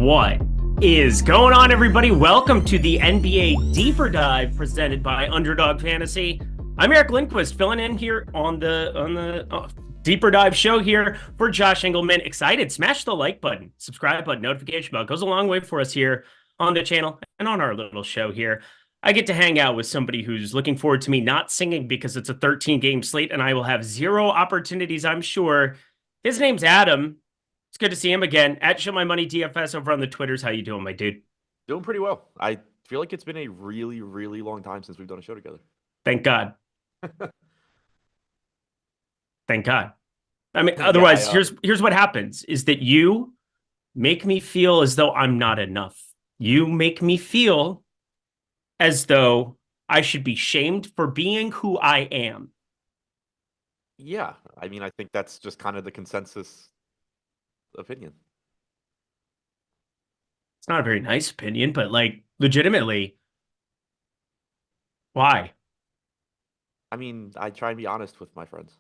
What is going on, everybody? Welcome to the NBA Deeper Dive presented by Underdog Fantasy. I'm Eric Lindquist, filling in here on the Deeper Dive show here for Josh Engelman. Excited. Smash the like button, subscribe button, notification bell. It goes a long way for us here on the channel and on our little show here. I get to hang out with somebody who's looking forward to me not singing because it's a 13-game slate and I will have zero opportunities, I'm sure. His name's Adam. It's good to see him again. At Show My Money DFS over on the Twitters. How you doing, my dude? Doing pretty well. I feel like it's been a really, really long time since we've done a show together. Thank God. Thank God. I mean, otherwise, here's what happens, is that you make me feel as though I'm not enough. You make me feel as though I should be shamed for being who I am. Yeah. I mean, I think that's just kind of the consensus opinion. It's not a very nice opinion, but like legitimately, why? I mean, I try and be honest with my friends.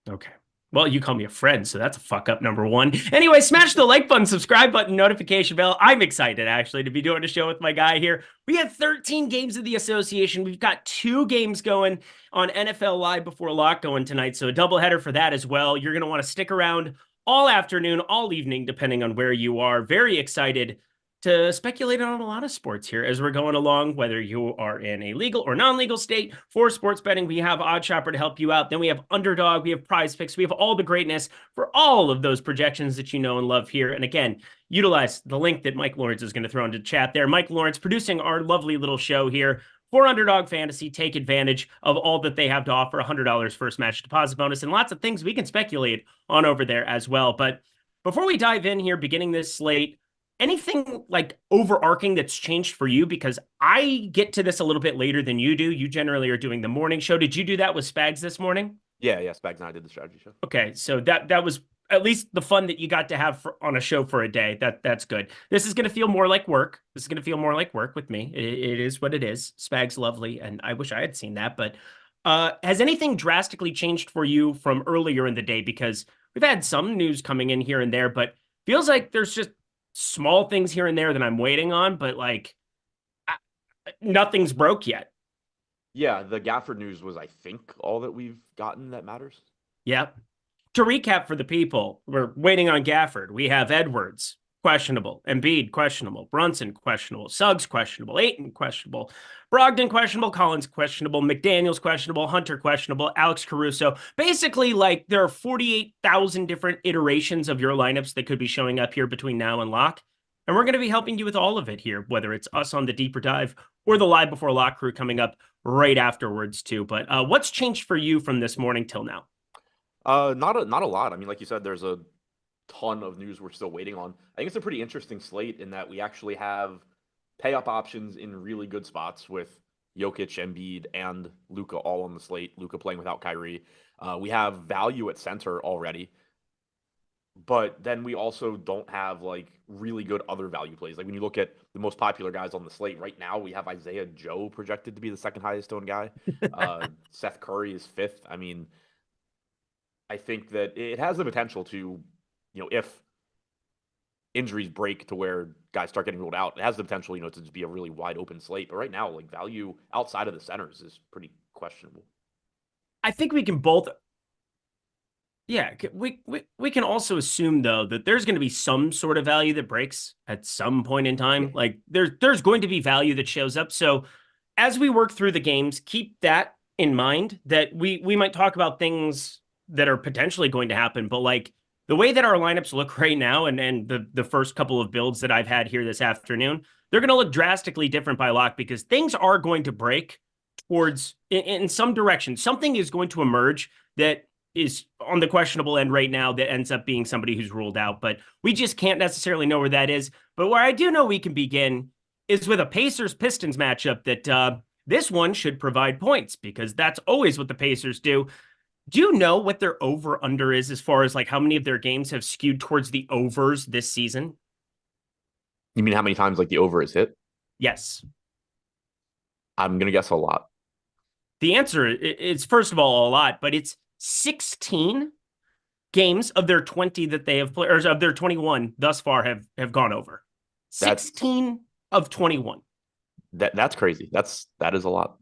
Okay. Well, you call me a friend, so that's a fuck up, number one. Anyway, smash the like button, subscribe button, notification bell. I'm excited, actually, to be doing a show with my guy here. We have 13 games of the association. We've got 2 games going on NFL Live before lock going tonight, so a doubleheader for that as well. You're going to want to stick around all afternoon, all evening, depending on where you are. Very excited to speculate on a lot of sports here as we're going along, whether you are in a legal or non-legal state. For sports betting, we have Odd Shopper to help you out. Then we have Underdog, we have Prize Picks, we have all the greatness for all of those projections that you know and love here. And again, utilize the link that Mike Lawrence is going to throw into chat there. Mike Lawrence producing our lovely little show here for Underdog Fantasy. Take advantage of all that they have to offer. $100 first match deposit bonus and lots of things we can speculate on over there as well. But before we dive in here, beginning this slate, anything like overarching that's changed for you? Because I get to this a little bit later than you do. You generally are doing the morning show. Did you do that with Spags this morning? Yeah, Spags and I did the strategy show. Okay, so that was at least the fun that you got to have on a show for a day. That's good. This is going to feel more like work. This is going to feel more like work with me. It is what it is. Spags lovely, and I wish I had seen that. But has anything drastically changed for you from earlier in the day? Because we've had some news coming in here and there, but feels like there's just small things here and there that I'm waiting on, but like nothing's broke yet. Yeah, the Gafford news was, I think, all that we've gotten that matters. Yep. To recap for the people, we're waiting on Gafford. We have Edwards, questionable. Embiid, questionable. Brunson, questionable. Suggs, questionable. Ayton, questionable. Brogdon, questionable. Collins, questionable. McDaniels, questionable. Hunter, questionable. Alex Caruso. Basically, like, there are 48,000 different iterations of your lineups that could be showing up here between now and lock. And we're going to be helping you with all of it here, whether it's us on the Deeper Dive or the Live Before Lock crew coming up right afterwards, too. But what's changed for you from this morning till now? Not a lot. I mean, like you said, there's a ton of news we're still waiting on. I think it's a pretty interesting slate in that we actually have pay-up options in really good spots with Jokic, Embiid, and Luka all on the slate. Luka playing without Kyrie. We have value at center already. But then we also don't have like really good other value plays. Like when you look at the most popular guys on the slate right now, we have Isaiah Joe projected to be the second highest owned guy. Seth Curry is 5th. I mean, I think that it has the potential to, if injuries break to where guys start getting ruled out, it has the potential, to just be a really wide open slate. But right now, like value outside of the centers is pretty questionable. I think we can both. Yeah, we can also assume, though, that there's going to be some sort of value that breaks at some point in time. Yeah. Like there's going to be value that shows up. So as we work through the games, keep that in mind, that we might talk about things that are potentially going to happen. But like the way that our lineups look right now and the first couple of builds that I've had here this afternoon, they're going to look drastically different by lock because things are going to break towards in some direction. Something is going to emerge that is on the questionable end right now that ends up being somebody who's ruled out, but we just can't necessarily know where that is. But where I do know we can begin is with a Pacers-Pistons matchup that this one should provide points because that's always what the Pacers do. Do you know what their over-under is as far as like how many of their games have skewed towards the overs this season? You mean how many times like the over is hit? Yes. I'm going to guess a lot. The answer is, first of all, a lot, but it's 16. games of their 20 that they have played, or of their 21 thus far have gone over. 16 of 21. That's crazy. That is a lot.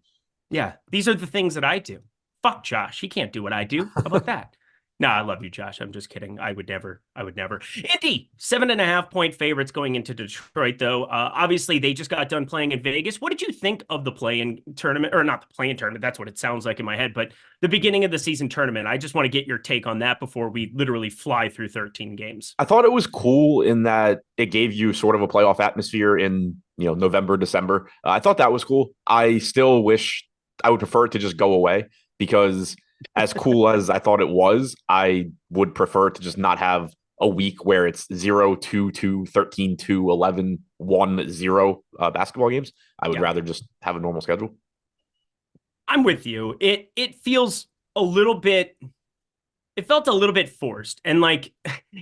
Yeah, these are the things that I do. Fuck Josh. He can't do what I do. How about that? No, I love you, Josh. I'm just kidding. I would never. Indy, 7.5-point favorites going into Detroit, though. Obviously, they just got done playing in Vegas. What did you think of the play-in tournament? Or not the play-in tournament. That's what it sounds like in my head. But the beginning of the season tournament. I just want to get your take on that before we literally fly through 13 games. I thought it was cool in that it gave you sort of a playoff atmosphere in November, December. I thought that was cool. I still wish I would prefer it to just go away because as cool as I thought it was, I would prefer to just not have a week where it's 0-2-2, 13-2, 11-1-0 basketball games. I would rather just have a normal schedule. I'm with you. It feels a little bit. It felt a little bit forced. And like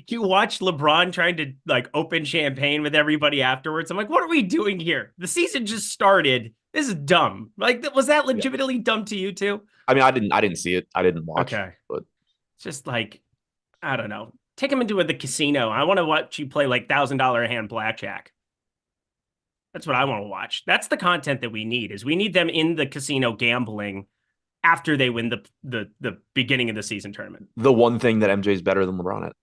you watch LeBron trying to like open champagne with everybody afterwards. I'm like, what are we doing here? The season just started. This is dumb. Like, was that legitimately dumb to you too? I mean, I didn't see it. I didn't watch. Okay. But it's just like, I don't know. Take him into the casino. I want to watch you play like $1,000 a hand blackjack. That's what I want to watch. That's the content that we need. Is we need them in the casino gambling after they win the beginning of the season tournament. The one thing that MJ is better than LeBron at.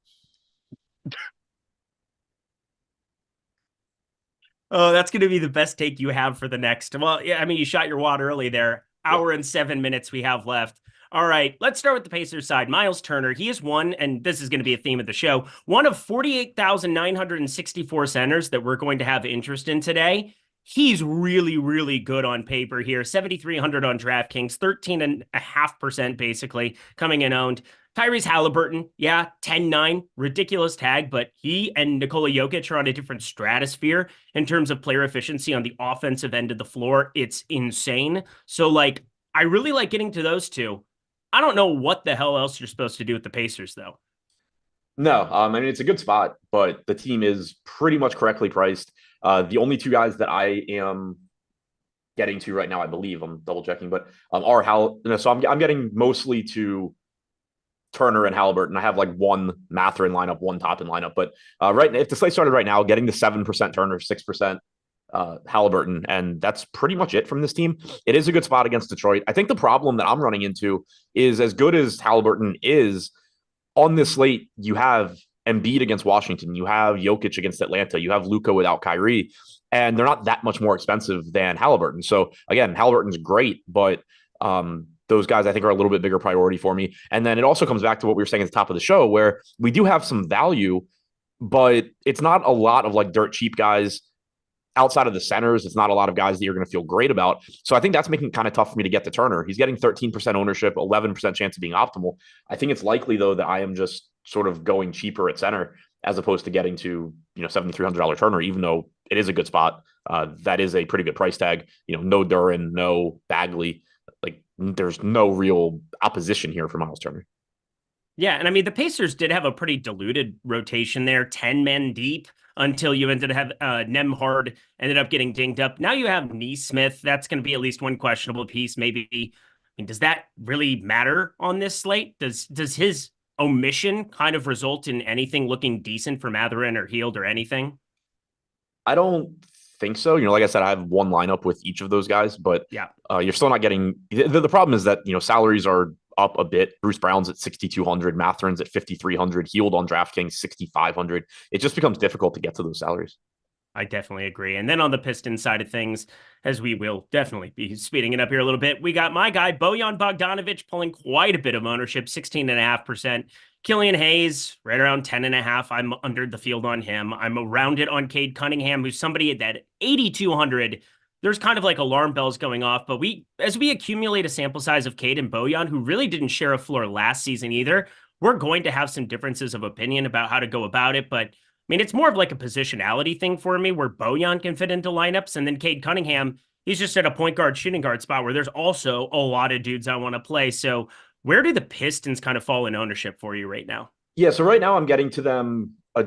Oh, that's going to be the best take you have for the next. Well, yeah, I mean, you shot your wad early there. Hour and 7 minutes we have left. All right, let's start with the Pacers side. Miles Turner, he is one, and this is going to be a theme of the show, one of 48,964 centers that we're going to have interest in today. He's really, really good on paper here. 7,300 on DraftKings, 13.5% basically coming in owned. Tyrese Halliburton, 10-9, ridiculous tag, but he and Nikola Jokic are on a different stratosphere in terms of player efficiency on the offensive end of the floor. It's insane. So, like, I really like getting to those two. I don't know what the hell else you're supposed to do with the Pacers, though. No, I mean, it's a good spot, but the team is pretty much correctly priced. The only two guys that I am getting to right now, I believe, I'm double checking, but are so I'm getting mostly to Turner and Halliburton. I have like one Mathurin lineup, one Toppin lineup, but if the slate started right now, getting the 7% Turner, 6% Halliburton, and that's pretty much it from this team. It is a good spot against Detroit. I think the problem that I'm running into is as good as Halliburton is on this slate, you have Embiid against Washington, you have Jokic against Atlanta, you have Luka without Kyrie, and they're not that much more expensive than Halliburton. So again, Halliburton's great, but those guys I think are a little bit bigger priority for me. And then it also comes back to what we were saying at the top of the show, where we do have some value, but it's not a lot of like dirt cheap guys outside of the centers. It's not a lot of guys that you're going to feel great about. So I think that's making it kind of tough for me to get to Turner. He's getting 13% ownership, 11% chance of being optimal. I think it's likely though that I am just sort of going cheaper at center as opposed to getting to, $7,300 Turner, even though it is a good spot. That is a pretty good price tag. No Duran, no Bagley. Like there's no real opposition here for Miles Turner. Yeah, and I mean, the Pacers did have a pretty diluted rotation there, 10 men deep, until you ended up Nembhard ended up getting dinged up. Now you have Nesmith. That's going to be at least one questionable piece, maybe. I mean, does that really matter on this slate? Does his omission kind of result in anything looking decent for Mathurin or Hield or anything? I don't think so. Like I said, I have one lineup with each of those guys, but you're still not getting the problem is that, salaries are up a bit. Bruce Brown's at 6,200, Mathurin's at 5,300, Hield on DraftKings 6,500. It just becomes difficult to get to those salaries. I definitely agree. And then on the Pistons side of things, as we will definitely be speeding it up here a little bit, we got my guy, Bojan Bogdanovic, pulling quite a bit of ownership, 16.5%. Killian Hayes, right around 10.5. I'm under the field on him. I'm around it on Cade Cunningham, who's somebody at that 8,200. There's kind of like alarm bells going off, but as we accumulate a sample size of Cade and Bojan, who really didn't share a floor last season either, we're going to have some differences of opinion about how to go about it. But I mean, it's more of like a positionality thing for me where Bojan can fit into lineups. And then Cade Cunningham, he's just at a point guard, shooting guard spot where there's also a lot of dudes I want to play. So where do the Pistons kind of fall in ownership for you right now? Yeah, so right now I'm getting to them a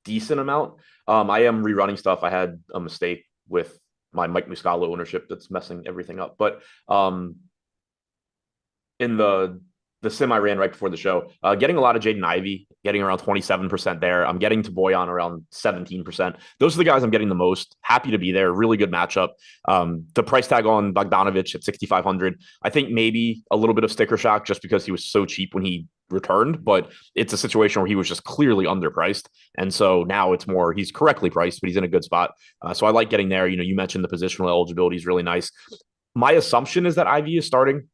decent amount. I am rerunning stuff. I had a mistake with my Mike Muscala ownership that's messing everything up. But in the the sim I ran right before the show. Getting a lot of Jaden Ivey, getting around 27% there. I'm getting to Boyan around 17%. Those are the guys I'm getting the most. Happy to be there. Really good matchup. The price tag on Bogdanovich at 6,500. I think maybe a little bit of sticker shock just because he was so cheap when he returned, but it's a situation where he was just clearly underpriced. And so now it's more, he's correctly priced, but he's in a good spot. So I like getting there. You mentioned the positional eligibility is really nice. My assumption is that Ivy is starting.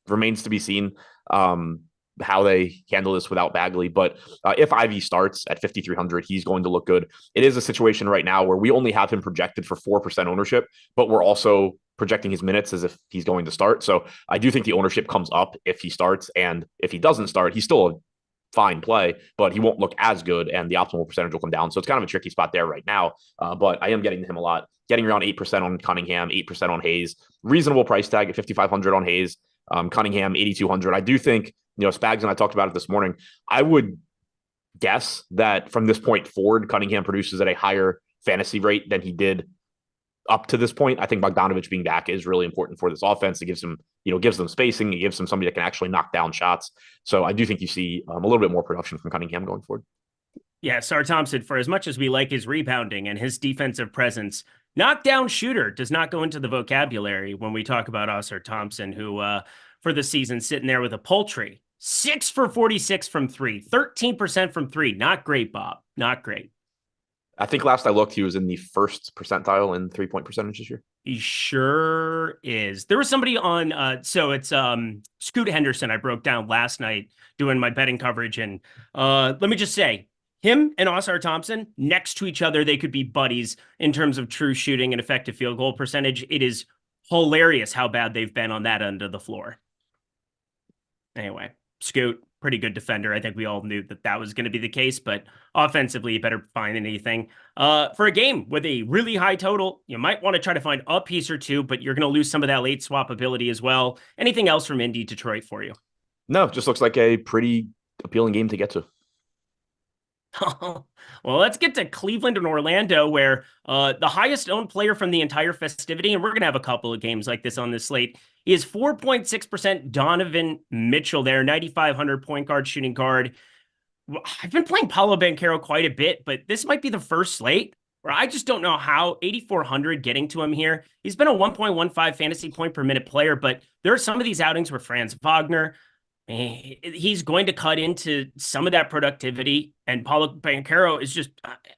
Remains to be seen how they handle this without Bagley. But if Ivy starts at 5,300, he's going to look good. It is a situation right now where we only have him projected for 4% ownership, but we're also projecting his minutes as if he's going to start. So I do think the ownership comes up if he starts. And if he doesn't start, he's still a fine play, but he won't look as good and the optimal percentage will come down. So it's kind of a tricky spot there right now. But I am getting him a lot, getting around 8% on Cunningham, 8% on Hayes, reasonable price tag at 5,500 on Hayes. Cunningham, 8,200. I do think, Spags and I talked about it this morning. I would guess that from this point forward, Cunningham produces at a higher fantasy rate than he did up to this point. I think Bogdanovich being back is really important for this offense. It gives him, gives them spacing. It gives them somebody that can actually knock down shots. So I do think you see a little bit more production from Cunningham going forward. Yeah, Sar Thompson, for as much as we like his rebounding and his defensive presence, knockdown shooter does not go into the vocabulary when we talk about Oscar Thompson, who for the season sitting there with a paltry 6 for 46 from three, 13% from three. Not great, Bob. Not great. I think last I looked, he was in the first percentile in 3-point percentage this year. He sure is. There was somebody on, so it's Scoot Henderson I broke down last night doing my betting coverage. And let me just say, him and Oscar Thompson next to each other, they could be buddies in terms of true shooting and effective field goal percentage. It is hilarious how bad they've been on that end of the floor. Anyway, Scoot, pretty good defender. I think we all knew that was going to be the case, but offensively, you better find anything. For a game with a really high total, you might want to try to find a piece or two, but you're going to lose some of that late swap ability as well. Anything else from Indy Detroit for you? No, just looks like a pretty appealing game to get to. Well, let's get to Cleveland and Orlando, where the highest owned player from the entire festivity, and we're going to have a couple of games like this on this slate, is 4.6% Donovan Mitchell there, 9,500 point guard, shooting guard. I've been playing Paolo Banchero quite a bit, but this might be the first slate where I just don't know how 8,400 getting to him here. He's been a 1.15 fantasy point per minute player, but there are some of these outings where Franz Wagner, he's going to cut into some of that productivity, and Paulo Banchero is just,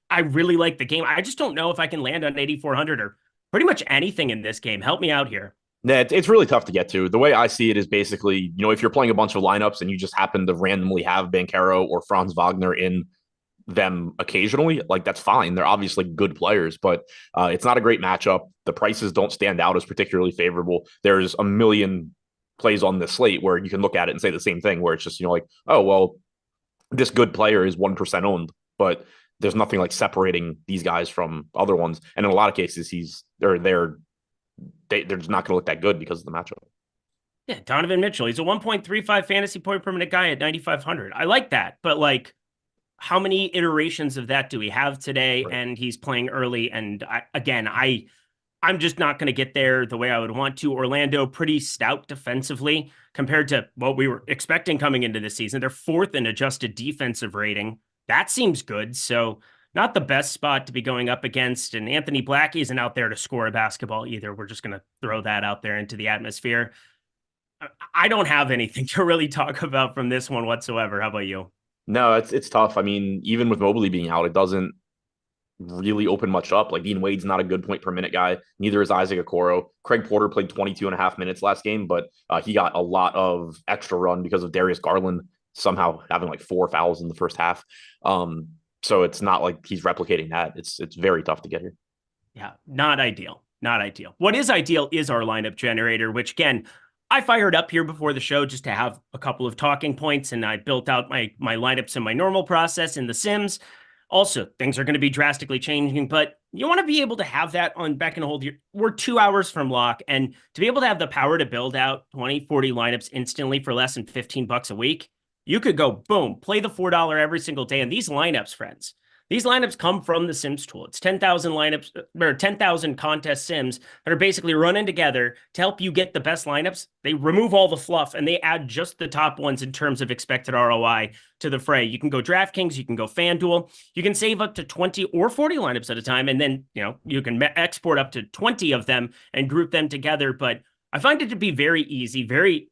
I really like the game. I just don't know if I can land on 8,400 or pretty much anything in this game. Help me out here. Yeah, it's really tough to get to. The way I see it is basically, if you're playing a bunch of lineups and you just happen to randomly have Banchero or Franz Wagner in them occasionally, like that's fine. They're obviously good players, but it's not a great matchup. The prices don't stand out as particularly favorable. There's a million plays on this slate where you can look at it and say the same thing, where it's just, like, oh, well, this good player is 1% owned, but there's nothing like separating these guys from other ones. And in a lot of cases, they're just not going to look that good because of the matchup. Yeah, Donovan Mitchell, he's a 1.35 fantasy point per minute guy at 9,500. I like that, but like, how many iterations of that do we have today? Right. And he's playing early. And I'm just not going to get there the way I would want to. Orlando, pretty stout defensively compared to what we were expecting coming into the season. They're fourth in adjusted defensive rating. That seems good. So not the best spot to be going up against. And Anthony Blackie isn't out there to score a basketball either. We're just going to throw that out there into the atmosphere. I don't have anything to really talk about from this one whatsoever. How about you? No, it's tough. I mean, even with Mobley being out, it doesn't really open much up. Like, Dean Wade's not a good point per minute guy. Neither is Isaac Okoro. Craig Porter played 22 and a half minutes last game, but he got a lot of extra run because of Darius Garland somehow having like 4 fouls in the first half. So it's not like he's replicating that. It's very tough to get here. Yeah, not ideal. Not ideal. What is ideal is our lineup generator, which again, I fired up here before the show just to have a couple of talking points, and I built out my lineups in my normal process in the Sims. Also, things are going to be drastically changing, but you want to be able to have that on back and hold. We're 2 hours from lock, and to be able to have the power to build out 20, 40 lineups instantly for less than $15 a week, you could go, boom, play the $4 every single day. And these lineups, friends, These lineups come from the Sims tool. It's 10,000 lineups or 10,000 contest Sims that are basically running together to help you get the best lineups. They remove all the fluff and they add just the top ones in terms of expected ROI to the fray. You can go DraftKings, you can go FanDuel, you can save up to 20 or 40 lineups at a time. And then, you can export up to 20 of them and group them together. But I find it to be very easy, very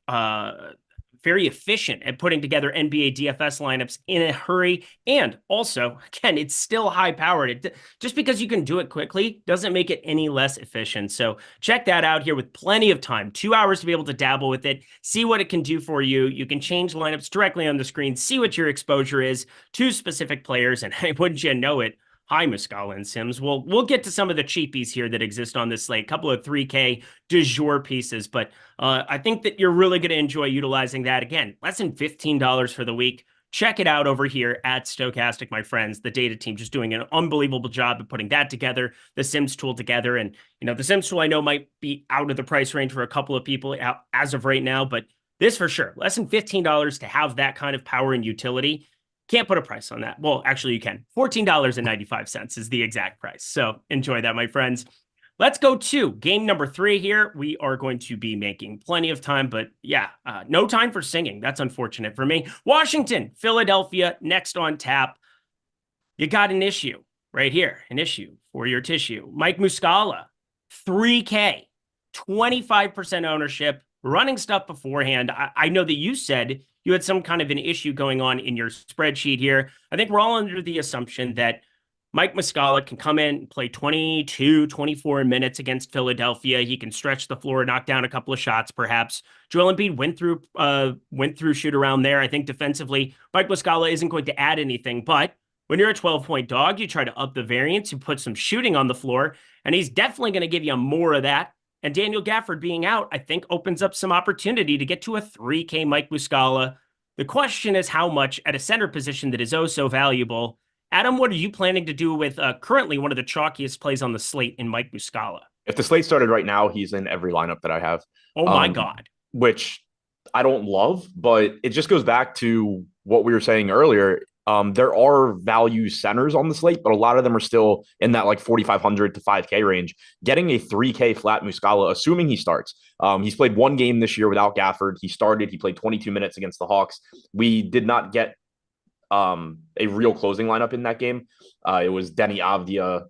efficient at putting together NBA DFS lineups in a hurry. And also, again, it's still high powered. Just because you can do it quickly doesn't make it any less efficient. So check that out here with plenty of time, 2 hours to be able to dabble with it, see what it can do for you. You can change lineups directly on the screen, see what your exposure is to specific players. And wouldn't you know it, hi, Muscala and Sims. We'll get to some of the cheapies here that exist on this slate, a couple of 3K du jour pieces, but I think that you're really going to enjoy utilizing that. Again, less than $15 for the week. Check it out over here at Stochastic, my friends. The data team just doing an unbelievable job of putting that together, the Sims tool together. And, the Sims tool I know might be out of the price range for a couple of people as of right now, but this for sure, less than $15 to have that kind of power and utility. Can't put a price on that. Well, actually, you can. $14.95 is the exact price. So enjoy that, my friends. Let's go to game number 3 here. We are going to be making plenty of time, but yeah, no time for singing. That's unfortunate for me. Washington, Philadelphia, next on tap. You got an issue right here, an issue for your tissue. Mike Muscala, 3K, 25% ownership, running stuff beforehand. I know that you said you had some kind of an issue going on in your spreadsheet here. I think we're all under the assumption that Mike Muscala can come in and play 22, 24 minutes against Philadelphia. He can stretch the floor, knock down a couple of shots, perhaps. Joel Embiid went through shoot around there. I think defensively, Mike Muscala isn't going to add anything, but when you're a 12-point dog, you try to up the variance, you put some shooting on the floor, and he's definitely going to give you more of that. And Daniel Gafford being out, I think, opens up some opportunity to get to a 3K Mike Muscala. The question is how much at a center position that is oh so valuable. Adam, what are you planning to do with currently one of the chalkiest plays on the slate in Mike Muscala? If the slate started right now, he's in every lineup that I have. Oh my God. Which I don't love, but it just goes back to what we were saying earlier. There are value centers on the slate, but a lot of them are still in that like 4,500 to 5K range. Getting a 3K flat Muscala, assuming he starts. He's played one game this year without Gafford. He played 22 minutes against the Hawks. We did not get a real closing lineup in that game. It was Denny Avdia,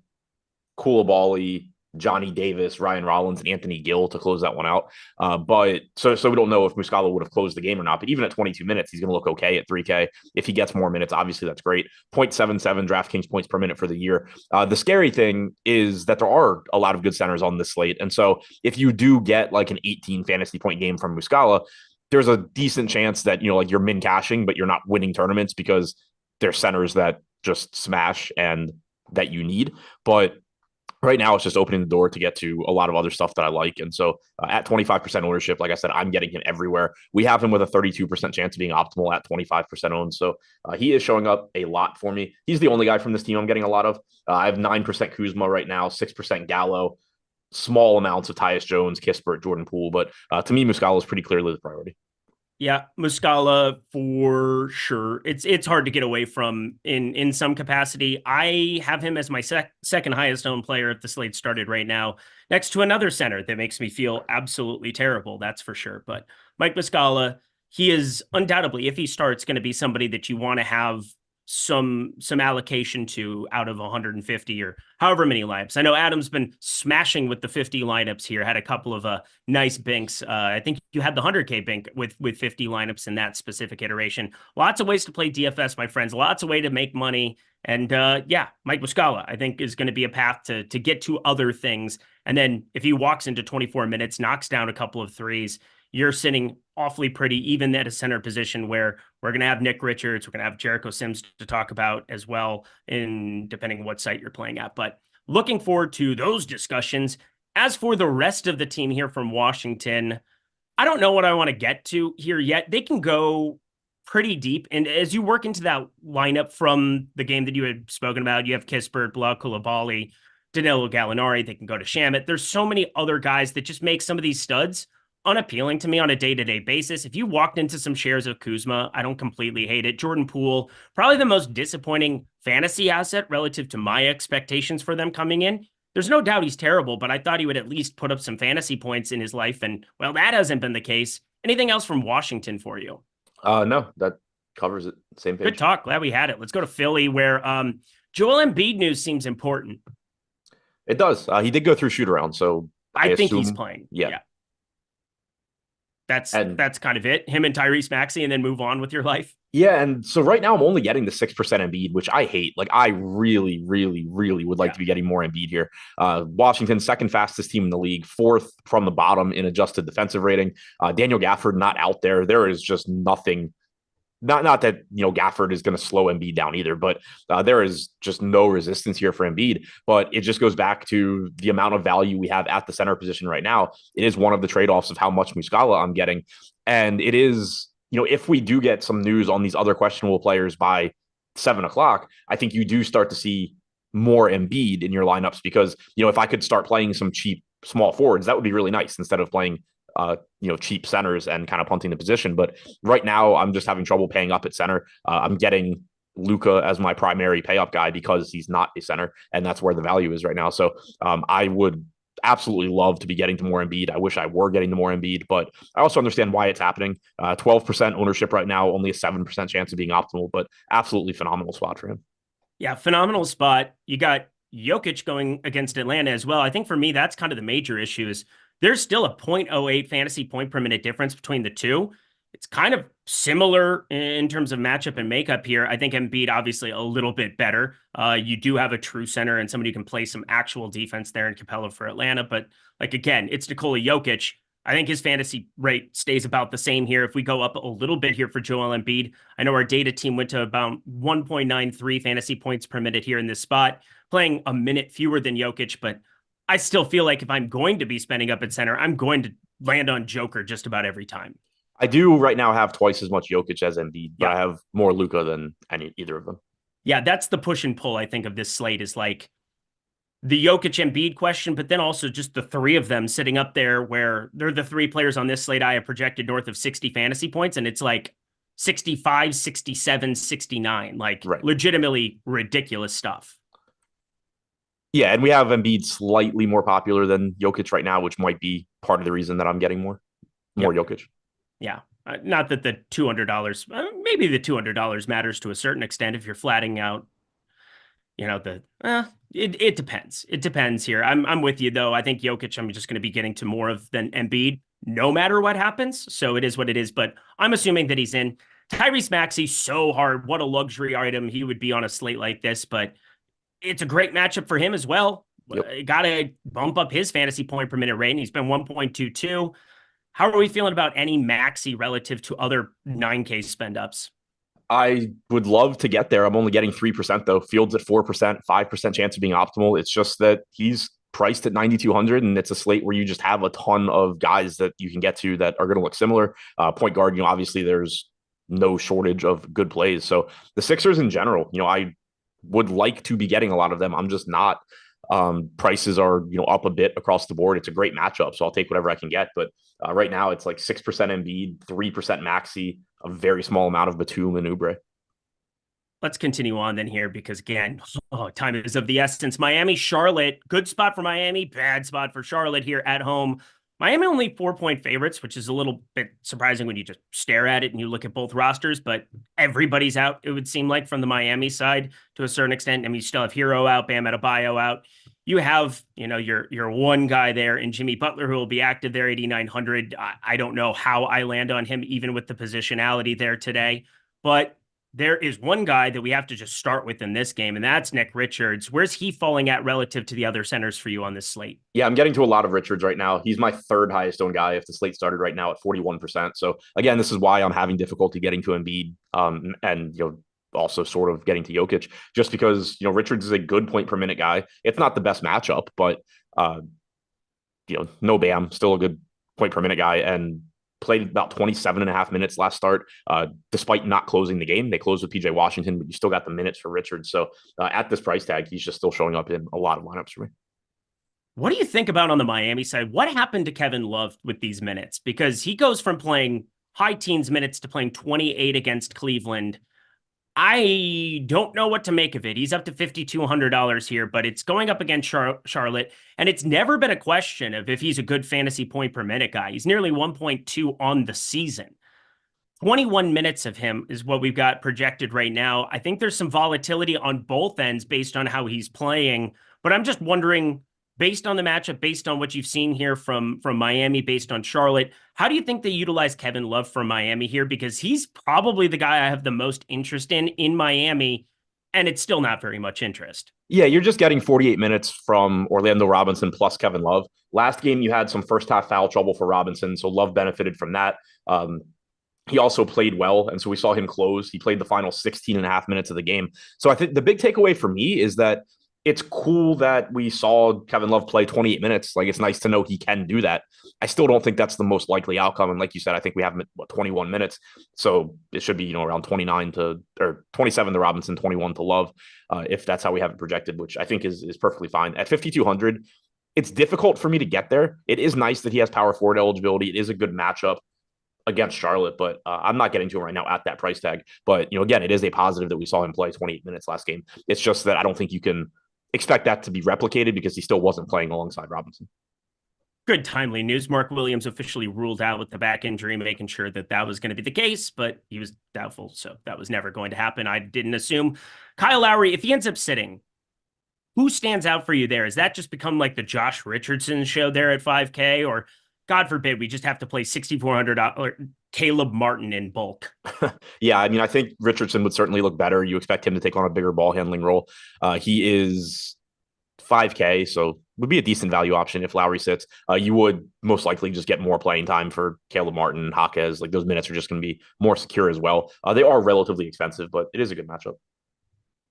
Koulibaly, Johnny Davis, Ryan Rollins, and Anthony Gill to close that one out. But so we don't know if Muscala would have closed the game or not. But even at 22 minutes, he's going to look okay at 3K. If he gets more minutes, obviously that's great. 0.77 DraftKings points per minute for the year. The scary thing is that there are a lot of good centers on this slate. And so if you do get like an 18 fantasy point game from Muscala, there's a decent chance that, like you're min cashing, but you're not winning tournaments because there's centers that just smash and that you need. But right now, it's just opening the door to get to a lot of other stuff that I like. And so at 25% ownership, like I said, I'm getting him everywhere. We have him with a 32% chance of being optimal at 25% owned. So he is showing up a lot for me. He's the only guy from this team I'm getting a lot of. I have 9% Kuzma right now, 6% Gallo, small amounts of Tyus Jones, Kispert, Jordan Poole. But to me, Muscala is pretty clearly the priority. Yeah, Muscala for sure. It's hard to get away from in some capacity. I have him as my second highest owned player if the slate started right now, next to another center that makes me feel absolutely terrible. That's for sure. But Mike Muscala, he is undoubtedly, if he starts, going to be somebody that you want to have some allocation to out of 150 or however many lineups. I know Adam's been smashing with the 50 lineups here, had a couple of nice binks. I think you had the 100K bink with 50 lineups in that specific iteration. Lots of ways to play DFS, my friends. Lots of ways to make money. And yeah, Mike Muscala, I think, is going to be a path to get to other things. And then if he walks into 24 minutes, knocks down a couple of threes, you're sitting awfully pretty, even at a center position where we're going to have Nick Richards, we're going to have Jericho Sims to talk about as well, depending on what site you're playing at. But looking forward to those discussions. As for the rest of the team here from Washington, I don't know what I want to get to here yet. They can go pretty deep. And as you work into that lineup from the game that you had spoken about, you have Kispert, Blah, Koulibaly, Danilo Gallinari. They can go to Shamet. There's so many other guys that just make some of these studs unappealing to me on a day-to-day basis. If you walked into some shares of Kuzma, I don't completely hate it. Jordan Poole, probably the most disappointing fantasy asset relative to my expectations for them coming in. There's no doubt he's terrible, but I thought he would at least put up some fantasy points in his life, and well, that hasn't been the case. Anything else from Washington for you? No, that covers it. Same Good page. talk. Glad we had it. Let's go to Philly, where Joel Embiid news seems important. It does. He did go through shoot around, so I think he's assume, playing. yeah. And That's kind of it. Him and Tyrese Maxey, and then move on with your life. yeah, and so right now I'm only getting the 6% Embiid, which I hate. Like I really, really, really would like to be getting more Embiid here. Washington, second fastest team in the league, fourth from the bottom in adjusted defensive rating. Daniel Gafford not out there. There is just nothing. Not that Gafford is going to slow Embiid down either, but there is just no resistance here for Embiid. But it just goes back to the amount of value we have at the center position right now. It is one of the trade-offs of how much Muscala I'm getting, and it is if we do get some news on these other questionable players by 7 o'clock, I think you do start to see more Embiid in your lineups because if I could start playing some cheap small forwards, that would be really nice instead of playing cheap centers and kind of punting the position. But right now, I'm just having trouble paying up at center. I'm getting Luka as my primary pay up guy because he's not a center, and that's where the value is right now. So I would absolutely love to be getting to more Embiid. I wish I were getting to more Embiid, but I also understand why it's happening. 12% ownership right now, only a 7% chance of being optimal, but absolutely phenomenal spot for him. Yeah, phenomenal spot. You got Jokic going against Atlanta as well. I think for me, that's kind of the major issue is there's still a 0.08 fantasy point per minute difference between the two. It's kind of similar in terms of matchup and makeup here. I think Embiid obviously a little bit better. You do have a true center and somebody who can play some actual defense there in Capella for Atlanta. But like, again, it's Nikola Jokic. I think his fantasy rate stays about the same here. If we go up a little bit here for Joel Embiid, I know our data team went to about 1.93 fantasy points per minute here in this spot, playing a minute fewer than Jokic, but I still feel like if I'm going to be spending up at center, I'm going to land on Joker just about every time. I do right now have twice as much Jokic as Embiid, but I have more Luka than either of them. Yeah, that's the push and pull, I think, of this slate is like the Jokic Embiid question, but then also just the three of them sitting up there where they're the three players on this slate I have projected north of 60 fantasy points, and it's like 65, 67, 69, like legitimately ridiculous stuff. Yeah, and we have Embiid slightly more popular than Jokic right now, which might be part of the reason that I'm getting more Jokic. Yeah, not that the $200, maybe the $200 matters to a certain extent if you're flatting out, it depends. It depends here. I'm with you though. I think Jokic, I'm just going to be getting to more of than Embiid, no matter what happens. So it is what it is. But I'm assuming that he's in. Tyrese Maxey, so hard. What a luxury item he would be on a slate like this, but it's a great matchup for him as well. Got to bump up his fantasy point per minute rating. He's been 1.22. How are we feeling about any Maxey relative to other 9K spend ups? I would love to get there. I'm only getting 3% though. Fields at 4%, 5% chance of being optimal. It's just that he's priced at 9,200, and it's a slate where you just have a ton of guys that you can get to that are going to look similar. Point guard, obviously there's no shortage of good plays. So the Sixers in general, I would like to be getting a lot of them. I'm just not. Prices are up a bit across the board. It's a great matchup, so I'll take whatever I can get. But right now it's like 6% Embiid, 3% Maxey, a very small amount of Batum and Oubre. Let's continue on then here because again, time is of the essence. Miami, Charlotte, good spot for Miami, bad spot for Charlotte here at home. Miami only 4-point favorites, which is a little bit surprising when you just stare at it and you look at both rosters, but everybody's out, it would seem like, from the Miami side to a certain extent. I mean, you still have Hero out, Bam Adebayo out. You have, your one guy there in Jimmy Butler who will be active there, 8,900. I don't know how I land on him, even with the positionality there today, but there is one guy that we have to just start with in this game, and that's Nick Richards. Where's he falling at relative to the other centers for you on this slate? Yeah, I'm getting to a lot of Richards right now. He's my third highest owned guy if the slate started right now at 41%. So again, this is why I'm having difficulty getting to Embiid and also sort of getting to Jokic, just because Richards is a good point per minute guy. It's not the best matchup, but no Bam, still a good point per minute guy, and played about 27 and a half minutes last start, despite not closing the game. They closed with PJ Washington, but you still got the minutes for Richards. So at this price tag, he's just still showing up in a lot of lineups for me. What do you think about on the Miami side? What happened to Kevin Love with these minutes? Because he goes from playing high teens minutes to playing 28 against Cleveland. I don't know what to make of it. He's up to $5,200 here, but it's going up against Charlotte. And it's never been a question of if he's a good fantasy point per minute guy. He's nearly 1.2 on the season. 21 minutes of him is what we've got projected right now. I think there's some volatility on both ends based on how he's playing, but I'm just wondering, based on the matchup, based on what you've seen here from Miami, based on Charlotte, how do you think they utilize Kevin Love from Miami here? Because he's probably the guy I have the most interest in Miami, and it's still not very much interest. Yeah, you're just getting 48 minutes from Orlando Robinson plus Kevin Love. Last game, you had some first half foul trouble for Robinson, so Love benefited from that. He also played well, and so we saw him close. He played the final 16 and a half minutes of the game. So I think the big takeaway for me is that it's cool that we saw Kevin Love play 28 minutes. Like, it's nice to know he can do that. I still don't think that's the most likely outcome. And like you said, I think we have him at 21 minutes. So it should be, around 27 to Robinson, 21 to Love, if that's how we have it projected, which I think is perfectly fine. At 5,200, it's difficult for me to get there. It is nice that he has power forward eligibility. It is a good matchup against Charlotte, but I'm not getting to him right now at that price tag. But, again, it is a positive that we saw him play 28 minutes last game. It's just that I don't think you can expect that to be replicated because he still wasn't playing alongside Robinson. Good timely news. Mark Williams officially ruled out with the back injury, making sure that was going to be the case, but he was doubtful, so that was never going to happen. I didn't assume. Kyle Lowry, if he ends up sitting, who stands out for you there? Has that just become like the Josh Richardson show there at 5K, or God forbid, we just have to play $6,400 Caleb Martin in bulk? Yeah, I think Richardson would certainly look better. You expect him to take on a bigger ball handling role. He is 5K, so would be a decent value option if Lowry sits. You would most likely just get more playing time for Caleb Martin and Jaquez. Like, those minutes are just going to be more secure as well. They are relatively expensive, but it is a good matchup.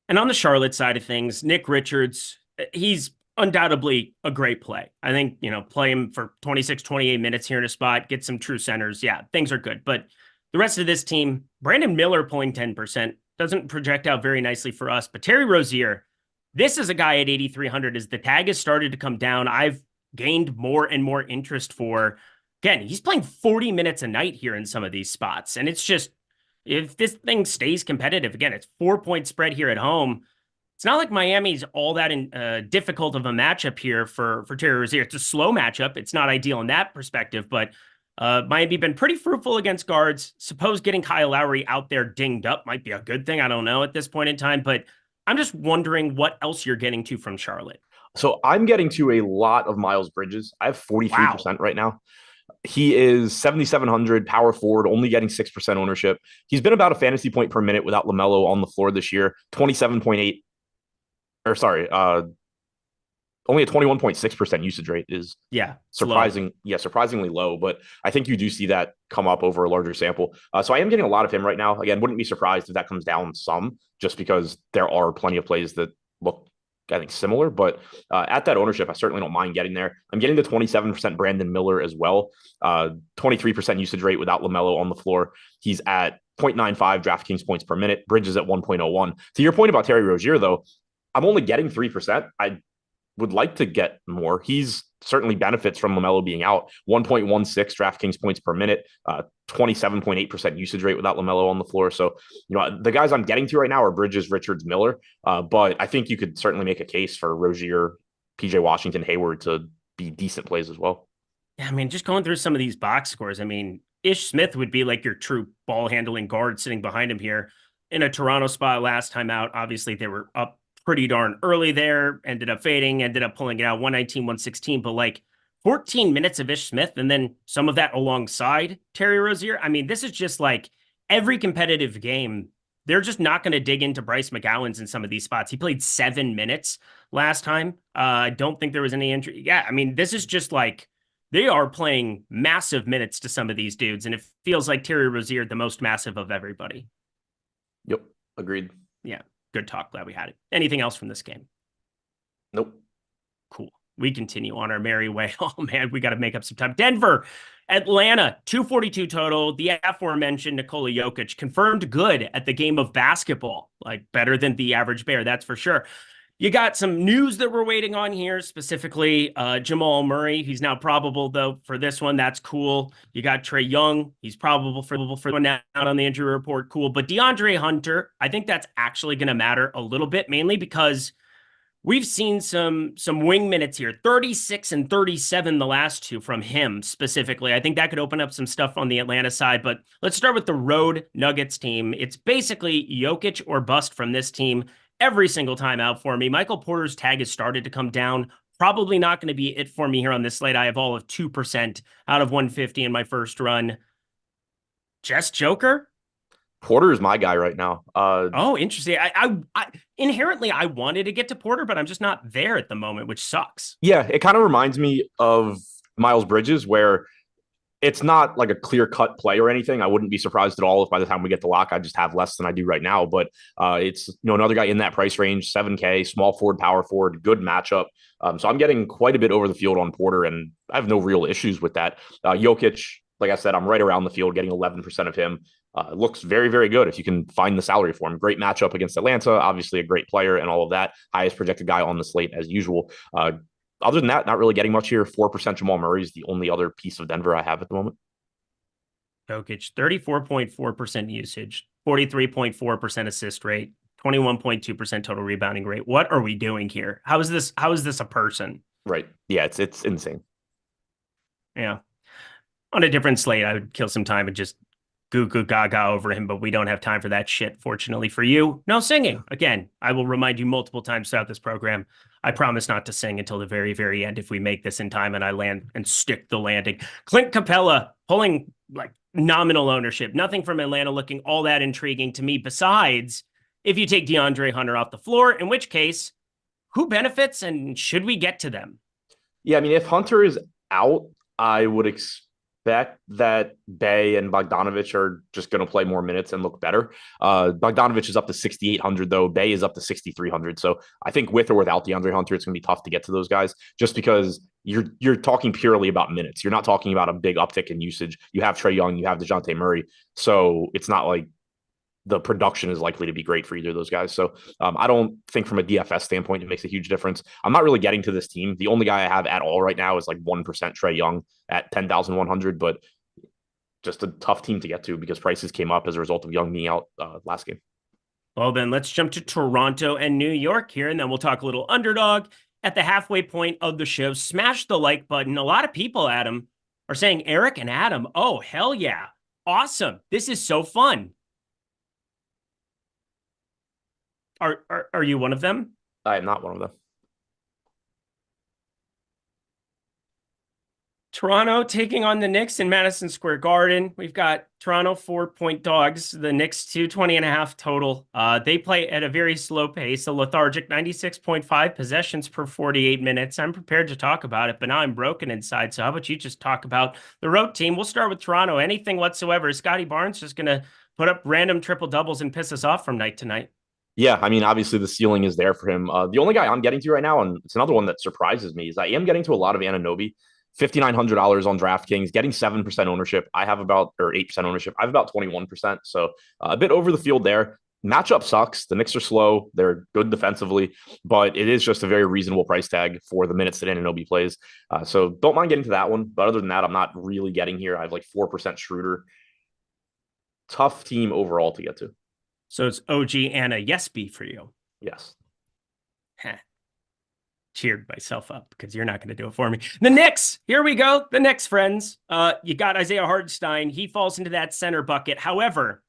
And on the Charlotte side of things, Nick Richards, he's undoubtedly a great play. I think, play him for 26, 28 minutes here in a spot, get some true centers. Yeah, things are good. But the rest of this team, Brandon Miller pulling 10%, doesn't project out very nicely for us. But Terry Rozier, this is a guy at 8,300 as the tag has started to come down. I've gained more and more interest for, again, he's playing 40 minutes a night here in some of these spots. And it's just, if this thing stays competitive, again, it's 4-point spread here at home. It's not like Miami's all that difficult of a matchup here for Terry Rozier. It's a slow matchup. It's not ideal in that perspective, but Miami been pretty fruitful against guards. Suppose getting Kyle Lowry out there dinged up might be a good thing. I don't know at this point in time, but I'm just wondering what else you're getting to from Charlotte. So I'm getting to a lot of Miles Bridges. I have 43% right now. He is 7,700 power forward, only getting 6% ownership. He's been about a fantasy point per minute without LaMelo on the floor this year, 27.8. Or sorry, only a 21.6% usage rate is surprisingly low, but I think you do see that come up over a larger sample. So I am getting a lot of him right now. Again, wouldn't be surprised if that comes down some, just because there are plenty of plays that look, I think, similar, but at that ownership, I certainly don't mind getting there. I'm getting the 27% Brandon Miller as well. 23% usage rate without LaMelo on the floor. He's at 0.95 DraftKings points per minute. Bridges at 1.01. To your point about Terry Rozier, though, I'm only getting 3%. I would like to get more. He's certainly benefits from LaMelo being out. 1.16 DraftKings points per minute, 27.8% usage rate without LaMelo on the floor. So, the guys I'm getting to right now are Bridges, Richards, Miller. But I think you could certainly make a case for Rozier, PJ Washington, Hayward to be decent plays as well. Yeah, just going through some of these box scores, Ish Smith would be like your true ball handling guard sitting behind him here in a Toronto spot last time out. Obviously, they were up pretty darn early there, ended up fading, ended up pulling it out 119, 116, but like 14 minutes of Ish Smith and then some of that alongside Terry Rozier. This is just like every competitive game. They're just not going to dig into Bryce McGowan's in some of these spots. He played 7 minutes last time. I don't think there was any injury. Yeah, this is just like they are playing massive minutes to some of these dudes, and it feels like Terry Rozier the most massive of everybody. Yep, agreed. Yeah. Good talk. Glad we had it. Anything else from this game? Nope. Cool. We continue on our merry way. Oh, man, we got to make up some time. Denver, Atlanta, 242 total. The aforementioned Nikola Jokic confirmed good at the game of basketball, like better than the average bear, that's for sure. You got some news that we're waiting on here, specifically Jamal Murray. He's now probable, though, for this one. That's cool. You got Trae Young. He's probable for one out on the injury report. Cool. But DeAndre Hunter, I think that's actually going to matter a little bit, mainly because we've seen some wing minutes here, 36 and 37, the last two from him specifically. I think that could open up some stuff on the Atlanta side. But let's start with the road Nuggets team. It's basically Jokic or bust from this team every single time out for me. Michael Porter's tag has started to come down. Probably not going to be it for me here on this slate. I have all of 2% out of 150 in my first run. Just Joker? Porter is my guy right now. Oh, interesting. I inherently I wanted to get to Porter, but I'm just not there at the moment, which sucks. Yeah, it kind of reminds me of Miles Bridges, where it's not like a clear-cut play or anything. I wouldn't be surprised at all if by the time we get the lock, I just have less than I do right now. But it's another guy in that price range, 7K, small forward, power forward, good matchup. So I'm getting quite a bit over the field on Porter, and I have no real issues with that. Jokic, like I said, I'm right around the field, getting 11% of him. Looks very, very good if you can find the salary for him. Great matchup against Atlanta, obviously a great player and all of that. Highest projected guy on the slate as usual. Other than that, not really getting much here. 4% Jamal Murray is the only other piece of Denver I have at the moment. Jokic, 34.4% usage, 43.4% assist rate, 21.2% total rebounding rate. What are we doing here? How is this a person? Right. Yeah, it's insane. Yeah. On a different slate, I would kill some time and just goo gaga over him, but we don't have time for that shit, fortunately for you. No singing. Again, I will remind you multiple times throughout this program, I promise not to sing until the very, very end if we make this in time and I land and stick the landing. Clint Capella pulling like nominal ownership. Nothing from Atlanta looking all that intriguing to me, besides if you take DeAndre Hunter off the floor, in which case, who benefits and should we get to them? Yeah, I mean, if Hunter is out, I would expect that Bey and Bogdanovich are just going to play more minutes and look better. Bogdanovich is up to 6,800 though. Bey is up to 6,300. So I think with or without DeAndre Hunter, it's going to be tough to get to those guys just because you're talking purely about minutes. You're not talking about a big uptick in usage. You have Trae Young, you have DeJounte Murray. So it's not like the production is likely to be great for either of those guys. So I don't think from a DFS standpoint, it makes a huge difference. I'm not really getting to this team. The only guy I have at all right now is like 1% Trae Young at 10,100, but just a tough team to get to because prices came up as a result of Young being out last game. Well, then let's jump to Toronto and New York here, and then we'll talk a little underdog at the halfway point of the show. Smash the like button. A lot of people, Adam, are saying Eric and Adam. Oh, hell yeah. Awesome. This is so fun. Are you one of them? I am not one of them. Toronto taking on the Knicks in Madison Square Garden. We've got Toronto 4-point dogs, the Knicks 220.5 total. They play at a very slow pace, a lethargic 96.5 possessions per 48 minutes. I'm prepared to talk about it, but now I'm broken inside. So how about you just talk about the road team? We'll start with Toronto. Anything whatsoever. Is Scotty Barnes just going to put up random triple doubles and piss us off from night to night? Yeah, I mean, obviously the ceiling is there for him. The only guy I'm getting to right now, and it's another one that surprises me, is I am getting to a lot of Anunoby. $5,900 on DraftKings, getting 7% ownership. I have about, or 8% ownership. I have about 21%. So a bit over the field there. Matchup sucks. The Knicks are slow. They're good defensively, but it is just a very reasonable price tag for the minutes that Anunoby plays. So don't mind getting to that one. But other than that, I'm not really getting here. I have like 4% Schroeder. Tough team overall to get to. So it's OG and a Yesby for you. Yes. Cheered myself up because you're not going to do it for me. The Knicks, here we go. The Knicks, friends. You got Isaiah Hartenstein. He falls into that center bucket. However,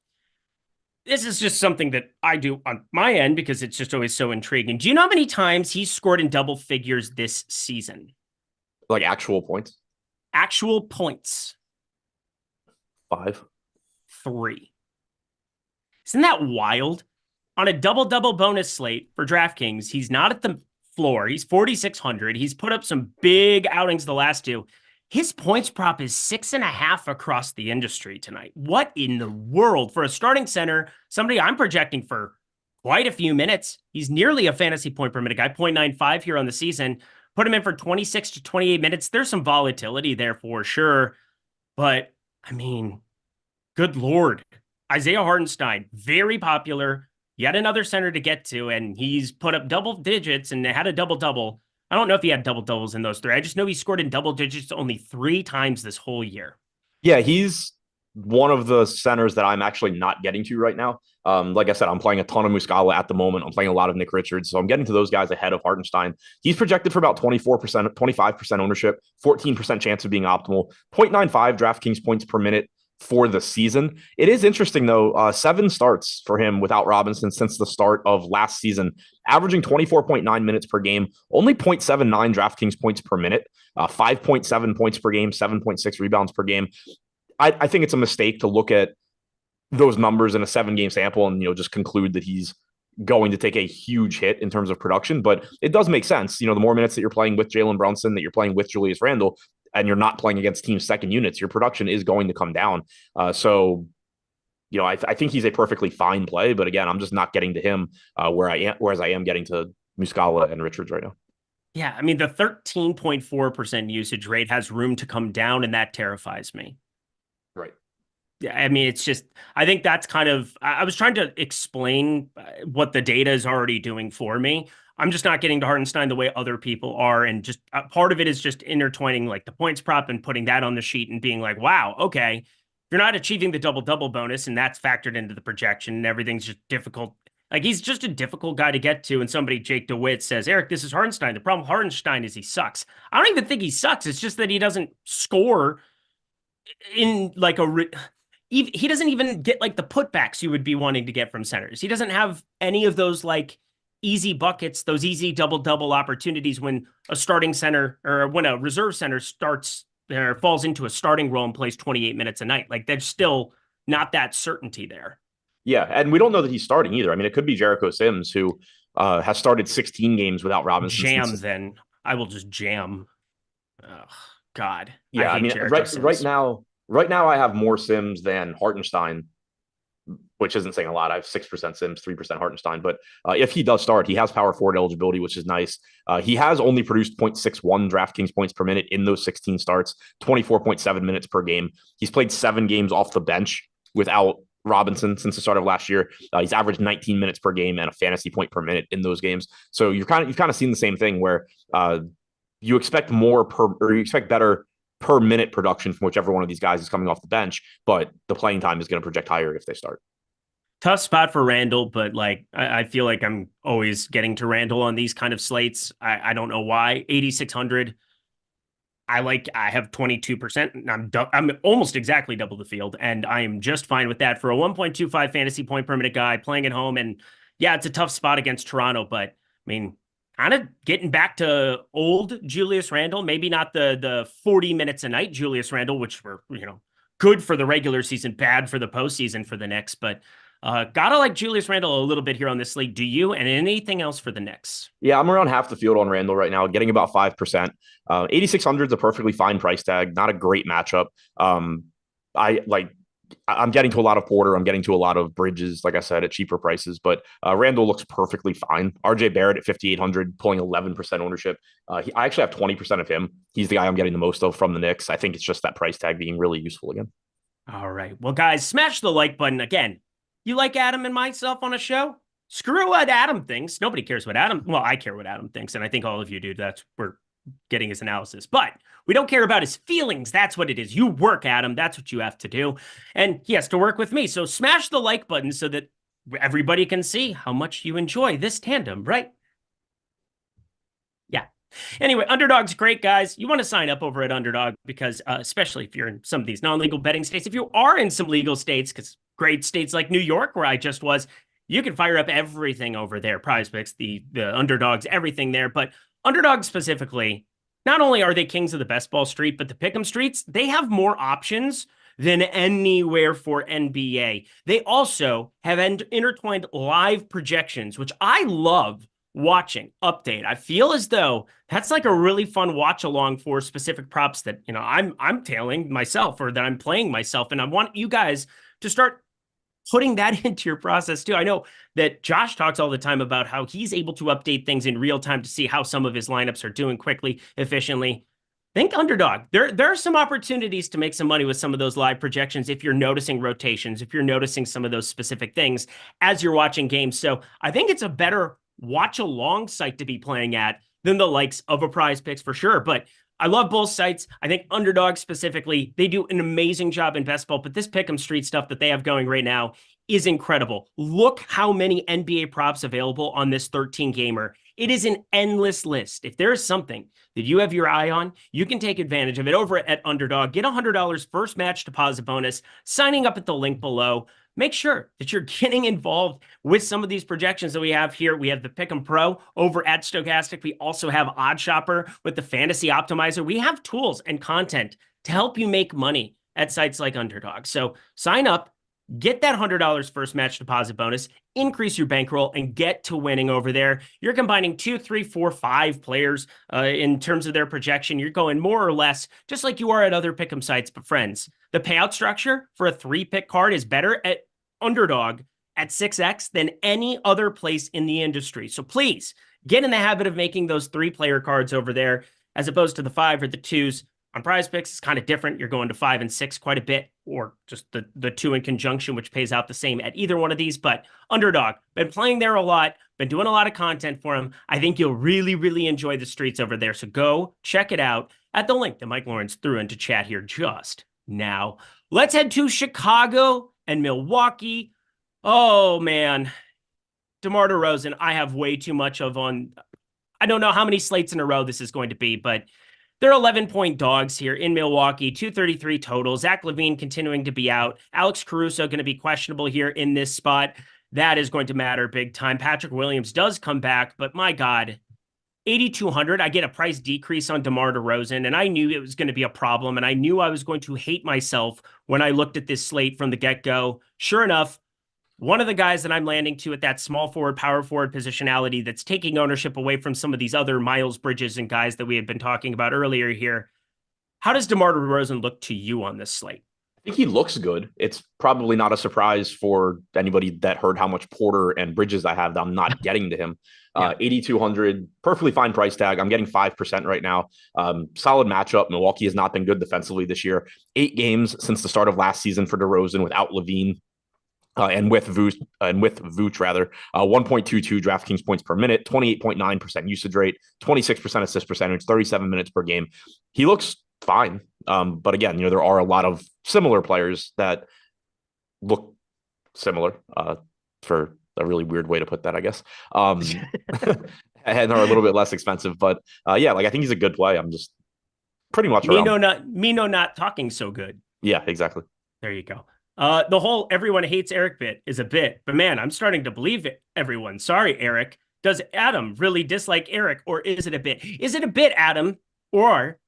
this is just something that I do on my end because it's just always so intriguing. Do you know how many times he's scored in double figures this season? Like actual points? Actual points. 5. 3. Isn't that wild? On a double-double bonus slate for DraftKings, he's not at the floor. He's 4,600. He's put up some big outings the last two. His points prop is 6.5 across the industry tonight. What in the world? For a starting center, somebody I'm projecting for quite a few minutes. He's nearly a fantasy point per minute guy, 0.95 here on the season. Put him in for 26 to 28 minutes. There's some volatility there for sure. But, I mean, good Lord. Isaiah Hartenstein, very popular, yet another center to get to, and he's put up double digits and had a double-double. I don't know if he had double-doubles in those three. I just know he scored in double digits only 3 times this whole year. Yeah, he's one of the centers that I'm actually not getting to right now. Like I said, I'm playing a ton of Muscala at the moment. I'm playing a lot of Nick Richards. So I'm getting to those guys ahead of Hartenstein. He's projected for about 24%, 25% ownership, 14% chance of being optimal, 0.95 DraftKings points per minute for the season. It is interesting, though, 7 starts for him without Robinson since the start of last season, averaging 24.9 minutes per game, only 0.79 DraftKings points per minute, 5.7 points per game, 7.6 rebounds per game. I think it's a mistake to look at those numbers in a 7-game sample and, just conclude that he's going to take a huge hit in terms of production. But it does make sense. The more minutes that you're playing with Jalen Brunson, that you're playing with Julius Randle, and you're not playing against team second units, your production is going to come down. So I think he's a perfectly fine play. But again, I'm just not getting to him whereas I am getting to Muscala and Richards right now. Yeah, I mean, the 13.4% usage rate has room to come down, and that terrifies me. Right. Yeah, I mean, it's just, I think that's kind of, I was trying to explain what the data is already doing for me. I'm just not getting to Hartenstein the way other people are. And just part of it is just intertwining like the points prop and putting that on the sheet and being like, wow, okay, you're not achieving the double-double bonus, and that's factored into the projection, and everything's just difficult. Like, he's just a difficult guy to get to. And somebody, Jake DeWitt, says, Eric, this is Hartenstein. The problem with Hartenstein is he sucks. I don't even think he sucks. It's just that he doesn't score in like he doesn't even get like the putbacks you would be wanting to get from centers. He doesn't have any of those like easy buckets, those easy double-double opportunities when a starting center or when a reserve center starts or falls into a starting role and plays 28 minutes a night. Like, there's still not that certainty there. Yeah, and we don't know that he's starting either. I mean, it could be Jericho Sims, who has started 16 games without Robinson. Then I will just jam. Oh, God. Yeah, I mean, right now I have more Sims than Hartenstein, which isn't saying a lot. I have 6% Sims, 3% Hartenstein. But if he does start, he has power forward eligibility, which is nice. He has only produced 0.61 DraftKings points per minute in those 16 starts, 24.7 minutes per game. He's played 7 games off the bench without Robinson since the start of last year. He's averaged 19 minutes per game and a fantasy point per minute in those games. So you've kind of seen the same thing where you expect you expect better per minute production from whichever one of these guys is coming off the bench, but the playing time is going to project higher if they start. Tough spot for Randle, but like I feel like I'm always getting to Randle on these kind of slates. I don't know why. 8,600. I have 22%. And I'm almost exactly double the field, and I am just fine with that for a 1.25 fantasy point per minute guy playing at home. And yeah, it's a tough spot against Toronto, but I mean, kind of getting back to old Julius Randle, maybe not the 40 minutes a night Julius Randle, which were, good for the regular season, bad for the postseason for the Knicks, but gotta like Julius Randle a little bit here on this slate. Do you? And anything else for the Knicks? Yeah, I'm around half the field on Randle right now, getting about 5%. 8,600 is a perfectly fine price tag, not a great matchup. I'm getting to a lot of Porter. I'm getting to a lot of Bridges, like I said, at cheaper prices. But Randle looks perfectly fine. RJ Barrett at 5,800, pulling 11% ownership. I actually have 20% of him. He's the guy I'm getting the most of from the Knicks. I think it's just that price tag being really useful again. All right. Well, guys, smash the like button. Again, you like Adam and myself on a show? Screw what Adam thinks. Nobody cares what Adam... Well, I care what Adam thinks, and I think all of you do. That's we're getting his analysis. But we don't care about his feelings. That's what it is. You work, Adam. That's what you have to do. And he has to work with me. So smash the like button so that everybody can see how much you enjoy this tandem, right? Yeah. Anyway, Underdog's great, guys. You want to sign up over at Underdog because, especially if you're in some of these non-legal betting states, if you are in some legal states, because great states like New York, where I just was, you can fire up everything over there. Prize Picks, the Underdogs, everything there. But Underdog specifically, not only are they kings of the best ball street, but the pick'em streets, they have more options than anywhere for NBA. They also have intertwined live projections, which I love watching update. I feel as though that's like a really fun watch along for specific props that, I'm tailing myself or that I'm playing myself. And I want you guys to start putting that into your process too. I know that Josh talks all the time about how he's able to update things in real time to see how some of his lineups are doing quickly, efficiently. Think Underdog. There are some opportunities to make some money with some of those live projections if you're noticing rotations, if you're noticing some of those specific things as you're watching games. So I think it's a better watch along site to be playing at than the likes of a Prize Picks for sure. But I love both sites. I think Underdog specifically, they do an amazing job in best ball, but this pick'em street stuff that they have going right now is incredible. Look how many NBA props available on this 13 gamer. It is an endless list. If there is something that you have your eye on, you can take advantage of it over at Underdog. Get $100 first match deposit bonus, signing up at the link below. Make sure that you're getting involved with some of these projections that we have here. We have the Pick'em Pro over at Stochastic. We also have Odd Shopper with the Fantasy Optimizer. We have tools and content to help you make money at sites like Underdog. So sign up, get that $100 first match deposit bonus, increase your bankroll, and get to winning over there. You're combining 2, 3, 4, 5 players in terms of their projection. You're going more or less just like you are at other pick'em sites. But friends, the payout structure for a 3-pick card is better at Underdog at 6x than any other place in the industry. So please get in the habit of making those 3-player cards over there as opposed to the 5 or the 2s. On Prize Picks, it's kind of different. You're going to 5 and 6 quite a bit, or just the 2 in conjunction, which pays out the same at either one of these. But Underdog, been playing there a lot, been doing a lot of content for them. I think you'll really, really enjoy the streets over there. So go check it out at the link that Mike Lawrence threw into chat here just now. Let's head to Chicago and Milwaukee. Oh, man. DeMar DeRozan, I have way too much of on. I don't know how many slates in a row this is going to be, but they're 11-point dogs here in Milwaukee, 233 total. Zach LaVine continuing to be out. Alex Caruso going to be questionable here in this spot. That is going to matter big time. Patrick Williams does come back, but my God, 8,200. I get a price decrease on DeMar DeRozan, and I knew it was going to be a problem, and I knew I was going to hate myself when I looked at this slate from the get-go. Sure enough, one of the guys that I'm landing to at that small forward, power forward positionality that's taking ownership away from some of these other Miles Bridges and guys that we had been talking about earlier here. How does DeMar DeRozan look to you on this slate? I think he looks good. It's probably not a surprise for anybody that heard how much Porter and Bridges I have that I'm not getting to him. Yeah. 8,200, perfectly fine price tag. I'm getting 5% right now. Solid matchup. Milwaukee has not been good defensively this year. 8 games since the start of last season for DeRozan without LaVine. And with Vooch rather, 1.22 DraftKings points per minute, 28.9% usage rate, 26% assist percentage, 37 minutes per game. He looks fine. But again, there are a lot of similar players that look similar, for a really weird way to put that, I guess. And are a little bit less expensive, but yeah, I think he's a good play. I'm just pretty much not talking so good. Yeah, exactly. There you go. The whole everyone hates Eric bit is a bit, but man, I'm starting to believe it. Everyone. Sorry, Eric. Does Adam really dislike Eric, or is it a bit? Is it a bit, Adam? Or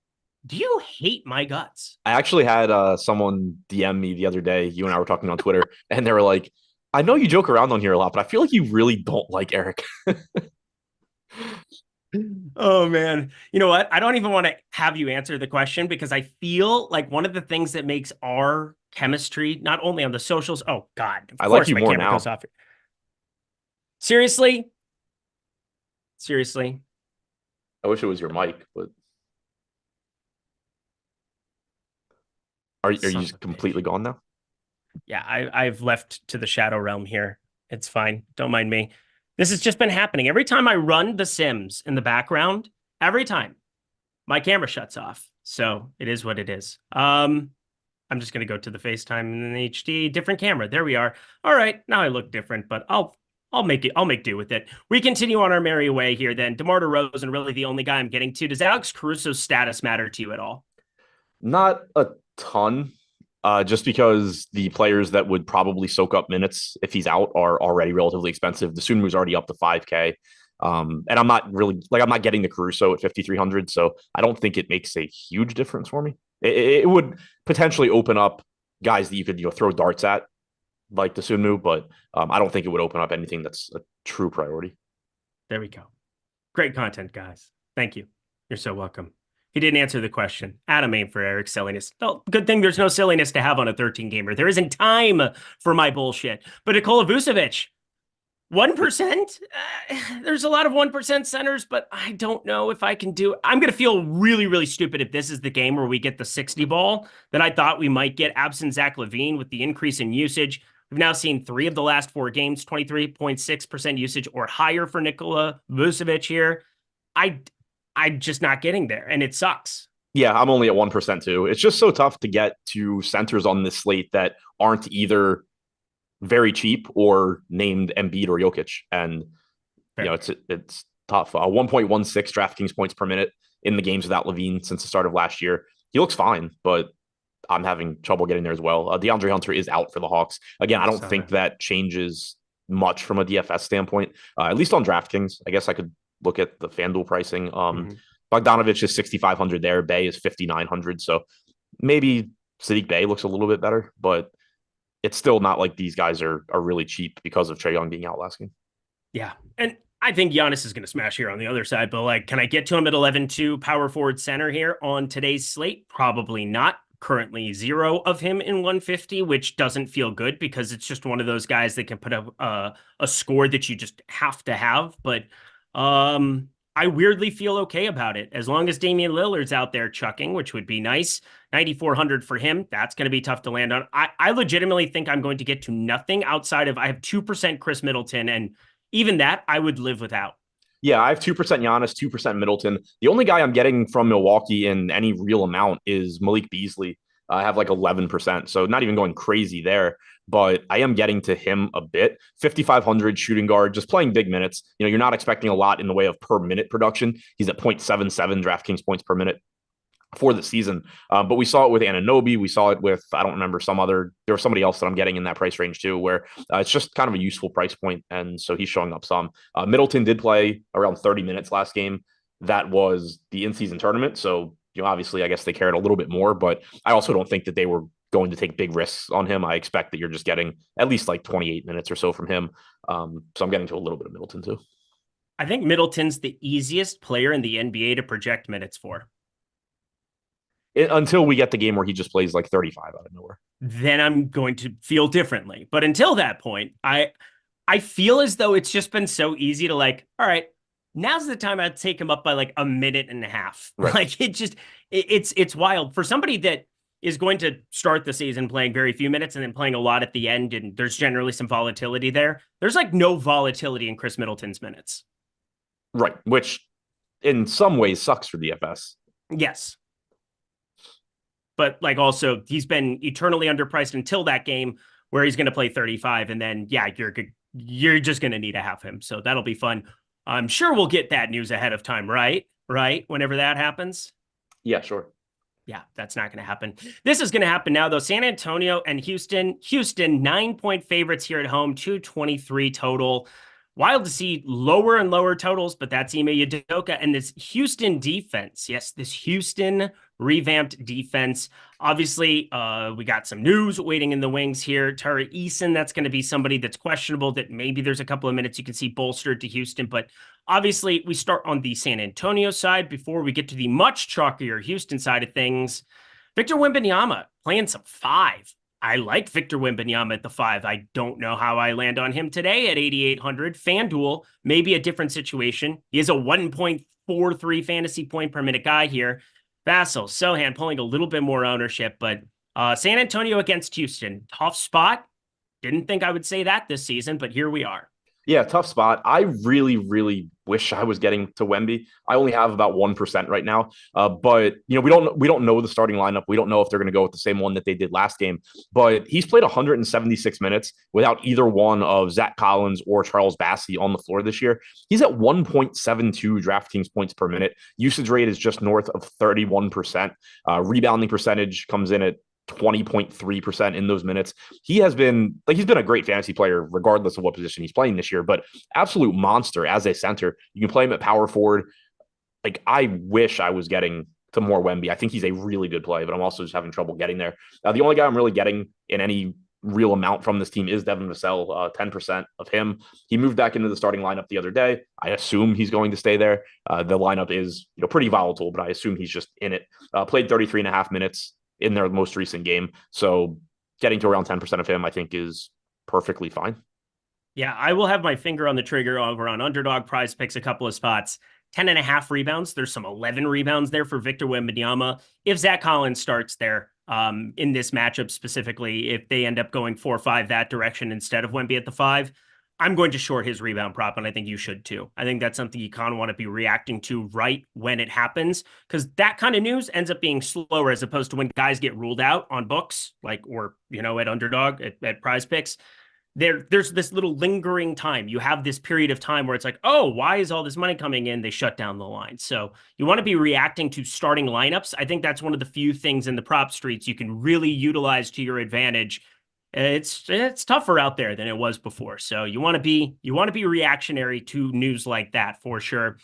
do you hate my guts? I actually had someone DM me the other day. You and I were talking on Twitter, and they were like, I know you joke around on here a lot, but I feel like you really don't like Eric. Oh, man. You know what? I don't even want to have you answer the question because I feel like one of the things that makes our chemistry, not only on the socials. Oh, God. I like you more now. Goes off. Seriously? I wish it was your mic, but are you just completely gone now? Yeah, I've left to the shadow realm here. It's fine. Don't mind me. This has just been happening. Every time I run The Sims in the background, every time my camera shuts off. So it is what it is. I'm just going to go to the FaceTime and then HD, different camera. There we are. All right. Now I look different, but I'll make do with it. We continue on our merry way here then. DeMar DeRozan, really the only guy I'm getting to. Does Alex Caruso's status matter to you at all? Not a ton. Just because the players that would probably soak up minutes if he's out are already relatively expensive. The Sunmu's already up to 5K. And I'm not getting the Caruso at 5,300. So I don't think it makes a huge difference for me. It would potentially open up guys that you could throw darts at, like the Sunmu, but I don't think it would open up anything that's a true priority. There we go. Great content, guys. Thank you. You're so welcome. He didn't answer the question. Adam aimed for Eric's silliness. Oh, good thing there's no silliness to have on a 13 gamer. There isn't time for my bullshit. But Nikola Vucevic, 1%? There's a lot of 1% centers, but I don't know if I can do it. I'm going to feel really, really stupid if this is the game where we get the 60 ball that I thought we might get absent Zach LaVine with the increase in usage. We've now seen 3 of the last 4 games, 23.6% usage or higher for Nikola Vucevic here. I'm just not getting there, and it sucks. Yeah, I'm only at 1% too. It's just so tough to get to centers on this slate that aren't either very cheap or named Embiid or Jokic. And, it's tough. 1.16 DraftKings points per minute in the games without LaVine since the start of last year. He looks fine, but I'm having trouble getting there as well. DeAndre Hunter is out for the Hawks. Again, I don't think that changes much from a DFS standpoint, at least on DraftKings. I guess I could look at the FanDuel pricing. Bogdanovich is 6,500 there. Bey is 5,900. So maybe Sadiq Bey looks a little bit better, but it's still not like these guys are really cheap because of Trae Young being out last game. Yeah. And I think Giannis is going to smash here on the other side, but like, can I get to him at 11-2 power forward center here on today's slate? Probably not. Currently 0 of him in 150, which doesn't feel good because it's just one of those guys that can put up a score that you just have to have. But I weirdly feel okay about it. As long as Damian Lillard's out there chucking, which would be nice. 9,400 for him. That's going to be tough to land on. I legitimately think I'm going to get to nothing outside of, I have 2% Chris Middleton, and even that I would live without. Yeah, I have 2% Giannis, 2% Middleton. The only guy I'm getting from Milwaukee in any real amount is Malik Beasley. I have like 11%, so not even going crazy there. But I am getting to him a bit. 5,500 shooting guard, just playing big minutes. You're not expecting a lot in the way of per minute production. He's at 0.77 DraftKings points per minute for the season. But we saw it with Anunoby. We saw it with, I don't remember, there was somebody else that I'm getting in that price range too, where it's just kind of a useful price point. And so he's showing up some. Middleton did play around 30 minutes last game. That was the in-season tournament. So, obviously, I guess they cared a little bit more, but I also don't think that they were going to take big risks on him. I expect that you're just getting at least like 28 minutes or so from him. So I'm getting to a little bit of Middleton too. I think Middleton's the easiest player in the NBA to project minutes for. Until we get the game where he just plays like 35 out of nowhere. Then I'm going to feel differently. But until that point, I feel as though it's just been so easy to like, all right, now's the time I'd take him up by like a minute and a half. Right. Like it's wild for somebody that is going to start the season playing very few minutes and then playing a lot at the end. And there's generally some volatility there. There's like no volatility in Chris Middleton's minutes. Right. Which in some ways sucks for DFS. Yes. But like also he's been eternally underpriced until that game where he's going to play 35. And then, yeah, you're just going to need to have him. So that'll be fun. I'm sure we'll get that news ahead of time, right? Whenever that happens. Yeah, sure. Yeah, that's not going to happen. This is going to happen now, though. San Antonio and Houston. Houston, 9-point favorites here at home, 223 total. Wild to see lower and lower totals, but that's Ime Udoka and this Houston defense. Yes, this Houston revamped defense. Obviously, we got some news waiting in the wings here. Tari Eason, that's going to be somebody that's questionable that maybe there's a couple of minutes you can see bolstered to Houston. But obviously, we start on the San Antonio side before we get to the much chalkier Houston side of things. Victor Wembanyama playing some 5. I like Victor Wembanyama at the 5. I don't know how I land on him today at 8,800. FanDuel, maybe a different situation. He is a 1.43 fantasy point per minute guy here. Vassell, Sohan pulling a little bit more ownership, but San Antonio against Houston, tough spot. Didn't think I would say that this season, but here we are. Yeah, tough spot. I really, really wish I was getting to Wemby. I only have about 1% right now. But we don't know the starting lineup. We don't know if they're going to go with the same one that they did last game. But he's played 176 minutes without either one of Zach Collins or Charles Bassey on the floor this year. He's at 1.72 DraftKings points per minute. Usage rate is just north of 31%. Rebounding percentage comes in at 20.3% in those minutes. He's been a great fantasy player regardless of what position he's playing this year, but absolute monster as a center. You can play him at power forward. Like, I wish I was getting to more Wemby. I think he's a really good play, but I'm also just having trouble getting there. The only guy I'm really getting in any real amount from this team is Devin Vassell, 10% of him. He moved back into the starting lineup the other day. I assume he's going to stay there. The lineup is pretty volatile, but I assume he's just in it. Played 33 and a half minutes in their most recent game. So getting to around 10% of him, I think, is perfectly fine. Yeah, I will have my finger on the trigger over on Underdog Prize Picks, a couple of spots. 10.5 rebounds. There's some 11 rebounds there for Victor Wembanyama. If Zach Collins starts there in this matchup specifically, if they end up going 4-5 that direction instead of Wemby at the 5, I'm going to short his rebound prop, and I think you should too. I think that's something you kind of want to be reacting to right when it happens, because that kind of news ends up being slower as opposed to when guys get ruled out on books, like, or, at Underdog, at Prize Picks. There's this little lingering time. You have this period of time where it's like, oh, why is all this money coming in? They shut down the line. So you want to be reacting to starting lineups. I think that's one of the few things in the prop streets you can really utilize to your advantage. It's tougher out there than it was before. So you want to be reactionary to news like that for sure.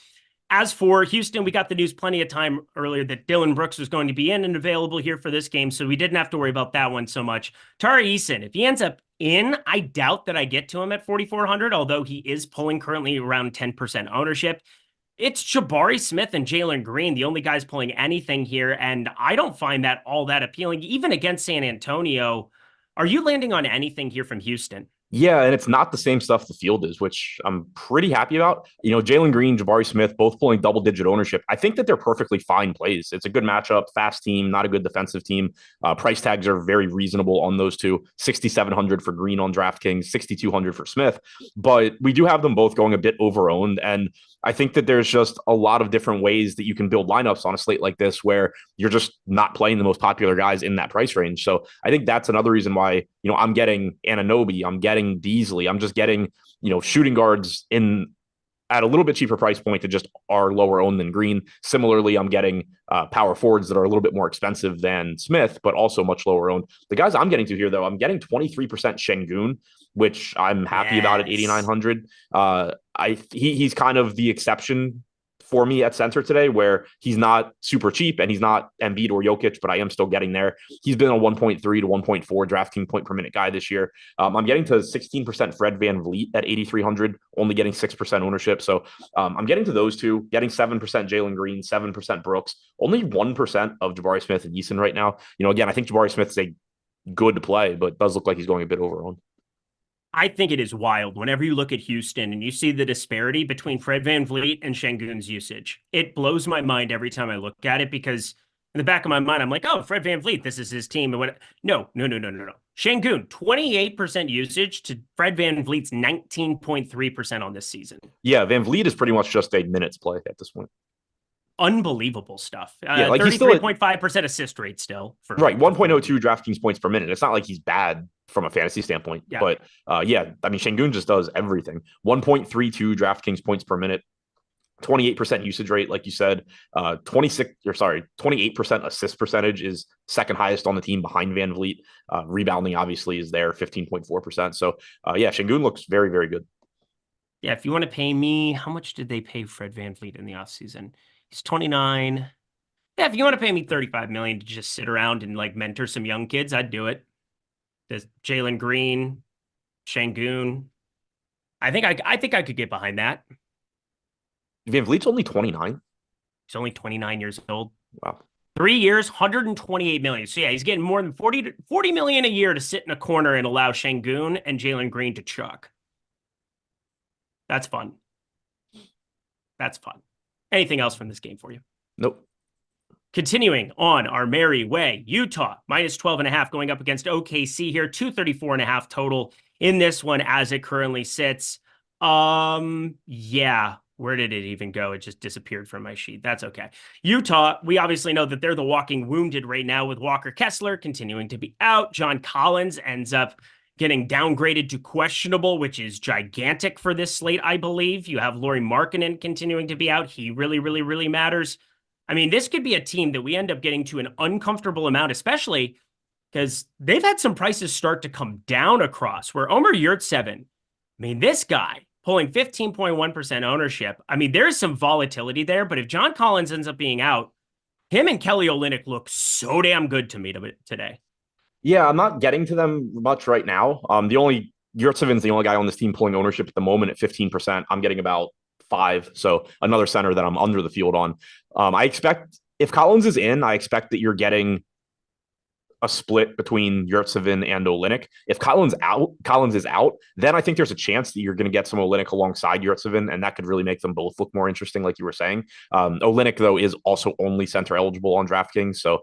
As for Houston, we got the news plenty of time earlier that Dylan Brooks was going to be in and available here for this game, so we didn't have to worry about that one so much. Tari Eason, if he ends up in, I doubt that I get to him at 4,400, although he is pulling currently around 10% ownership. It's Jabari Smith and Jalen Green, the only guys pulling anything here, and I don't find that all that appealing, even against San Antonio. Are you landing on anything here from Houston? Yeah, and it's not the same stuff the field is, which I'm pretty happy about. Jalen Green, Jabari Smith, both pulling double-digit ownership. I think that they're perfectly fine plays. It's a good matchup, fast team, not a good defensive team. Price tags are very reasonable on those two. 6,700 for Green on DraftKings, 6,200 for Smith. But we do have them both going a bit over-owned, and I think that there's just a lot of different ways that you can build lineups on a slate like this where you're just not playing the most popular guys in that price range. So I think that's another reason why, I'm getting Anunoby, I'm getting Beasley, I'm just getting, shooting guards in at a little bit cheaper price point that just are lower owned than Green. Similarly, I'm getting power forwards that are a little bit more expensive than Smith, but also much lower owned. The guys I'm getting to here, though, I'm getting 23% Şengün, which I'm happy about at 8,900. He's kind of the exception for me at center today, where he's not super cheap and he's not Embiid or Jokic, but I am still getting there. He's been a 1.3 to 1.4 DraftKings point per minute guy this year. I'm getting to 16% Fred VanVleet at 8,300, only getting 6% ownership. So I'm getting to those two, getting 7% Jalen Green, 7% Brooks, only 1% of Jabari Smith and Eason right now. Again, I think Jabari Smith is a good play, but does look like he's going a bit over-owned. I think it is wild whenever you look at Houston and you see the disparity between Fred VanVleet and Şengün's usage. It blows my mind every time I look at it, because in the back of my mind, I'm like, oh, Fred VanVleet, this is his team. And no. Şengün, 28% usage to Fred VanVleet's 19.3% on this season. Yeah, VanVleet is pretty much just a minutes play at this point. Unbelievable stuff. Yeah, like 33.5% assist rate still. Right, 1.02 DraftKings points per minute. It's not like he's bad from a fantasy standpoint. Yeah. But Şengün just does everything. 1.32 DraftKings points per minute, 28% usage rate, like you said. 28% assist percentage is second highest on the team behind VanVleet. Rebounding obviously is there, 15.4%. So Şengün looks very, very good. Yeah, if you want to pay me, how much did they pay Fred VanVleet in the offseason? He's 29. Yeah, if you want to pay me $35 million to just sit around and like mentor some young kids, I'd do it. There's Jalen Green, Şengün. I think I could get behind that. VanVleet's only 29. He's only 29 years old. Wow. 3 years, 128 million. So yeah, he's getting more than 40 million a year to sit in a corner and allow Şengün and Jalen Green to chuck. That's fun. That's fun. Anything else from this game for you? Nope. Continuing on our merry way, Utah minus 12.5 going up against OKC here, 234.5 total in this one as it currently sits. Yeah, where did it even go? It just disappeared from my sheet. That's okay. Utah, we obviously know that they're the walking wounded right now with Walker Kessler continuing to be out. John Collins ends up getting downgraded to questionable, which is gigantic for this slate, I believe. You have Lauri Markkanen continuing to be out. He really, really, really matters. I mean, this could be a team that we end up getting to an uncomfortable amount, especially because they've had some prices start to come down across, where Omer Yurtseven, I mean, this guy pulling 15.1% ownership. I mean, there's some volatility there, but if John Collins ends up being out, him and Kelly Olynyk look so damn good to me today. Yeah, I'm not getting to them much right now. Yurtseven's the only guy on this team pulling ownership at the moment at 15%. I'm getting about 5. So another center that I'm under the field on. I expect if Collins is in, I expect that you're getting a split between Yurtseven and Olynyk. If Collins is out, then I think there's a chance that you're going to get some Olynyk alongside Yurtseven, and that could really make them both look more interesting, like you were saying. Olynyk, though, is also only center eligible on DraftKings, so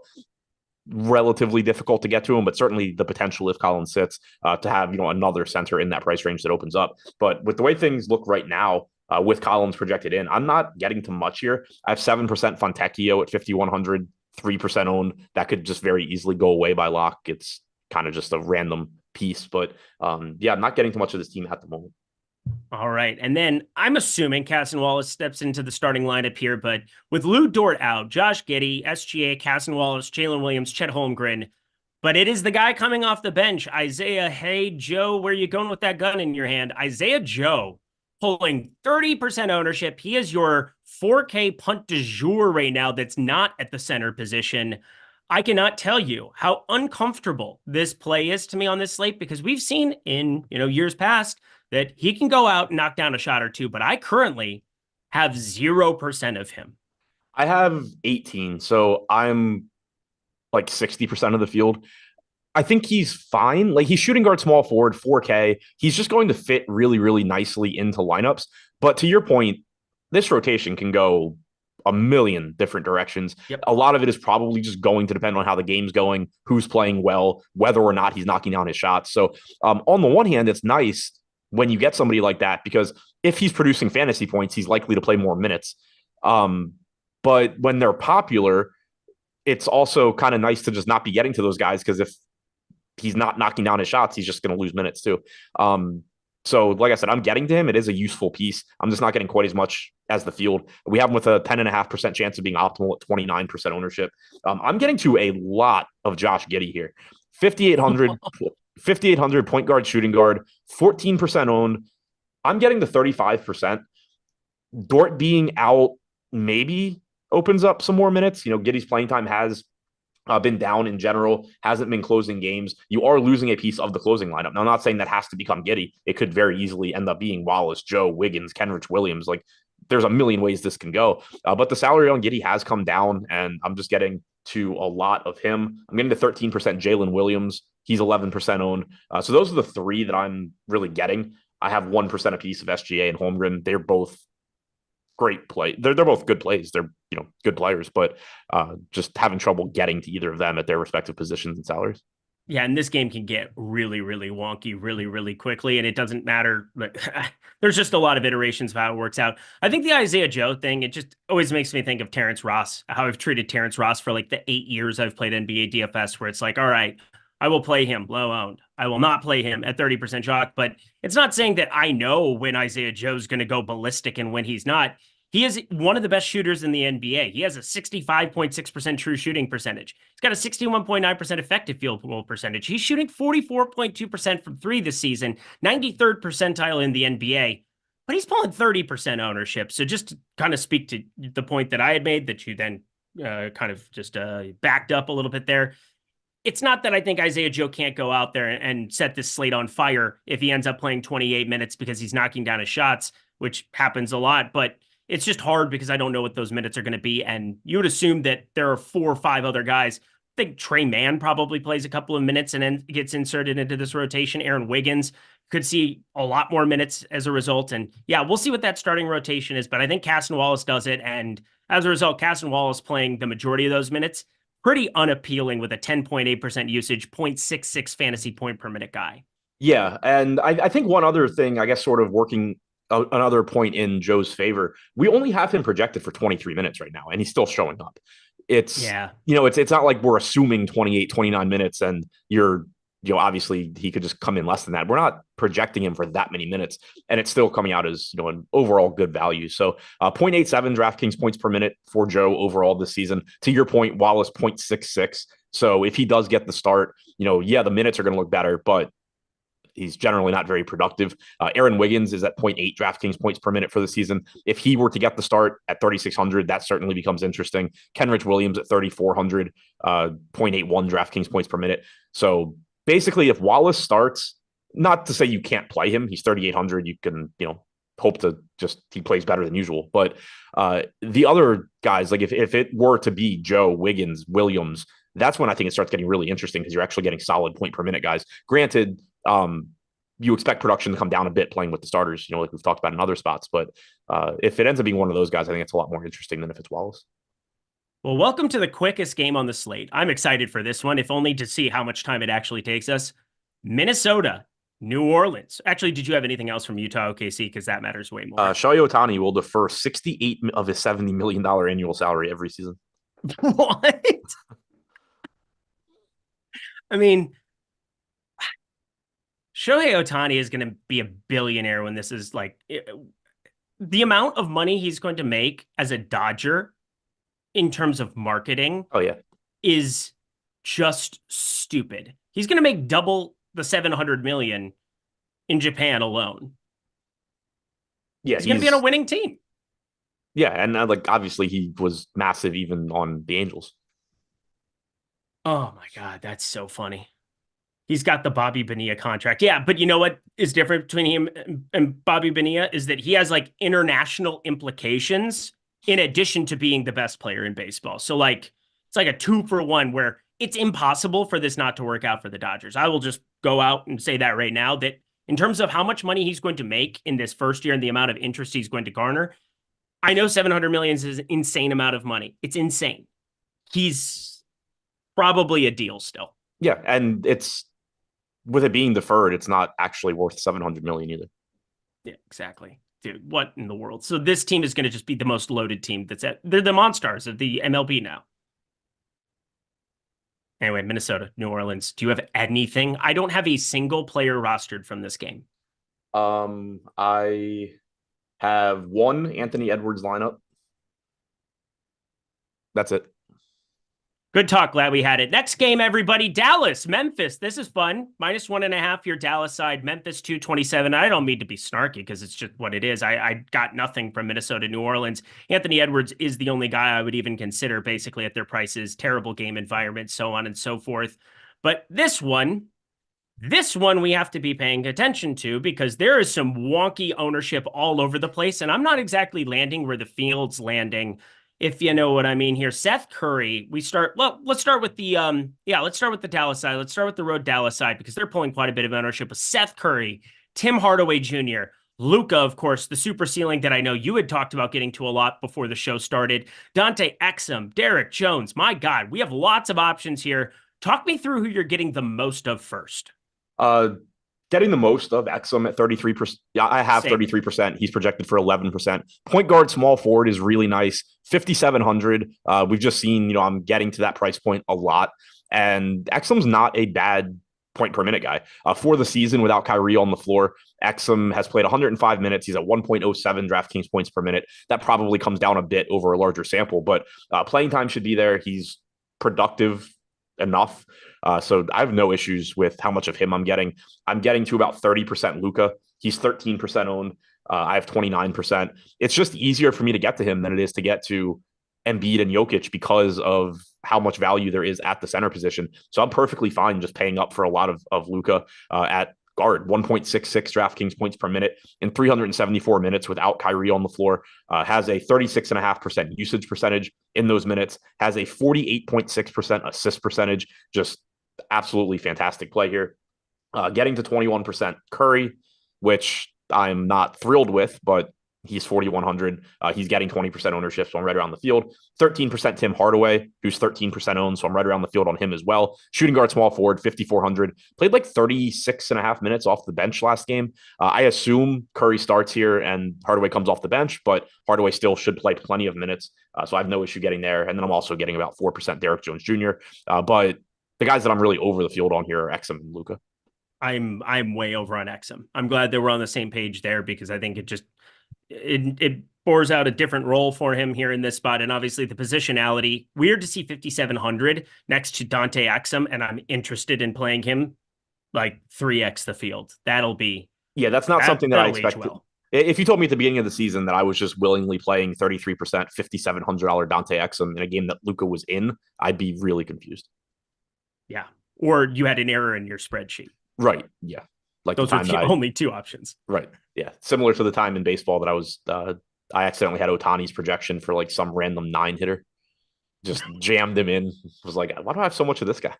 relatively difficult to get to him, but certainly the potential if Collins sits to have another center in that price range that opens up. But with the way things look right now, with Collins projected in, I'm not getting to much here. I have 7% Fontecchio at 5,100. 3% owned. That could just very easily go away by lock. It's kind of just a random piece, but I'm not getting too much of this team at the moment. All right. And then I'm assuming Casson Wallace steps into the starting lineup here, but with Lou Dort out, Josh Giddey, SGA, Casson Wallace, Jalen Williams, Chet Holmgren, but it is the guy coming off the bench, Isaiah Hey Joe. Where are you going with that gun in your hand? Isaiah Joe pulling 30% ownership. He is your 4K punt du jour right now that's not at the center position. I cannot tell you how uncomfortable this play is to me on this slate, because we've seen in years past that he can go out and knock down a shot or two, but I currently have 0% of him. I have 18, so I'm like 60% of the field. I think he's fine. Like, he's shooting guard, small forward, 4K. He's just going to fit really, really nicely into lineups. But to your point, this rotation can go a million different directions. Yep. A lot of it is probably just going to depend on how the game's going, who's playing well, whether or not he's knocking down his shots. So on the one hand, it's nice when you get somebody like that, because if he's producing fantasy points, he's likely to play more minutes. But when they're popular, it's also kind of nice to just not be getting to those guys, because if he's not knocking down his shots, he's just going to lose minutes too. So like I said, I'm getting to him. It is a useful piece. I'm just not getting quite as much as the field. We have him with a 10.5% chance of being optimal at 29% ownership. I'm getting to a lot of Josh Giddey here. 5,800 point guard, shooting guard, 14% owned. I'm getting the 35%. Dort being out maybe opens up some more minutes. Giddey's playing time has been down in general, hasn't been closing games. You are losing a piece of the closing lineup. Now, I'm not saying that has to become Giddey. It could very easily end up being Wallace, Joe, Wiggins, Kenrich Williams. Like, there's a million ways this can go. But the salary on Giddey has come down, and I'm just getting to a lot of him. I'm getting to 13% Jalen Williams. He's 11% owned. So those are the three that I'm really getting. I have 1% a piece of SGA and Holmgren. They're both great play. They're both good plays. They're good players, but just having trouble getting to either of them at their respective positions and salaries. Yeah, and this game can get really, really wonky really, really quickly, and it doesn't matter. But there's just a lot of iterations of how it works out. I think the Isaiah Joe thing, it just always makes me think of Terrence Ross, how I've treated Terrence Ross for like the 8 years I've played NBA DFS, where it's like, all right, I will play him low owned. I will not play him at 30% chalk, but it's not saying that I know when Isaiah Joe's going to go ballistic and when he's not. He is one of the best shooters in the NBA. He has a 65.6% true shooting percentage. He's got a 61.9% effective field goal percentage. He's shooting 44.2% from three this season, 93rd percentile in the NBA, but he's pulling 30% ownership. So just to kind of speak to the point that I had made that you then kind of just backed up a little bit there. It's not that I think Isaiah Joe can't go out there and set this slate on fire if he ends up playing 28 minutes because he's knocking down his shots, which happens a lot, but it's just hard because I don't know what those minutes are going to be. And you would assume that there are 4 or 5 other guys. I think Trey Mann probably plays a couple of minutes and then gets inserted into this rotation. Aaron Wiggins could see a lot more minutes as a result. And yeah, we'll see what that starting rotation is, but I think Casson Wallace does it. And as a result, Casson Wallace playing the majority of those minutes, pretty unappealing with a 10.8% usage, 0.66 fantasy point per minute guy. Yeah. And I think one other thing, I guess, sort of working another point in Joe's favor, we only have him projected for 23 minutes right now, and he's still showing up. It's not like we're assuming 28, 29 minutes and obviously he could just come in less than that. We're not projecting him for that many minutes, and it's still coming out as, an overall good value. So 0.87 DraftKings points per minute for Joe overall this season. To your point, Wallace 0.66. So if he does get the start, the minutes are going to look better, but he's generally not very productive. Aaron Wiggins is at 0.8 DraftKings points per minute for the season. If he were to get the start at 3,600, that certainly becomes interesting. Kenrich Williams at 3,400, 0.81 DraftKings points per minute. So basically, if Wallace starts, not to say you can't play him, he's 3,800. You can, hope to just he plays better than usual. But the other guys, like if it were to be Joe, Wiggins, Williams, that's when I think it starts getting really interesting because you're actually getting solid point per minute guys. Granted, you expect production to come down a bit playing with the starters, like we've talked about in other spots. But if it ends up being one of those guys, I think it's a lot more interesting than if it's Wallace. Well, welcome to the quickest game on the slate. I'm excited for this one, if only to see how much time it actually takes us. Minnesota, New Orleans. Actually, did you have anything else from Utah OKC? Because that matters way more. Shohei Ohtani will defer 68 of his $70 million annual salary every season. What? I mean, Shohei Ohtani is going to be a billionaire when this is the amount of money he's going to make as a Dodger in terms of marketing. Oh, yeah. Is just stupid. He's going to make double the 700 million in Japan alone. Yeah, he's going to be on a winning team. Yeah, and obviously he was massive even on the Angels. Oh my God, that's so funny. He's got the Bobby Bonilla contract. Yeah, but you know what is different between him and Bobby Bonilla is that he has international implications in addition to being the best player in baseball. So it's like a 2-for-1 where it's impossible for this not to work out for the Dodgers. I will just go out and say that right now, that in terms of how much money he's going to make in this first year and the amount of interest he's going to garner, I know 700 million is an insane amount of money. It's insane. He's probably a deal still. Yeah, and it's with it being deferred, it's not actually worth 700 million either. Yeah, exactly. Dude, what in the world? So this team is going to just be the most loaded team they're the Monstars of the MLB now. Anyway, Minnesota, New Orleans. Do you have anything? I don't have a single player rostered from this game. I have one Anthony Edwards lineup. That's it. Good talk. Glad we had it. Next game, everybody. Dallas, Memphis. This is fun. -1.5 your Dallas side. Memphis 227. I don't mean to be snarky because it's just what it is. I got nothing from Minnesota, New Orleans. Anthony Edwards is the only guy I would even consider basically at their prices. Terrible game environment, so on and so forth. But this one we have to be paying attention to because there is some wonky ownership all over the place. And I'm not exactly landing where the field's landing, if you know what I mean here. Seth Curry, let's start with the Dallas side. Let's start with the road Dallas side because they're pulling quite a bit of ownership with Seth Curry, Tim Hardaway Jr., Luka, of course, the super ceiling that I know you had talked about getting to a lot before the show started, Dante Exum, Derek Jones. My God, we have lots of options here. Talk me through who you're getting the most of first. Getting the most of Exum at 33%. Yeah, I have 33%. He's projected for 11%. Point guard, small forward is really nice. 5,700. We've just seen, I'm getting to that price point a lot. And Exum's not a bad point per minute guy. For the season without Kyrie on the floor, Exum has played 105 minutes. He's at 1.07 DraftKings points per minute. That probably comes down a bit over a larger sample, but playing time should be there. He's productive enough. So I have no issues with how much of him I'm getting. I'm getting to about 30% Luka. He's 13% owned. I have 29%. It's just easier for me to get to him than it is to get to Embiid and Jokic because of how much value there is at the center position. So I'm perfectly fine just paying up for a lot of Luka at guard. 1.66 DraftKings points per minute in 374 minutes without Kyrie on the floor. Has a 36.5% usage percentage in those minutes. Has a 48.6% assist percentage. Just absolutely fantastic play here. Getting to 21% Curry, which I'm not thrilled with, but he's 4,100. He's getting 20% ownership, so I'm right around the field. 13% Tim Hardaway, who's 13% owned, so I'm right around the field on him as well. Shooting guard, small forward, 5,400. Played 36.5 minutes off the bench last game. I assume Curry starts here and Hardaway comes off the bench, but Hardaway still should play plenty of minutes, so I have no issue getting there. And then I'm also getting about 4% Derek Jones Jr. But the guys that I'm really over the field on here are Exum and Luka. I'm way over on Exum. I'm glad that we're on the same page there because I think it bores out a different role for him here in this spot. And obviously the positionality, weird to see 5,700 next to Dante Exum. And I'm interested in playing him 3x the field. That's not something that I expected. Well. If you told me at the beginning of the season that I was just willingly playing 33%, $5,700 Dante Exum in a game that Luka was in, I'd be really confused. Yeah. Or you had an error in your spreadsheet. Right. Yeah. Those are only two options. Right. Yeah. Similar to the time in baseball that I accidentally had Ohtani's projection for some random 9 hitter. just jammed him in. Was like, why do I have so much of this guy?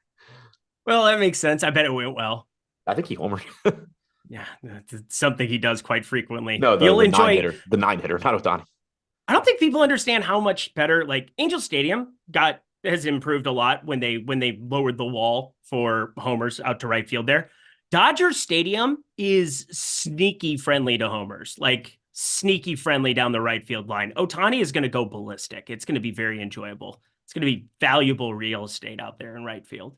Well, that makes sense. I bet it went well. I think he homered. Yeah, that's something he does quite frequently. No, You'll the enjoy. the 9-hitter, not Ohtani. I don't think people understand how much better like Angel Stadium has improved a lot when they lowered the wall for homers out to right field there. Dodger Stadium is sneaky friendly to homers, like sneaky friendly down the right field line. Ohtani is going to go ballistic. It's going to be very enjoyable. It's going to be valuable real estate out there in right field.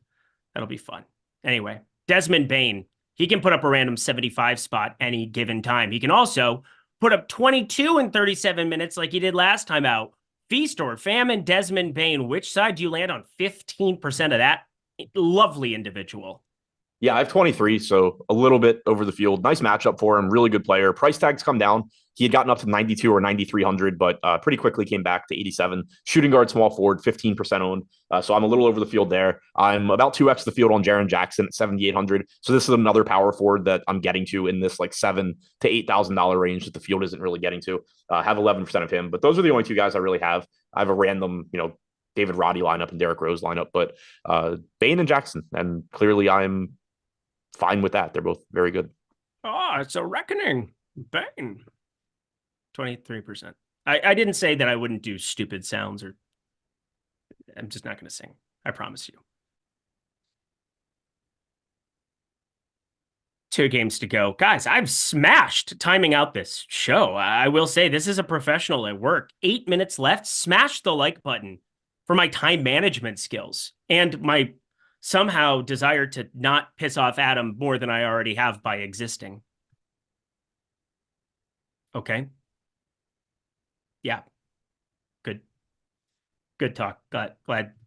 That'll be fun. Anyway, Desmond Bane, he can put up a random 75 spot any given time. He can also put up 22 in 37 minutes like he did last time out. Feast or famine, Desmond Bane, which side do you land on? 15% of that? Lovely individual. Yeah, I have 23, so a little bit over the field. Nice matchup for him. Really good player. Price tags come down. He had gotten up to 92 or 9,300, but pretty quickly came back to 87. Shooting guard, small forward, 15% owned. So I'm a little over the field there. I'm about 2x the field on Jaren Jackson at 7,800. So this is another power forward that I'm getting to in this like $7,000 to $8,000 range that the field isn't really getting to. Have 11% of him, but those are the only two guys I really have. I have a random, David Roddy lineup and Derrick Rose lineup, but Bane and Jackson, and clearly I'm fine with that. They're both very good. Oh, it's a reckoning. Bang. 23%. I didn't say that I wouldn't do stupid sounds, or I'm just not going to sing. I promise you. 2 games to go. Guys, I've smashed timing out this show. I will say this is a professional at work. 8 minutes left. Smash the like button for my time management skills and my somehow desire to not piss off Adam more than I already have by existing. Okay. Yeah. Good talk. Glad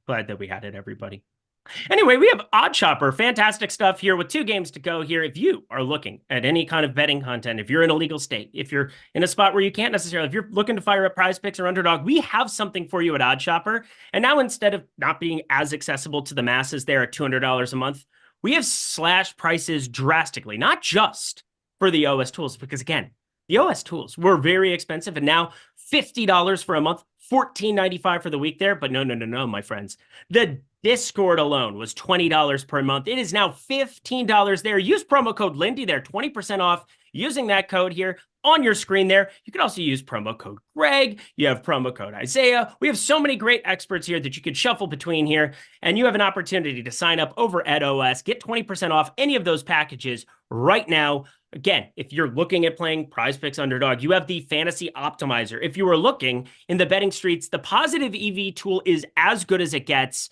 that we had it, everybody. Anyway, we have Odd Chopper. Fantastic stuff here with 2 games to go here. If you are looking at any kind of betting content, if you're in a legal state, if you're in a spot where you can't necessarily, if you're looking to fire up Prize Picks or Underdog, we have something for you at Odd Chopper. And now instead of not being as accessible to the masses there at $200 a month, we have slashed prices drastically, not just for the OS tools, because again, the OS tools were very expensive and now $50 for a month, $14.95 for the week there. But no, my friends. The Discord alone was $20 per month. It is now $15 there. Use promo code Lindy there, 20% off using that code here on your screen there. You can also use promo code Greg. You have promo code Isaiah. We have so many great experts here that you could shuffle between here, and you have an opportunity to sign up over at OS. Get 20% off any of those packages right now. Again, if you're looking at playing Prize Picks Underdog, you have the Fantasy Optimizer. If you are looking in the betting streets, the Positive EV tool is as good as it gets.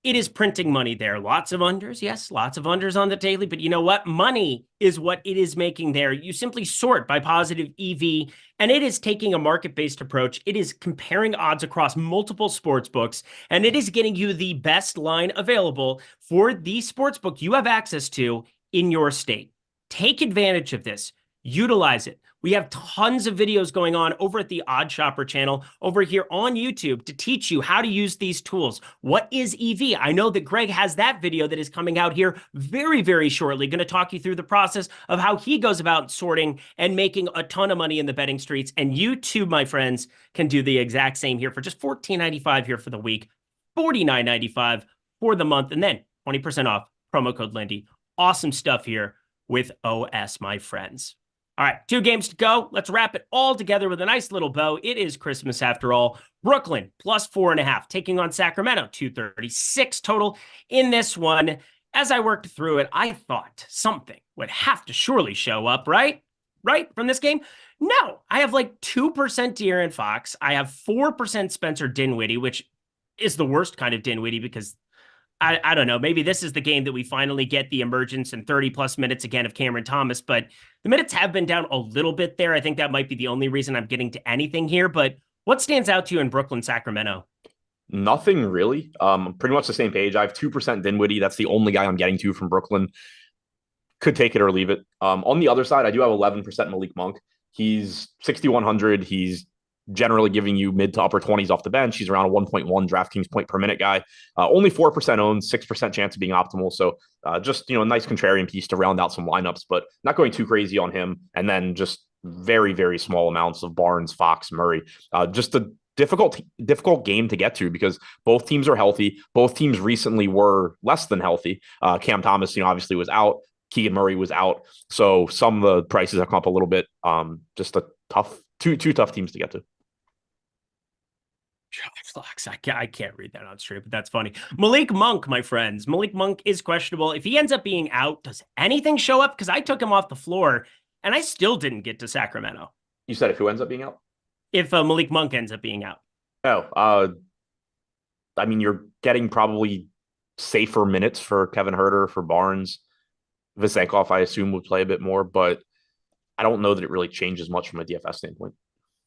It is printing money there. Lots of unders. Yes, lots of unders on the daily. But you know what? Money is what it is making there. You simply sort by Positive EV, and it is taking a market-based approach. It is comparing odds across multiple sports books, and it is getting you the best line available for the sports book you have access to in your state. Take advantage of this. Utilize it. We have tons of videos going on over at the Odd Chopper channel over here on YouTube to teach you how to use these tools. What is EV? I know that Greg has that video that is coming out here very, very shortly. Going to talk you through the process of how he goes about sorting and making a ton of money in the betting streets. And you too, my friends, can do the exact same here for just $14.95 here for the week, $49.95 for the month, and then 20% off, promo code Lindy. Awesome stuff here with OS, my friends. All right, 2 games to go. Let's wrap it all together with a nice little bow. It is Christmas after all. Brooklyn plus 4.5, taking on Sacramento, 236 total in this one. As I worked through it, I thought something would have to surely show up, right? Right from this game? No, I have like 2% De'Aaron Fox. I have 4% Spencer Dinwiddie, which is the worst kind of Dinwiddie because I don't know. Maybe this is the game that we finally get the emergence in 30 plus minutes again of Cameron Thomas, but the minutes have been down a little bit there. I think that might be the only reason I'm getting to anything here, but what stands out to you in Brooklyn, Sacramento? Nothing really. Pretty much the same page. I have 2% Dinwiddie. That's the only guy I'm getting to from Brooklyn. Could take it or leave it. On the other side, I do have 11% Malik Monk. He's 6,100. He's generally giving you mid to upper 20s off the bench. He's around a 1.1 DraftKings point per minute guy. Only 4% owned, 6% chance of being optimal. So just, a nice contrarian piece to round out some lineups, but not going too crazy on him. And then just very, very small amounts of Barnes, Fox, Murray. Just to difficult game to get to because both teams are healthy. Both teams recently were less than healthy. Cam Thomas, obviously was out. Keegan Murray was out. So some of the prices have come up a little bit. Just a two tough teams to get to. I can't read that on straight, but that's funny. Malik Monk, my friends. Malik Monk is questionable. If he ends up being out, does anything show up? Because I took him off the floor and I still didn't get to Sacramento. You said if who ends up being out? If Malik Monk ends up being out. Oh, I mean, you're getting probably safer minutes for Kevin Huerter, for Barnes. Vezenkov, I assume, would play a bit more, but I don't know that it really changes much from a DFS standpoint.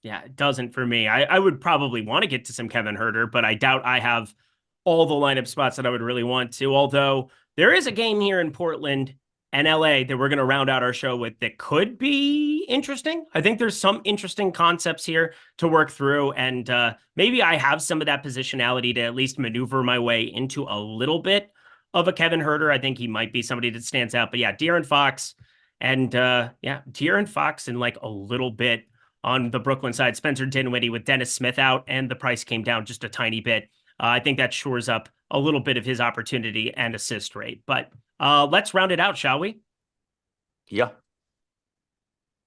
Yeah, it doesn't for me. I would probably want to get to some Kevin Huerter, but I doubt I have all the lineup spots that I would really want to. Although there is a game here in Portland and LA that we're going to round out our show with that could be interesting. I think there's some interesting concepts here to work through, and maybe I have some of that positionality to at least maneuver my way into a little bit of a Kevin Huerter. I think he might be somebody that stands out. But yeah, De'Aaron Fox and De'Aaron Fox in like a little bit on the Brooklyn side. Spencer Dinwiddie with Dennis Smith out, and the price came down just a tiny bit. I think that shores up a little bit of his opportunity and assist rate. But let's round it out, shall we? Yeah.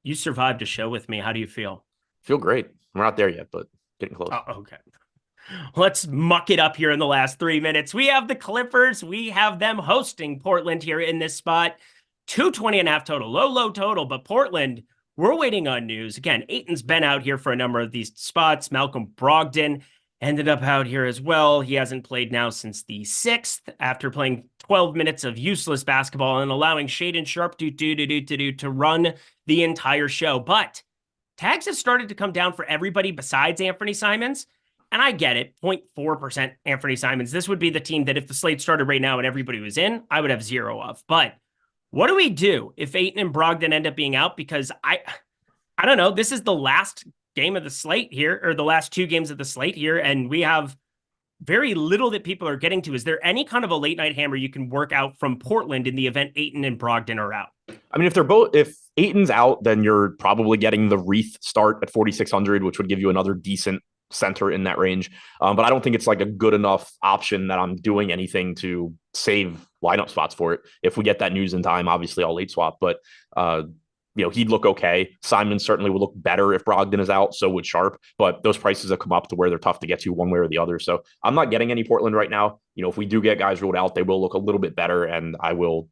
You survived a show with me. How do you feel? Feel great. We're not there yet, but getting close. Okay. Let's muck it up here in the last 3 minutes. We have the Clippers. We have them hosting Portland here in this spot. 220.5 total. Low total, but Portland, we're waiting on news. Again, Ayton's been out here for a number of these spots. Malcolm Brogdon ended up out here as well. He hasn't played now since the 6th after playing 12 minutes of useless basketball and allowing Shaedon Sharpe to run the entire show. But tags have started to come down for everybody besides Anthony Simons. And I get it, 0.4% Anthony Simons. This would be the team that if the slate started right now and everybody was in, I would have 0 of. But what do we do if Ayton and Brogdon end up being out? Because I don't know. This is the last game of the slate here, or the last 2 games of the slate here, and we have very little that people are getting to. Is there any kind of a late night hammer you can work out from Portland in the event Ayton and Brogdon are out? I mean, if Ayton's out, then you're probably getting the Reith start at 4,600, which would give you another decent center in that range. But I don't think it's like a good enough option that I'm doing anything to save lineup spots for it. If we get that news in time, obviously I'll late swap, but he'd look okay. Simon certainly would look better if Brogdon is out. So would Sharpe, but those prices have come up to where they're tough to get to one way or the other. So I'm not getting any Portland right now. If we do get guys ruled out, they will look a little bit better, and I will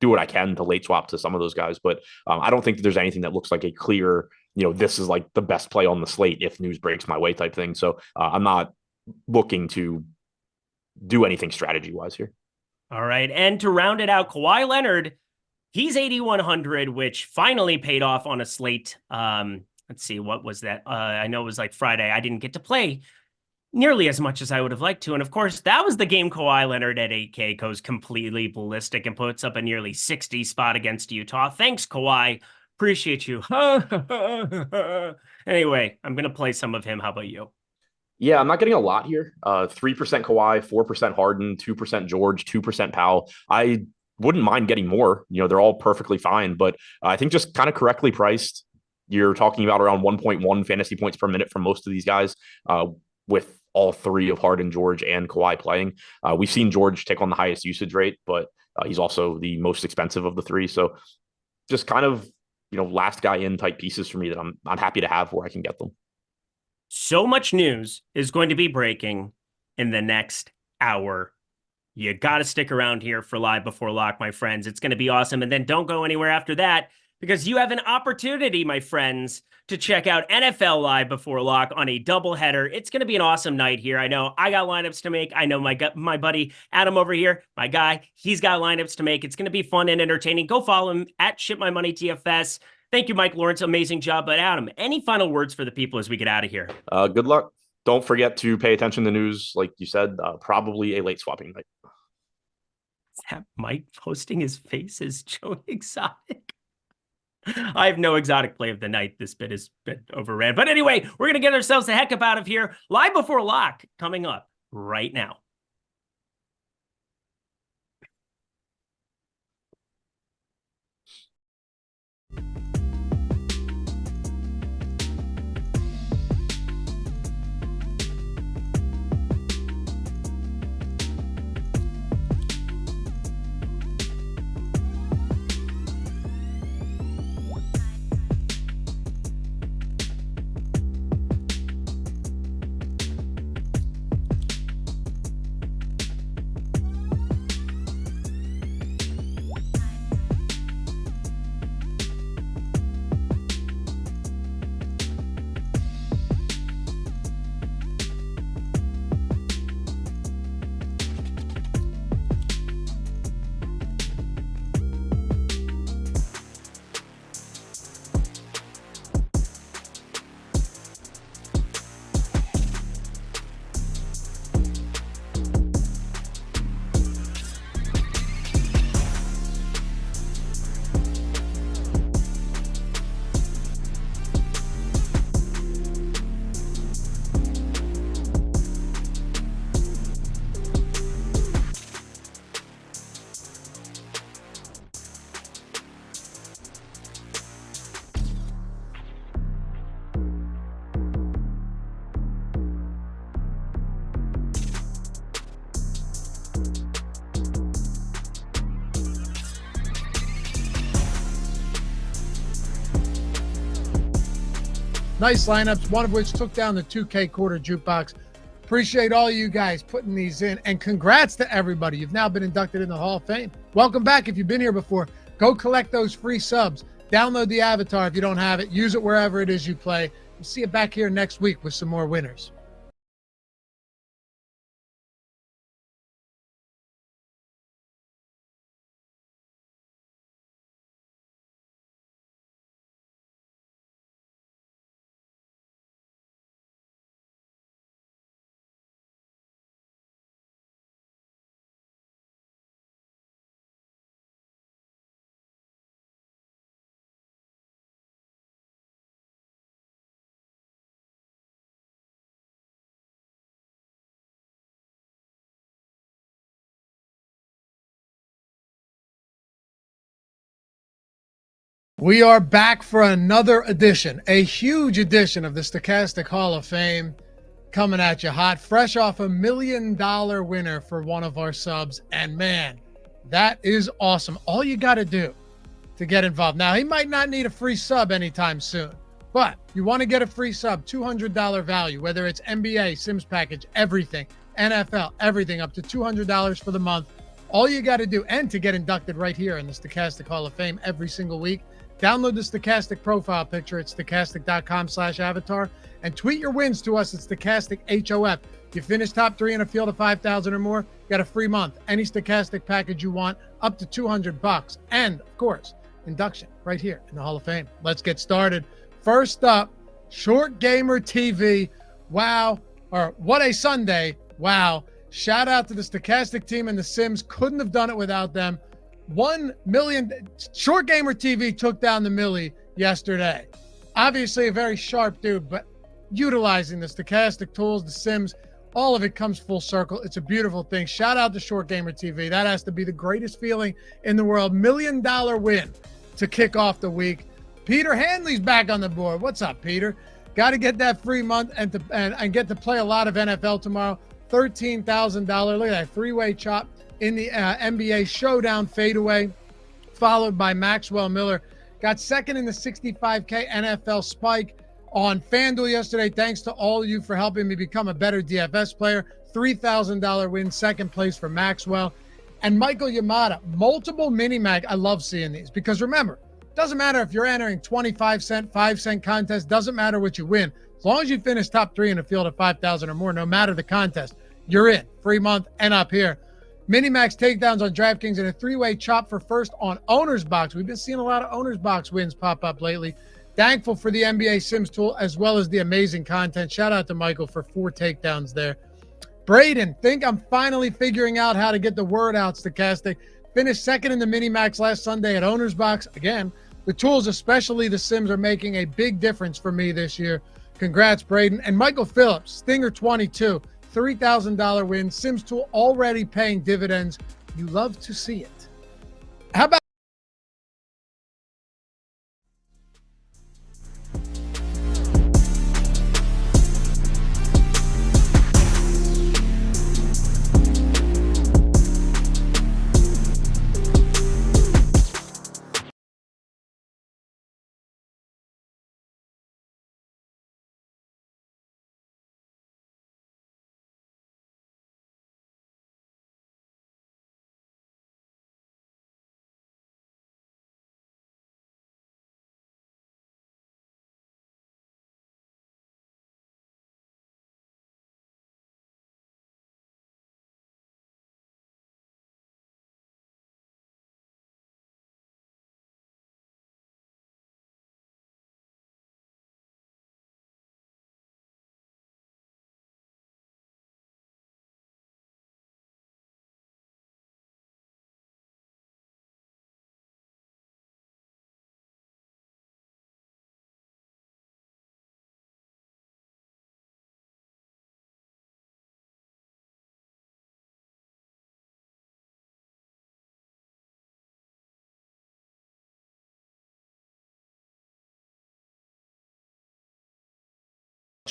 do what I can to late swap to some of those guys. But I don't think that there's anything that looks like a clear, this is like the best play on the slate if news breaks my way type thing. So I'm not looking to do anything strategy wise here. All right. And to round it out, Kawhi Leonard, he's 8,100, which finally paid off on a slate. Let's see, what was that? I know it was like Friday. I didn't get to play nearly as much as I would have liked to. And of course, that was the game Kawhi Leonard at 8K goes completely ballistic and puts up a nearly 60 spot against Utah. Thanks, Kawhi. Appreciate you. Anyway, I'm going to play some of him. How about you? Yeah, I'm not getting a lot here. 3% Kawhi, 4% Harden, 2% George, 2% Powell. I wouldn't mind getting more. They're all perfectly fine, but I think just kind of correctly priced. You're talking about around 1.1 fantasy points per minute from most of these guys, with all 3 of Harden, George, and Kawhi playing. We've seen George take on the highest usage rate, but he's also the most expensive of the 3. So just kind of, last guy in type pieces for me that I'm happy to have where I can get them. So much news is going to be breaking in the next hour. You got to stick around here for Live Before Lock, my friends. It's going to be awesome. And then don't go anywhere after that, because you have an opportunity, my friends, to check out NFL Live Before Lock on a doubleheader. It's going to be an awesome night here. I know I got lineups to make. I know my buddy Adam over here, my guy, he's got lineups to make. It's going to be fun and entertaining. Go follow him at ShipMyMoneyTFS. Thank you, Mike Lawrence. Amazing job. But Adam, any final words for the people as we get out of here? Good luck. Don't forget to pay attention to news. Like you said, probably a late swapping night. Is that Mike posting his face as Joey Exotic? I have no exotic play of the night. This bit has been overran. But anyway, we're going to get ourselves the heck up out of here. Live Before Lock coming up right now. Nice lineups, one of which took down the 2K quarter jukebox. Appreciate all you guys putting these in, and congrats to everybody. You've now been inducted in the Hall of Fame. Welcome back if you've been here before. Go collect those free subs. Download the avatar if you don't have it. Use it wherever it is you play. We'll see you back here next week with some more winners. We are back for another edition, a huge edition of the Stochastic Hall of Fame, coming at you hot, fresh off $1 million winner for one of our subs. And man, that is awesome. All you got to do to get involved. Now, he might not need a free sub anytime soon, but you want to get a free sub, $200 value, whether it's NBA, Sims package, everything, NFL, everything, up to $200 for the month. All you got to do, and to get inducted right here in the Stochastic Hall of Fame every single week, download the Stochastic profile picture at stochastic.com/avatar and tweet your wins to us at StochasticHOF. You finish top 3 in a field of 5,000 or more, you got a free month. Any Stochastic package you want, up to $200. And, of course, induction right here in the Hall of Fame. Let's get started. First up, Short Gamer TV. Wow. Or what a Sunday. Wow. Shout out to the Stochastic team and the Sims. Couldn't have done it without them. 1 million. Short Gamer TV took down the Millie yesterday. Obviously a very sharp dude, but utilizing the Stochastic tools, the Sims, all of it comes full circle. It's a beautiful thing. Shout out to Short Gamer TV. That has to be the greatest feeling in the world. $1 million win to kick off the week. Peter Hanley's back on the board. What's up, Peter? Got to get that free month and get to play a lot of NFL tomorrow. $13,000. Look at that three-way chop in the NBA Showdown fadeaway, followed by Maxwell Miller. Got second in the 65K NFL Spike on FanDuel yesterday. Thanks to all of you for helping me become a better DFS player. $3,000 win, second place for Maxwell. And Michael Yamada, multiple mini-mag. I love seeing these because remember, doesn't matter if you're entering 25-cent, 5-cent contest, doesn't matter what you win. As long as you finish top 3 in a field of 5,000 or more, no matter the contest, you're in. Free month and up here. Minimax takedowns on DraftKings and a three-way chop for first on Owner's Box. We've been seeing a lot of Owner's Box wins pop up lately. Thankful for the NBA Sims tool as well as the amazing content. Shout out to Michael for 4 takedowns there. Braden, think I'm finally figuring out how to get the word out, Stochastic. Finished second in the Minimax last Sunday at Owner's Box. Again, the tools, especially the Sims, are making a big difference for me this year. Congrats, Braden. And Michael Phillips, Stinger 22. $3,000 win. Sims tool already paying dividends. You love to see it. How about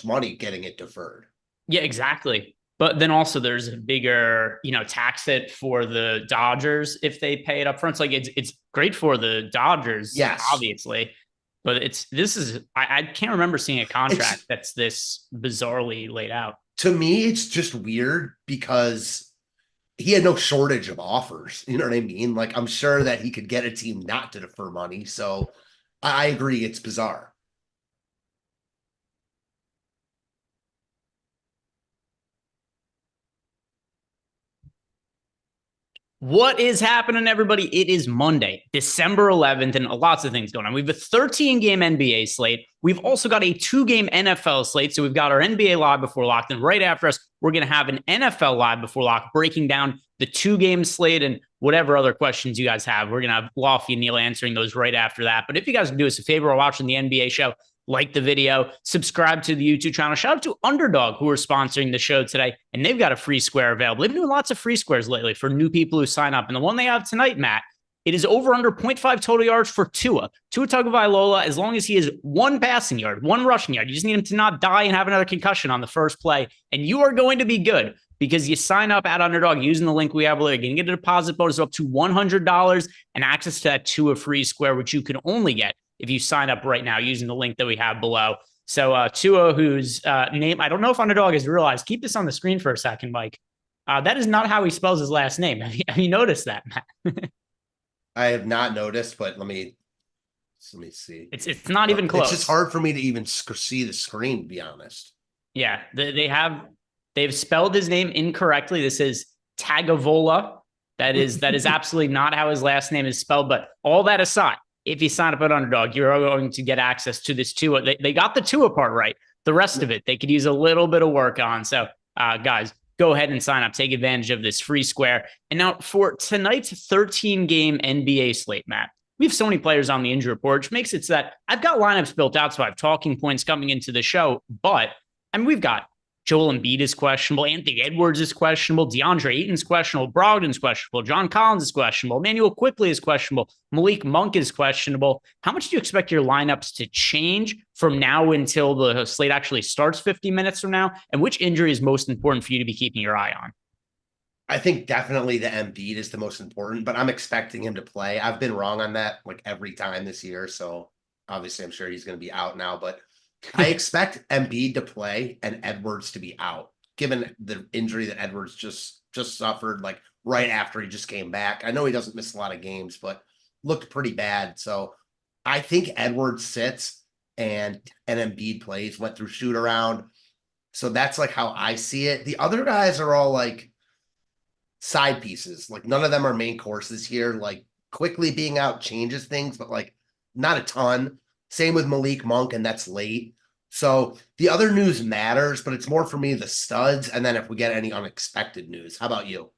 money getting it deferred? Yeah, exactly. But then also there's a bigger, tax hit for the Dodgers if they pay it up front. So like it's great for the Dodgers, yes, obviously. But I can't remember seeing a contract that's this bizarrely laid out. To me, it's just weird because he had no shortage of offers. You know what I mean? Like, I'm sure that he could get a team not to defer money. So I agree. It's bizarre. What is happening, everybody? It is Monday, December 11th, and lots of things going on. We have a 13-game NBA slate. We've also got a 2-game NFL slate. So we've got our NBA live before lock. Then right after us, we're going to have an NFL live before lock, breaking down the 2-game slate and whatever other questions you guys have. We're going to have Lofty and Neil answering those right after that. But if you guys can do us a favor while watching the NBA show, like the video, subscribe to the YouTube channel. Shout out to Underdog, who are sponsoring the show today, and they've got a free square available. They've been doing lots of free squares lately for new people who sign up. And the one they have tonight, Matt, it is over under 0.5 total yards for Tua Tagovailoa, as long as he has 1 passing yard, 1 rushing yard. You just need him to not die and have another concussion on the first play, and you are going to be good because you sign up at Underdog using the link we have below. You're going to get a deposit bonus of up to $100 and access to that Tua free square, which you can only get if you sign up right now using the link that we have below. So Tua, whose name, I don't know if Underdog has realized, keep this on the screen for a second, Mike. That is not how he spells his last name. Have you noticed that, Matt? I have not noticed, but let me see. It's not even close. It's just hard for me to even see the screen, to be honest. Yeah, they've spelled his name incorrectly. This is Tagovailoa. That is absolutely not how his last name is spelled. But all that aside, if you sign up at Underdog, you're going to get access to this Tua. They got the Tua part right. The rest of it, they could use a little bit of work on. So, guys, go ahead and sign up. Take advantage of this free square. And now for tonight's 13-game NBA slate, Matt, we have so many players on the injury report, which makes it so that I've got lineups built out, so I have talking points coming into the show. But, I mean, we've got Joel Embiid is questionable. Anthony Edwards is questionable. DeAndre Ayton's questionable. Brogdon's questionable. John Collins is questionable. Emmanuel Quickley is questionable. Malik Monk is questionable. How much do you expect your lineups to change from now until the slate actually starts 50 minutes from now? And which injury is most important for you to be keeping your eye on? I think definitely the Embiid is the most important, but I'm expecting him to play. I've been wrong on that like every time this year. So obviously I'm sure he's going to be out now, but I expect Embiid to play and Edwards to be out, given the injury that Edwards just suffered like right after he just came back. I know he doesn't miss a lot of games, but looked pretty bad. So I think Edwards sits and Embiid plays, went through shoot around. So that's like how I see it. The other guys are all like side pieces. Like none of them are main courses here. Like Quickly being out changes things, but like not a ton. Same with Malik Monk, and that's late. So the other news matters, but it's more for me the studs, and then if we get any unexpected news. How about you?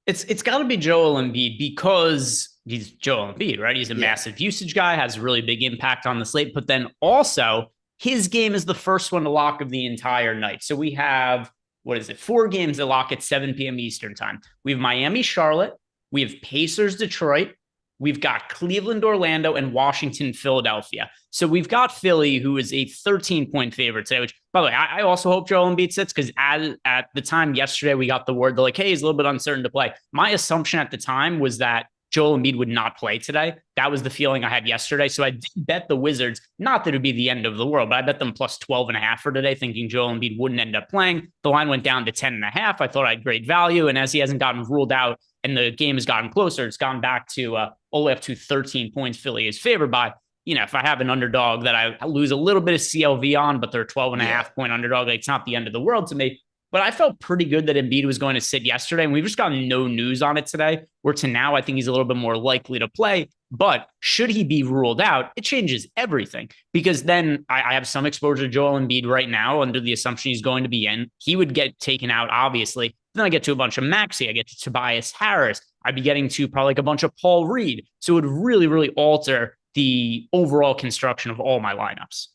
It's got to be Joel Embiid because he's Joel Embiid, right? He's a massive usage guy, has a really big impact on the slate, but then also his game is the first one to lock of the entire night. So we have, 4 games that lock at 7 p.m. Eastern time. We have Miami, Charlotte. We have Pacers, Detroit. We've got Cleveland, Orlando, and Washington, Philadelphia. So we've got Philly, who is a 13-point favorite today, which, by the way, I also hope Joel Embiid sits because at the time yesterday, we got the word, they're like, hey, he's a little bit uncertain to play. My assumption at the time was that Joel Embiid would not play today. That was the feeling I had yesterday. So I did bet the Wizards, not that it would be the end of the world, but I bet them plus 12.5 for today, thinking Joel Embiid wouldn't end up playing. The line went down to 10.5. I thought I had great value. And as he hasn't gotten ruled out and the game has gotten closer, it's gone back to only up to 13 points Philly is favored by. You know, if I have an underdog that I lose a little bit of CLV on, but they're 12.5 point underdog, like, it's not the end of the world to me. But I felt pretty good that Embiid was going to sit yesterday, and we've just gotten no news on it today, where to now I think he's a little bit more likely to play. But should he be ruled out, it changes everything, because then I have some exposure to Joel Embiid right now under the assumption he's going to be in. He would get taken out, obviously. Then I get to a bunch of Maxey. I get to Tobias Harris. I'd be getting to probably like a bunch of Paul Reed. So it would really, really alter the overall construction of all my lineups.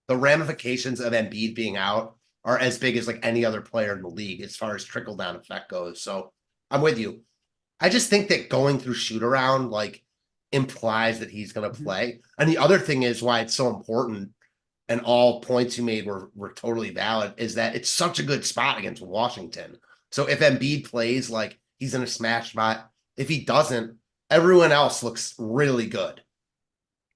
The ramifications of Embiid being out are as big as like any other player in the league as far as trickle-down effect goes. So I'm with you. I just think that going through shoot around like implies that he's going to play. And the other thing is why it's so important, and all points you made were totally valid, is that it's such a good spot against Washington. So if Embiid plays, like, he's in a smash spot. If he doesn't, everyone else looks really good.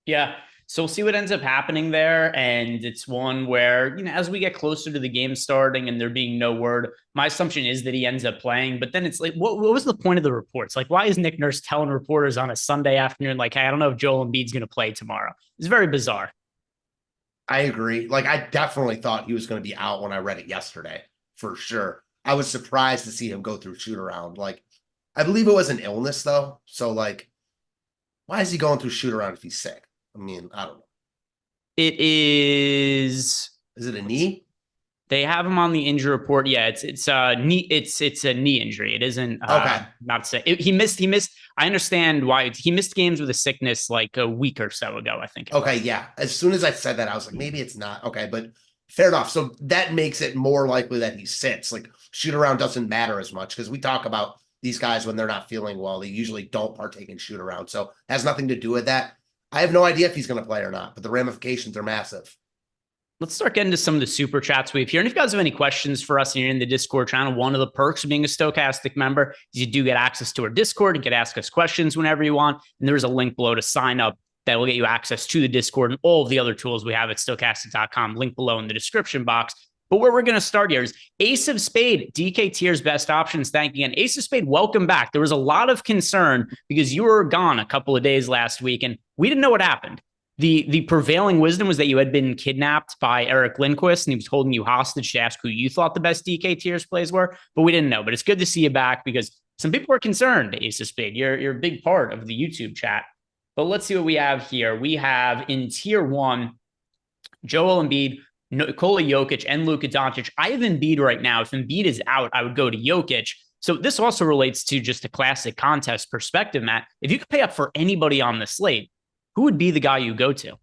Yeah. So we'll see what ends up happening there. And it's one where, as we get closer to the game starting and there being no word, my assumption is that he ends up playing. But then it's like, what was the point of the reports? Like, why is Nick Nurse telling reporters on a Sunday afternoon, like, hey, I don't know if Joel Embiid's going to play tomorrow? It's very bizarre. I agree. Like, I definitely thought he was going to be out when I read it yesterday, for sure. I was surprised to see him go through shoot around. Like, I believe it was an illness, though. So, like, why is he going through shoot around if he's sick? I mean, I don't know. It is. Is it a knee? They have him on the injury report. Yeah, it's a knee. It's a knee injury. It isn't. Okay. Not to say he missed. I understand why he missed games with a sickness like a week or so ago, I think. Okay, yeah. As soon as I said that, I was like, maybe it's not. Okay, but fair enough. So that makes it more likely that he sits. Like, shoot around doesn't matter as much because we talk about these guys when they're not feeling well. They usually don't partake in shoot around. So it has nothing to do with that. I have no idea if he's going to play or not, but the ramifications are massive. Let's start getting to some of the super chats we have here. And if you guys have any questions for us and you're in the Discord channel, one of the perks of being a Stochastic member is you do get access to our Discord. You can ask us questions whenever you want. And there's a link below to sign up that will get you access to the Discord and all of the other tools we have at Stochastic.com. Link below in the description box. But where we're going to start here is Ace of Spade, DK Tier's best options. Thank you again. Ace of Spade, welcome back. There was a lot of concern because you were gone a couple of days last week and we didn't know what happened. The prevailing wisdom was that you had been kidnapped by Eric Lindquist and he was holding you hostage to ask who you thought the best DK Tier's plays were, but we didn't know. But it's good to see you back because some people were concerned, Ace of Spade. You're a big part of the YouTube chat. But let's see what we have here. We have in Tier 1, Joel Embiid, Nikola Jokic, and Luka Doncic. I have Embiid right now. If Embiid is out, I would go to Jokic. So this also relates to just a classic contest perspective, Matt. If you could pay up for anybody on the slate, who would be the guy you go to?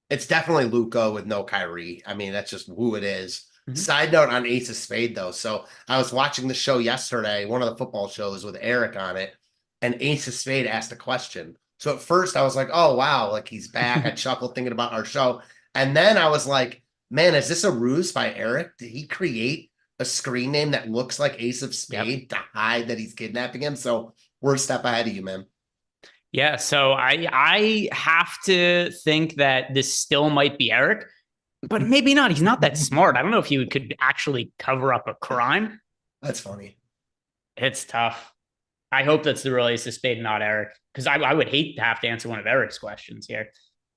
It's definitely Luka with no Kyrie. I mean, that's just who it is. Mm-hmm. Side note on Ace of Spade, though. So I was watching the show yesterday, one of the football shows with Eric on it, and Ace of Spade asked a question. So at first I was like, oh, wow, like he's back. I chuckled thinking about our show. And then I was like, man, is this a ruse by Eric? Did he create a screen name that looks like Ace of Spade to hide that he's kidnapping him? So we're a step ahead of you, man. Yeah, so I have to think that this still might be Eric, but maybe not. He's not that smart. I don't know if he could actually cover up a crime. That's funny. It's tough. I hope that's the real Ace of Spade, not Eric, because I would hate to have to answer one of Eric's questions here.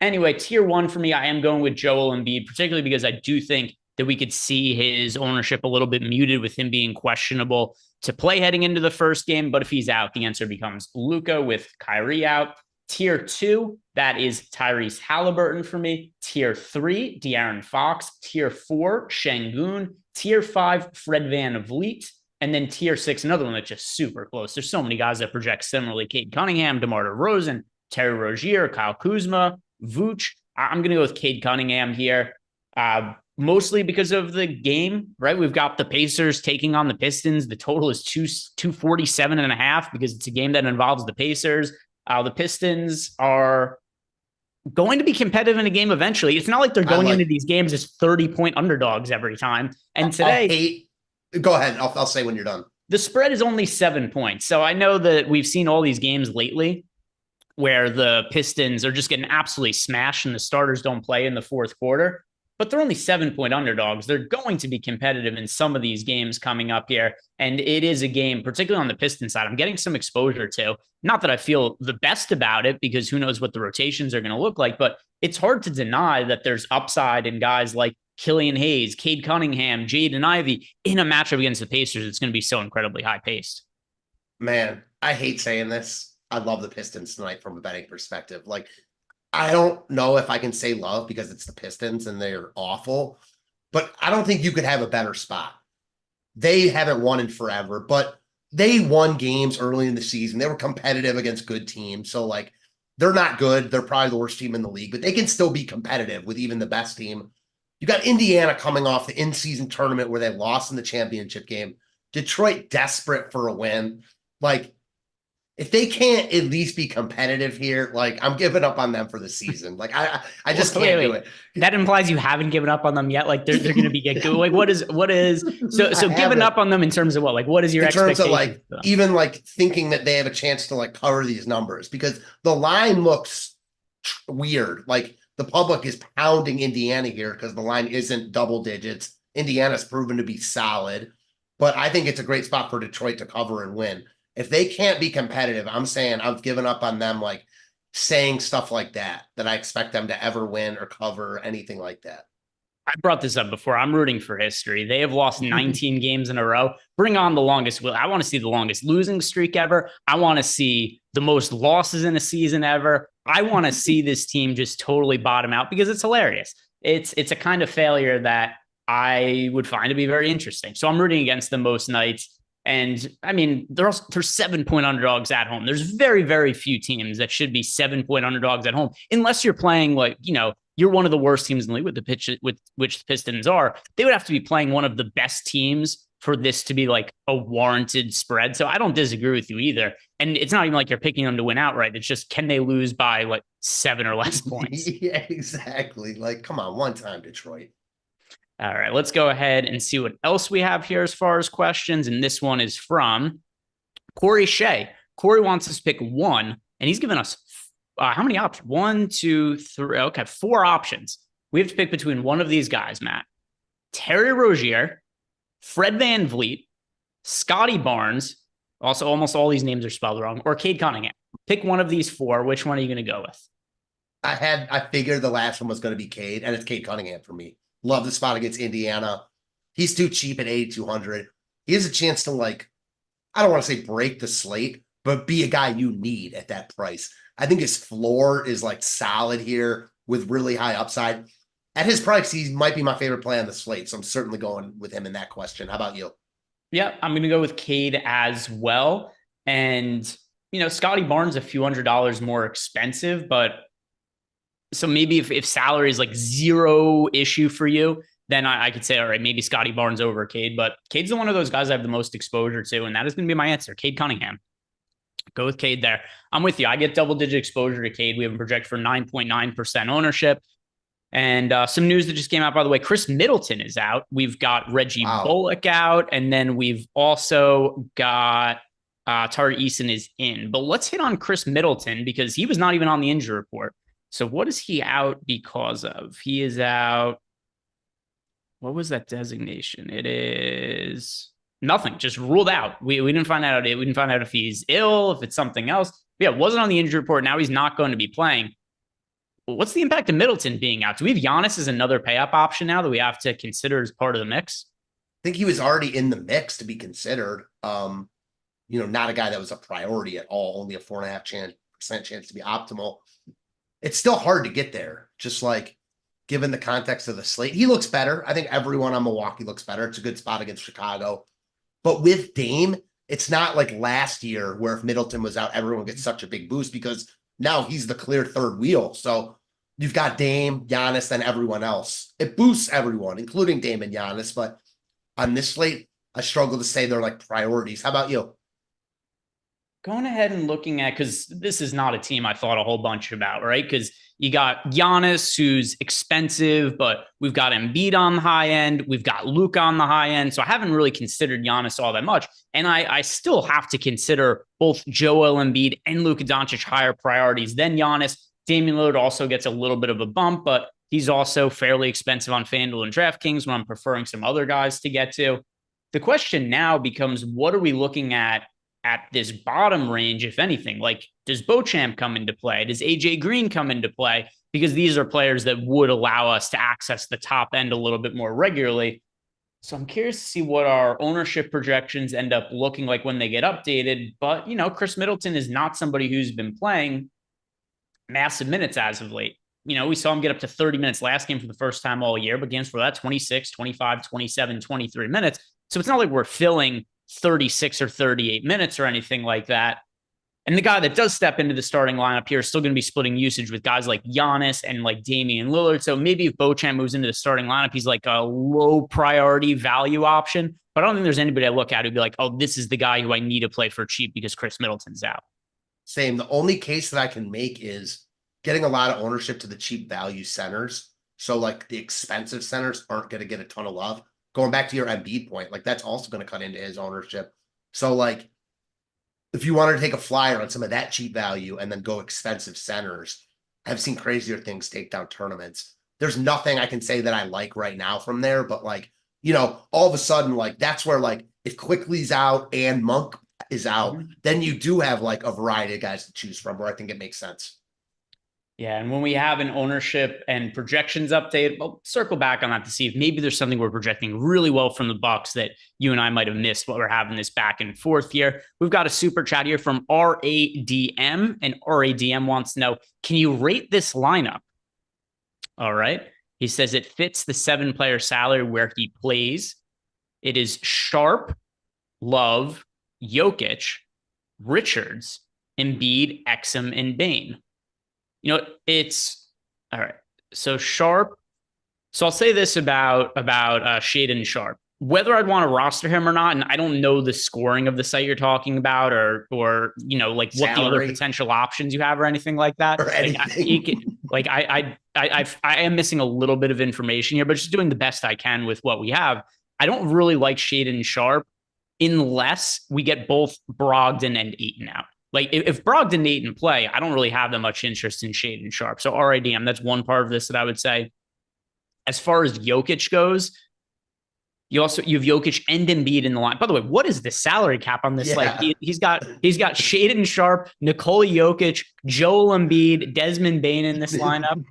Anyway, Tier 1 for me, I am going with Joel Embiid, particularly because I do think that we could see his ownership a little bit muted with him being questionable to play heading into the first game. But if he's out, the answer becomes Luka with Kyrie out. Tier 2, that is Tyrese Halliburton for me. Tier 3, De'Aaron Fox. Tier 4, Şengün. Tier 5, Fred VanVleet. And then Tier 6, another one that's just super close. There's so many guys that project similarly. Cade Cunningham, DeMar DeRozan, Terry Rozier, Kyle Kuzma, Vooch. I'm going to go with Cade Cunningham here. Mostly because of the game, right? We've got the Pacers taking on the Pistons. The total is 247.5 because it's a game that involves the Pacers. The Pistons are going to be competitive in a game eventually. It's not like they're going into these games as 30-point underdogs every time. And today... Go ahead. I'll say when you're done. The spread is only 7 points. So I know that we've seen all these games lately where the Pistons are just getting absolutely smashed and the starters don't play in the fourth quarter. But they're only 7-point underdogs. They're going to be competitive in some of these games coming up here. And it is a game, particularly on the Pistons side, I'm getting some exposure to. Not that I feel the best about it because who knows what the rotations are going to look like, but it's hard to deny that there's upside in guys like Killian Hayes, Cade Cunningham, Jaden Ivey in a matchup against the Pacers. It's going to be so incredibly high paced. Man, I hate saying this. I love the Pistons tonight from a betting perspective. Like, I don't know if I can say love because it's the Pistons and they're awful, but I don't think you could have a better spot. They haven't won in forever, but they won games early in the season. They were competitive against good teams. So, like, they're not good. They're probably the worst team in the league, but they can still be competitive with even the best team. You got Indiana coming off the in-season tournament where they lost in the championship game. Detroit desperate for a win. Like, if they can't at least be competitive here, like, I'm giving up on them for the season. Like, I just can't do it. That implies you haven't given up on them yet. Like, they're going to be good. Like, what is so giving up on them in terms of what? Like, what is your expectation? In terms of, like, even like thinking that they have a chance to like cover these numbers because the line looks weird. Like, the public is pounding Indiana here because the line isn't double digits. Indiana's proven to be solid, but I think it's a great spot for Detroit to cover and win. If they can't be competitive, I'm saying I've given up on them, like saying stuff like that I expect them to ever win or cover or anything like that. I brought this up before. I'm rooting for history. They have lost 19 games in a row. Bring on the longest. I want to see the longest losing streak ever. I want to see the most losses in a season ever. I want to see this team just totally bottom out because it's hilarious. It's a kind of failure that I would find to be very interesting. So I'm rooting against them most nights. And I mean, they're 7-point underdogs at home. There's very, very few teams that should be 7-point underdogs at home, unless you're playing like, you're one of the worst teams in the league with which the Pistons are. They would have to be playing one of the best teams for this to be like a warranted spread. So I don't disagree with you either. And it's not even like you're picking them to win outright. It's just, can they lose by like 7 or less points? Yeah, exactly. Like, come on, one time, Detroit. All right, let's go ahead and see what else we have here as far as questions. And this one is from Corey Shea. Corey wants us to pick one, and he's given us how many options? 1, 2, 3. Okay, 4 options. We have to pick between one of these guys, Matt. Terry Rozier, Fred VanVleet, Scotty Barnes. Also, almost all these names are spelled wrong. Or Cade Cunningham. Pick one of these 4. Which one are you going to go with? I figured the last one was going to be Cade, and it's Cade Cunningham for me. Love the spot against Indiana. He's too cheap at 8,200. He has a chance to, like, I don't want to say break the slate, but be a guy you need at that price. I think his floor is like solid here with really high upside. At his price, he might be my favorite play on the slate. So I'm certainly going with him in that question. How about you? Yeah, I'm going to go with Cade as well. And, Scotty Barnes, a few $100s more expensive, but so maybe if salary is like zero issue for you, then I could say, all right, maybe Scotty Barnes over Cade, but Cade's one of those guys I have the most exposure to, and that is going to be my answer. Cade Cunningham. Go with Cade there. I'm with you. I get double-digit exposure to Cade. We have a project for 9.9% ownership. And some news that just came out, by the way, Chris Middleton is out. We've got Reggie Bullock out, and then we've also got Tari Eason is in. But let's hit on Chris Middleton because he was not even on the injury report. So what is he out because of? He is out. What was that designation? It is nothing, just ruled out. We didn't find out. We didn't find out if he's ill, if it's something else. But yeah, wasn't on the injury report. Now he's not going to be playing. What's the impact of Middleton being out? Do we have Giannis as another pay-up option now that we have to consider as part of the mix? I think he was already in the mix to be considered. Not a guy that was a priority at all. Only a 4.5% chance to be optimal. It's still hard to get there. Just like given the context of the slate, he looks better. I think everyone on Milwaukee looks better. It's a good spot against Chicago. But with Dame, it's not like last year where if Middleton was out, everyone gets such a big boost because now he's the clear third wheel. So you've got Dame, Giannis, and everyone else. It boosts everyone, including Dame and Giannis. But on this slate, I struggle to say they're like priorities. How about you? Going ahead and looking at, because this is not a team I thought a whole bunch about, right? Because you got Giannis, who's expensive, but we've got Embiid on the high end. We've got Luka on the high end. So I haven't really considered Giannis all that much. And I still have to consider both Joel Embiid and Luka Doncic higher priorities than Giannis. Damian Lillard also gets a little bit of a bump, but he's also fairly expensive on FanDuel and DraftKings when I'm preferring some other guys to get to. The question now becomes, what are we looking at this bottom range, if anything? Like, does Beauchamp come into play? Does AJ Green come into play? Because these are players that would allow us to access the top end a little bit more regularly. So I'm curious to see what our ownership projections end up looking like when they get updated. But, Chris Middleton is not somebody who's been playing massive minutes as of late. We saw him get up to 30 minutes last game for the first time all year, but games for that 26, 25, 27, 23 minutes. So it's not like we're filling 36 or 38 minutes or anything like that. And the guy that does step into the starting lineup here is still going to be splitting usage with guys like Giannis and like Damian Lillard. So maybe if Beauchamp moves into the starting lineup, he's like a low priority value option. But I don't think there's anybody I look at who'd be like, oh, this is the guy who I need to play for cheap because Chris Middleton's out. Same. The only case that I can make is getting a lot of ownership to the cheap value centers. So like the expensive centers aren't going to get a ton of love. Going back to your Embiid point, like that's also going to cut into his ownership. So like if you wanted to take a flyer on some of that cheap value and then go expensive centers, I've seen crazier things take down tournaments. There's nothing I can say that I like right now from there, but like, all of a sudden, like that's where like if Quickly's out and Monk is out, then you do have like a variety of guys to choose from where I think it makes sense. Yeah, and when we have an ownership and projections update, we'll circle back on that to see if maybe there's something we're projecting really well from the Bucks that you and I might have missed while we're having this back and forth here. We've got a super chat here from RADM, and RADM wants to know, can you rate this lineup? All right. He says it fits the 7-player salary where he plays. It is Sharp, Love, Jokic, Richards, Embiid, Exum, and Bane. It's all right. So Sharp. So I'll say this about Shaedon Sharp. Whether I'd want to roster him or not, and I don't know the scoring of the site you're talking about, or like what Salary. the other potential options you have, or anything like that. Or anything. I am missing a little bit of information here, but just doing the best I can with what we have. I don't really like Shaedon Sharp unless we get both Brogdon and Ayton out. Like if Brogdon and Ayton play, I don't really have that much interest in Shaedon Sharp. So RADM, that's one part of this that I would say. As far as Jokic goes, you have Jokic and Embiid in the line. By the way, what is the salary cap on this? Yeah. Like he's got Shaedon Sharp, Nikola Jokic, Joel Embiid, Desmond Bane in this lineup.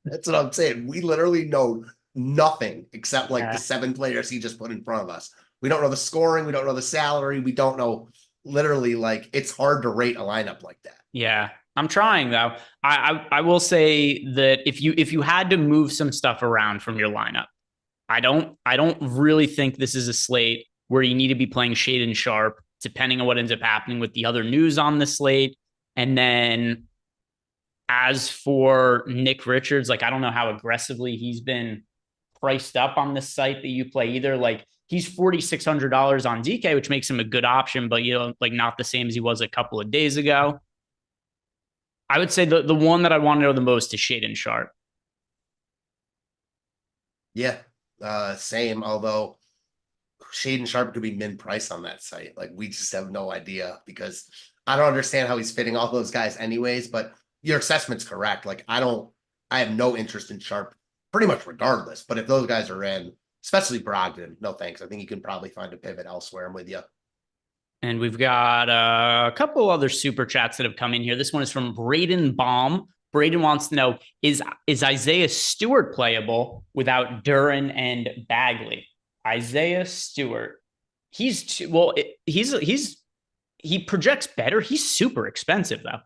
That's what I'm saying. We literally know nothing except like the 7 players he just put in front of us. We don't know the scoring. We don't know the salary. We don't know. Literally, like it's hard to rate a lineup like that. Yeah, I'm trying though. I will say that if you had to move some stuff around from your lineup, I don't really think this is a slate where you need to be playing Shaedon Sharp, depending on what ends up happening with the other news on the slate. And then as for Nick Richards, like I don't know how aggressively he's been priced up on this site that you play either. Like he's $4,600 on DK, which makes him a good option, but like not the same as he was a couple of days ago. I would say the one that I want to know the most is Shaedon Sharp. Yeah, same. Although Shaedon Sharp could be min price on that site. Like we just have no idea because I don't understand how he's fitting all those guys anyways, but your assessment's correct. Like I have no interest in Sharp pretty much regardless, but if those guys are in, especially Brogdon, no thanks. I think you can probably find a pivot elsewhere. I'm with you. And we've got a couple other super chats that have come in here. This one is from Braden Baum. Braden wants to know, is Isaiah Stewart playable without Duren and Bagley? Isaiah Stewart. He projects better. He's super expensive though.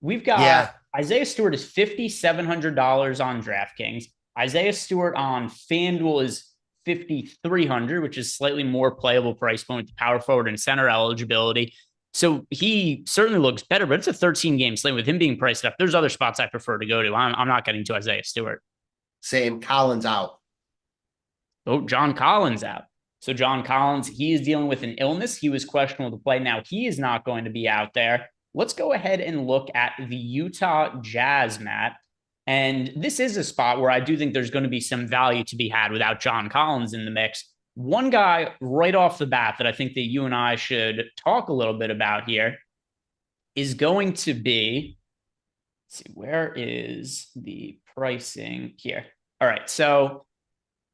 We've got Isaiah Stewart is $5,700 on DraftKings. Isaiah Stewart on FanDuel is $5,300, which is slightly more playable price point with power forward and center eligibility. So he certainly looks better, but it's a 13-game slate with him being priced up. There's other spots I prefer to go to. I'm not getting to Isaiah Stewart. Same. Collins out. Oh, John Collins out. So John Collins, he is dealing with an illness. He was questionable to play. Now he is not going to be out there. Let's go ahead and look at the Utah Jazz, Matt. And this is a spot where I do think there's going to be some value to be had without John Collins in the mix. One guy right off the bat that I think that you and I should talk a little bit about here is going to be, let's see, where is the pricing here? All right. So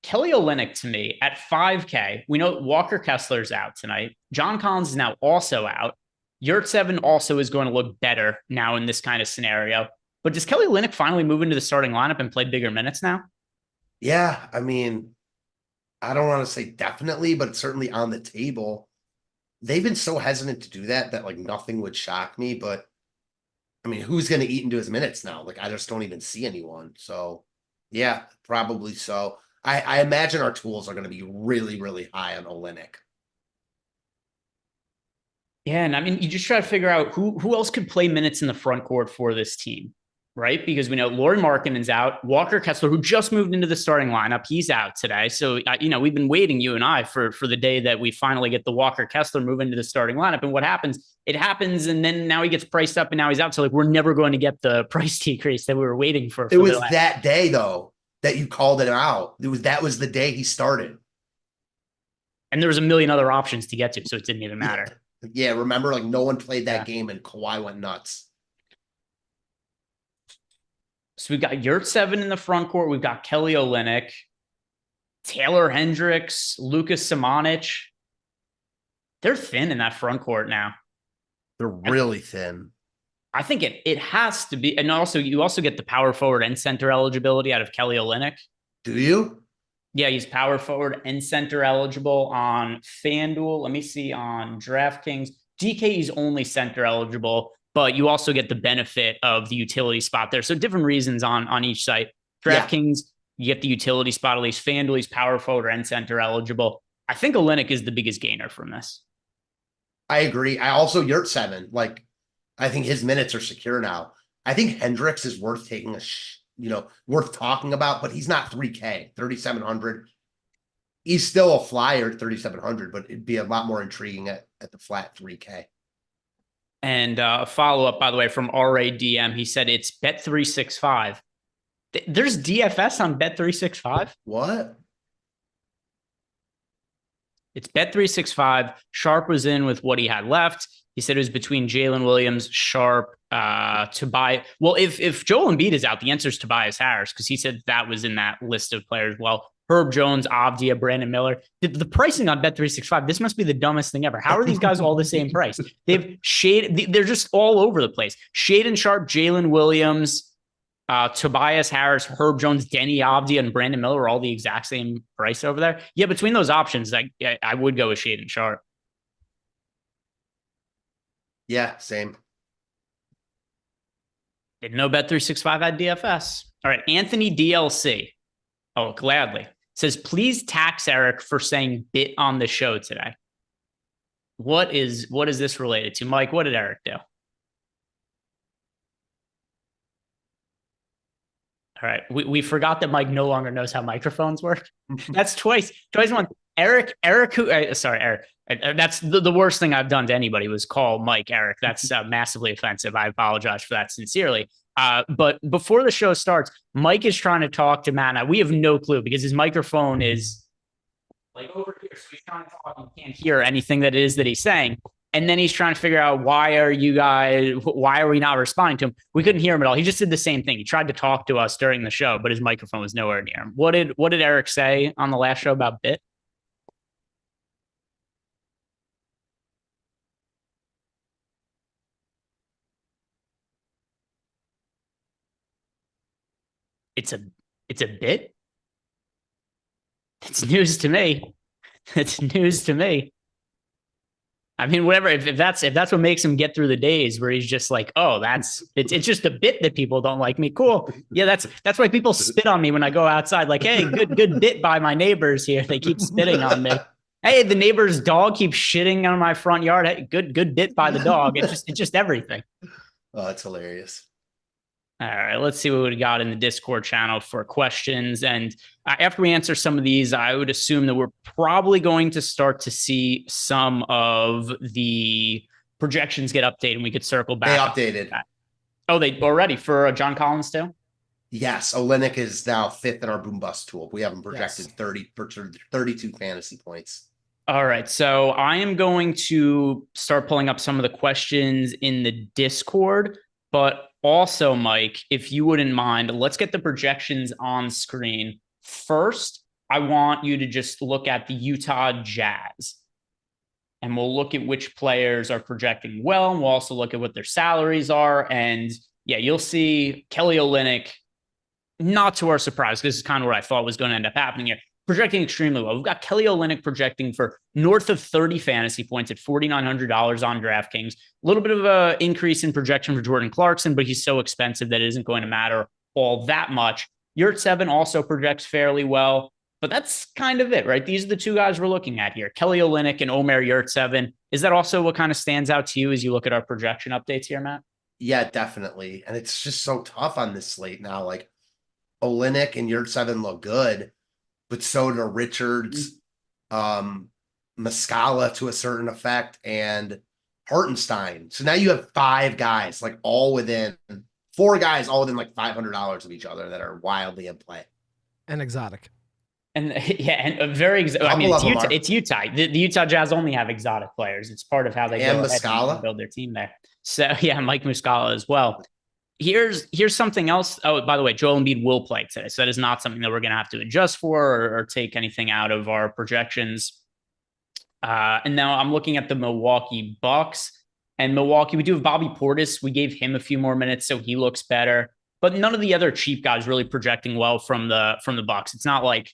Kelly Olynyk to me at 5K. We know Walker Kessler's out tonight. John Collins is now also out. Yurtseven also is going to look better now in this kind of scenario. But does Kelly Olynyk finally move into the starting lineup and play bigger minutes now? Yeah, I mean, I don't want to say definitely, but it's certainly on the table. They've been so hesitant to do that like nothing would shock me. But I mean, who's going to eat into his minutes now? Like I just don't even see anyone. So yeah, probably so. I imagine our tools are going to be really, really high on Olynyk. Yeah, and I mean, you just try to figure out who else could play minutes in the front court for this team, right? Because we know Lauri Markkanen's out. Walker Kessler, who just moved into the starting lineup, he's out today. So, we've been waiting, you and I, for the day that we finally get the Walker Kessler move into the starting lineup. And what happens? It happens, and then now he gets priced up, and now he's out. So, like, we're never going to get the price decrease that we were waiting for. It was that day, though, that you called it out. That was the day he started. And there was a million other options to get to, so it didn't even matter. Yeah, remember, like, no one played that game, and Kawhi went nuts. So we've got Yurtseven in the front court. We've got Kelly Olynyk, Taylor Hendricks, Lucas Samanic. They're thin in that front court now. They're really thin. I think it has to be. And also, you also get the power forward and center eligibility out of Kelly Olynyk. Do you? Yeah, he's power forward and center eligible on FanDuel. Let me see on DraftKings. DK is only center eligible, but you also get the benefit of the utility spot there. So different reasons on each site. DraftKings, you get the utility spot, at least FanDuel, he's power forward and center eligible. I think Olynyk is the biggest gainer from this. I agree. I also Yurtseven. Like, I think his minutes are secure now. I think Hendricks is worth taking worth talking about, but he's not 3K, 3,700. He's still a flyer at 3,700, but it'd be a lot more intriguing at the flat 3K. And a follow-up, by the way, from RADM. He said it's Bet365. There's DFS on Bet365? What? It's Bet365. Sharp was in with what he had left. He said it was between Jalen Williams, Sharp, Tobias. Well, if Joel Embiid is out, the answer is Tobias Harris, because he said that was in that list of players. Well, Herb Jones, Avdia, Brandon Miller. The pricing on Bet365, this must be the dumbest thing ever. How are these guys all the same price? They've shade. They're just all over the place. Shade and Sharp, Jalen Williams, Tobias Harris, Herb Jones, Denny Avdia, and Brandon Miller are all the exact same price over there. Yeah, between those options, I would go with Shade and Sharp. Yeah, same. Didn't know Bet365 had DFS. All right, Anthony DLC. Oh, gladly. Says, please tax Eric for saying bit on the show today. What is this related to? Mike, what did Eric do? All right. We forgot that Mike no longer knows how microphones work. That's twice one. Eric, sorry, Eric. That's the worst thing I've done to anybody was call Mike Eric. That's massively offensive. I apologize for that sincerely. But before the show starts, Mike is trying to talk to Matt. Now, we have no clue because his microphone is like over here. So he's trying to talk and can't hear anything that it is that he's saying. And then he's trying to figure out why are we not responding to him? We couldn't hear him at all. He just did the same thing. He tried to talk to us during the show, but his microphone was nowhere near him. What did Eric say on the last show about bit? It's a bit. It's news to me. It's news to me. I mean, whatever. If that's what makes him get through the days where he's just like, oh, it's just a bit that people don't like me. Cool. Yeah, that's why people spit on me when I go outside. Like, hey, good bit by my neighbors here. They keep spitting on me. Hey, the neighbor's dog keeps shitting on my front yard. Hey, good bit by the dog. It's just everything. Oh, that's hilarious. All right, let's see what we got in the Discord channel for questions. And after we answer some of these, I would assume that we're probably going to start to see some of the projections get updated, and we could circle back. They updated. Oh, they already for John Collins too? Yes, Olynyk is now 5th in our boom bust tool. We have him projected 32 fantasy points. All right, so I am going to start pulling up some of the questions in the Discord, but also, Mike, if you wouldn't mind, let's get the projections on screen. First, I want you to just look at the Utah Jazz. And we'll look at which players are projecting well. And we'll also look at what their salaries are. And yeah, you'll see Kelly Olynyk, not to our surprise, this is kind of what I thought was going to end up happening here, projecting extremely well. We've got Kelly Olynyk projecting for north of 30 fantasy points at $4,900 on DraftKings. A little bit of an increase in projection for Jordan Clarkson, but he's so expensive that it isn't going to matter all that much. Yurtseven also projects fairly well, but that's kind of it, right? These are the two guys we're looking at here, Kelly Olynyk and Omer Yurtseven. Is that also what kind of stands out to you as you look at our projection updates here, Matt? Yeah, definitely. And it's just so tough on this slate now. Like, Olynyk and Yurtseven look good, but so do Richards, Muscala to a certain effect, and Hartenstein. So now you have 5 guys, like all within 4 guys, all within like $500 of each other that are wildly in play. And exotic. And yeah, and a very I mean, it's Utah. The Utah Jazz only have exotic players. It's part of how they and Muscala build their team there. So yeah, Mike Muscala as well. Here's something else. Oh, by the way, Joel Embiid will play today. So that is not something that we're going to have to adjust for or take anything out of our projections. And now I'm looking at the Milwaukee Bucks. And Milwaukee, we do have Bobby Portis. We gave him a few more minutes, so he looks better. But none of the other cheap guys really projecting well from the Bucks. It's not like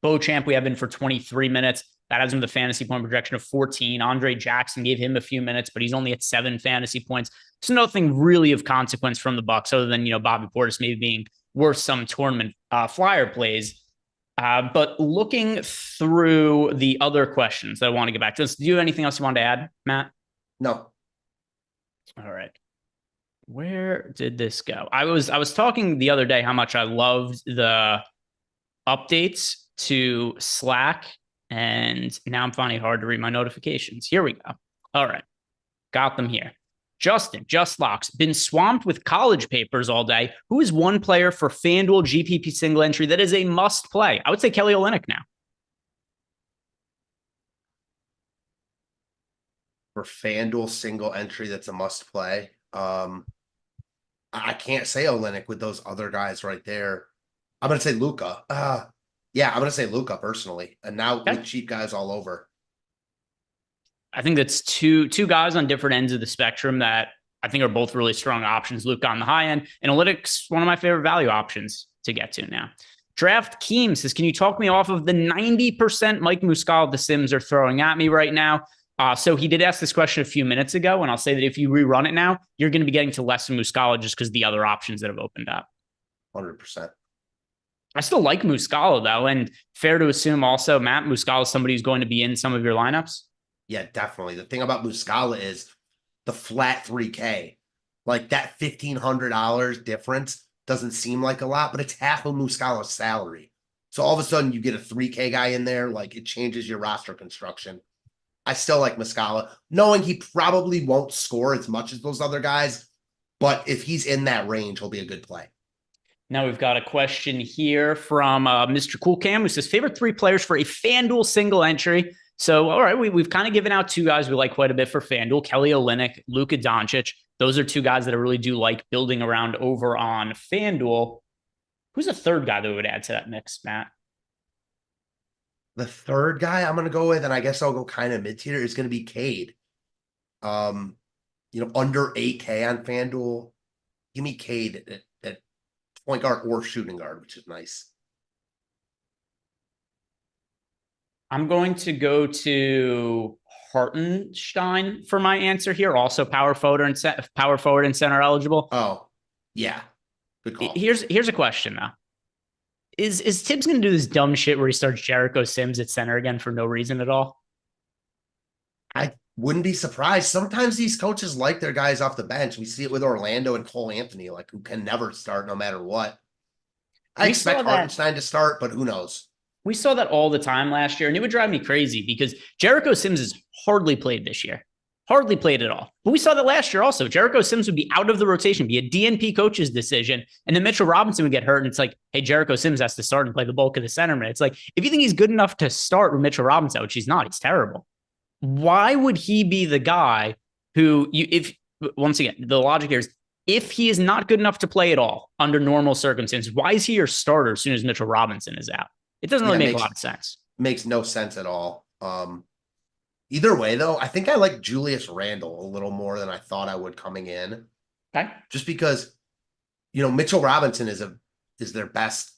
Beauchamp we have in for 23 minutes. That has him the fantasy point projection of 14. Andre Jackson gave him a few minutes, but he's only at 7 fantasy points. So nothing really of consequence from the Bucks other than, Bobby Portis maybe being worth some tournament flyer plays. But looking through the other questions that I want to get back to, do you have anything else you want to add, Matt? No. All right. Where did this go? I was talking the other day how much I loved the updates to Slack, and now I'm finding it hard to read my notifications. Here we go. All right. Got them here. Justin, Just Locks, been swamped with college papers all day. Who is one player for FanDuel GPP single entry that is a must play? I would say Kelly Olynyk now. For FanDuel single entry, that's a must play. I can't say Olynyk with those other guys right there. I'm going to say Luka. Yeah, I'm going to say Luka personally. And now with cheap guys all over. I think that's two guys on different ends of the spectrum that I think are both really strong options. Luka on the high end, and Olynyk's one of my favorite value options to get to now. DraftKings says, can you talk me off of the 90% Mike Muscala the Sims are throwing at me right now? So he did ask this question a few minutes ago, and I'll say that if you rerun it now, you're going to be getting to less than Muscala just because the other options that have opened up. 100%. I still like Muscala, though, and fair to assume also, Matt, Muscala is somebody who's going to be in some of your lineups? Yeah, definitely. The thing about Muscala is the flat 3K. Like that $1,500 difference doesn't seem like a lot, but it's half of Muscala's salary. So all of a sudden you get a 3K guy in there, like it changes your roster construction. I still like Muscala, knowing he probably won't score as much as those other guys, but if he's in that range, he'll be a good play. Now we've got a question here from Mr. Cool Cam, who says, favorite 3 players for a FanDuel single entry. So, all right, we've kind of given out 2 guys we like quite a bit for FanDuel, Kelly Olynyk, Luka Doncic. Those are 2 guys that I really do like building around over on FanDuel. Who's a third guy that we would add to that mix, Matt? The third guy I'm going to go with, and I guess I'll go kind of mid-tier, is going to be Cade. Under 8K on FanDuel. Give me Cade at point guard or shooting guard, which is nice. I'm going to go to Hartenstein for my answer here. Also power forward and center eligible. Oh, yeah. Good call. Here's a question though. Is Tibbs going to do this dumb shit where he starts Jericho Sims at center again for no reason at all? I wouldn't be surprised. Sometimes these coaches like their guys off the bench. We see it with Orlando and Cole Anthony, like who can never start no matter what. I expect Hartenstein to start, but who knows? We saw that all the time last year, and it would drive me crazy because Jericho Sims has hardly played this year. Hardly played at all. But we saw that last year also. Jericho Sims would be out of the rotation, be a DNP coach's decision, and then Mitchell Robinson would get hurt, and it's like, hey, Jericho Sims has to start and play the bulk of the center minutes. Like, if you think he's good enough to start with Mitchell Robinson, which he's not, he's terrible. Why would he be the guy who, once again, the logic here is, if he is not good enough to play at all under normal circumstances, why is he your starter as soon as Mitchell Robinson is out? It doesn't really make a lot of sense. Makes no sense at all. Either way, though, I think I like Julius Randle a little more than I thought I would coming in. Okay. Just because, Mitchell Robinson is their best,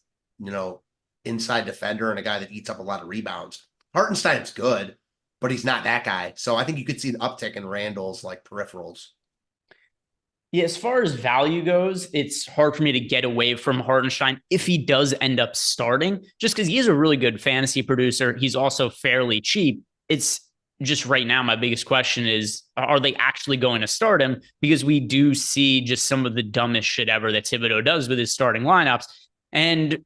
inside defender and a guy that eats up a lot of rebounds. Hartenstein's good, but he's not that guy. So I think you could see an uptick in Randle's like peripherals. Yeah, as far as value goes, it's hard for me to get away from Hartenstein if he does end up starting, just because he is a really good fantasy producer. He's also fairly cheap. It's just right now, my biggest question is, are they actually going to start him? Because we do see just some of the dumbest shit ever that Thibodeau does with his starting lineups. And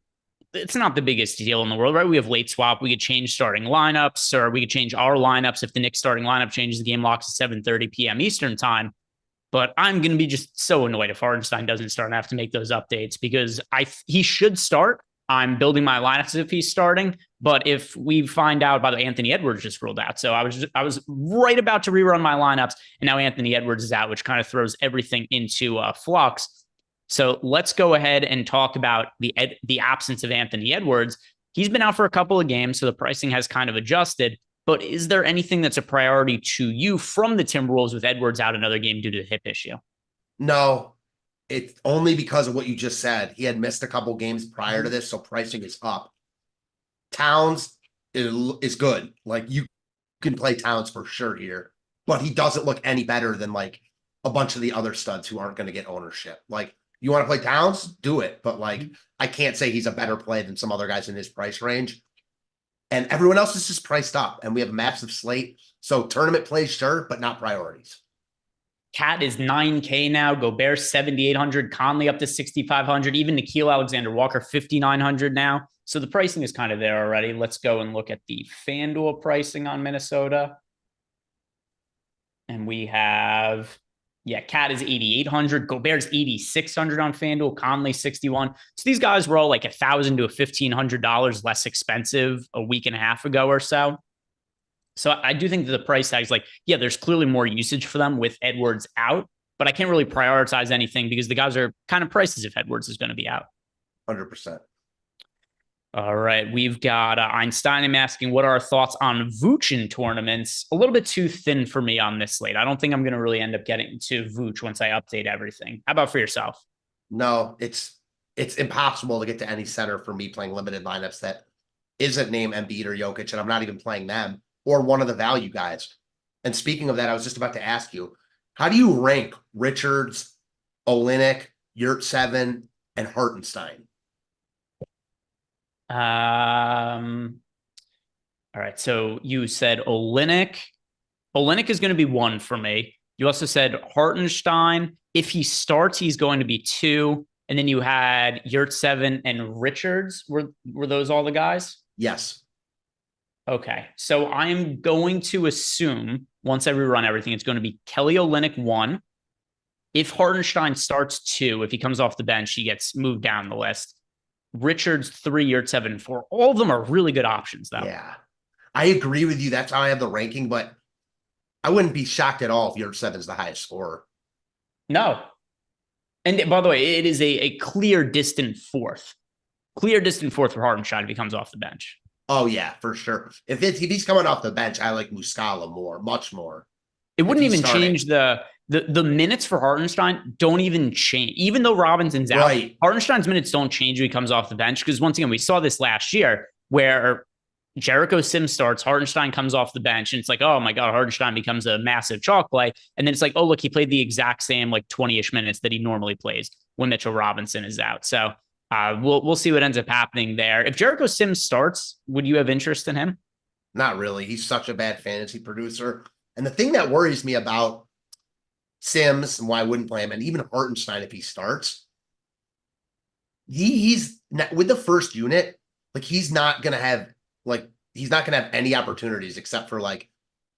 it's not the biggest deal in the world, right? We have late swap. We could change starting lineups, or we could change our lineups if the Knicks starting lineup changes. The game locks at 7:30 p.m. Eastern time. But I'm going to be just so annoyed if Hartenstein doesn't start and I have to make those updates because he should start. I'm building my lineups if he's starting. But if we find out, by the way, Anthony Edwards just ruled out. So I was right about to rerun my lineups, and now Anthony Edwards is out, which kind of throws everything into flux. So let's go ahead and talk about the absence of Anthony Edwards. He's been out for a couple of games, so the pricing has kind of adjusted. But is there anything that's a priority to you from the Timberwolves with Edwards out another game due to the hip issue? No, it's only because of what you just said. He had missed a couple games prior to this, so pricing is up. Towns is good. Like, you can play Towns for sure here, but he doesn't look any better than like a bunch of the other studs who aren't going to get ownership. Like, you want to play Towns, do it. But like, I can't say he's a better play than some other guys in his price range. And everyone else is just priced up, and we have a massive slate. So tournament plays, sure, but not priorities. Cat is 9K now. Gobert 7,800. Conley up to 6,500. Even Nickeil Alexander-Walker 5,900 now. So the pricing is kind of there already. Let's go and look at the FanDuel pricing on Minnesota. And we have, Cat is 8,800. Gobert's 8,600 on FanDuel. Conley 61. So these guys were all like $1,000 to $1,500 less expensive a week and a half ago or so. So I do think that the price tag is like, there's clearly more usage for them with Edwards out, but I can't really prioritize anything because the guys are kind of prices if Edwards is going to be out. 100%. All right. We've got Einstein asking, what are our thoughts on Vooch in tournaments? A little bit too thin for me on this slate. I don't think I'm going to really end up getting to Vooch once I update everything. How about for yourself? No, it's impossible to get to any center for me playing limited lineups that isn't named Embiid or Jokic, and I'm not even playing them or one of the value guys. And speaking of that, I was just about to ask you, how do you rank Richards, Olynyk, Yurtseven, and Hartenstein? All right. So you said Olynyk. Olynyk is going to be 1 for me. You also said Hartenstein. If he starts, he's going to be 2. And then you had Yurtseven and Richards. Were those all the guys? Yes. Okay. So I am going to assume once I rerun everything, it's going to be Kelly Olynyk 1. If Hartenstein starts 2, if he comes off the bench, he gets moved down the list. Richards 3, Yurtseven 4. All of them are really good options, though. Yeah, I agree with you. That's how I have the ranking, but I wouldn't be shocked at all if Yurtseven is the highest scorer. No. And by the way, it is a clear distant fourth. Clear distant fourth for Hartenstein if he comes off the bench. Oh, yeah, for sure. If he's coming off the bench, I like Muscala more, much more. It wouldn't even change the minutes for Hartenstein don't even change. Even though Robinson's out, right, Hartenstein's minutes don't change when he comes off the bench. Because once again, we saw this last year where Jericho Sims starts, Hartenstein comes off the bench, and it's like, oh my God, Hartenstein becomes a massive chalk play. And then it's like, oh, look, he played the exact same like 20-ish minutes that he normally plays when Mitchell Robinson is out. So we'll see what ends up happening there. If Jericho Sims starts, would you have interest in him? Not really. He's such a bad fantasy producer. And the thing that worries me about Sims and why I wouldn't play him, and even Hartenstein if he starts, he's with the first unit, like he's not gonna have any opportunities except for like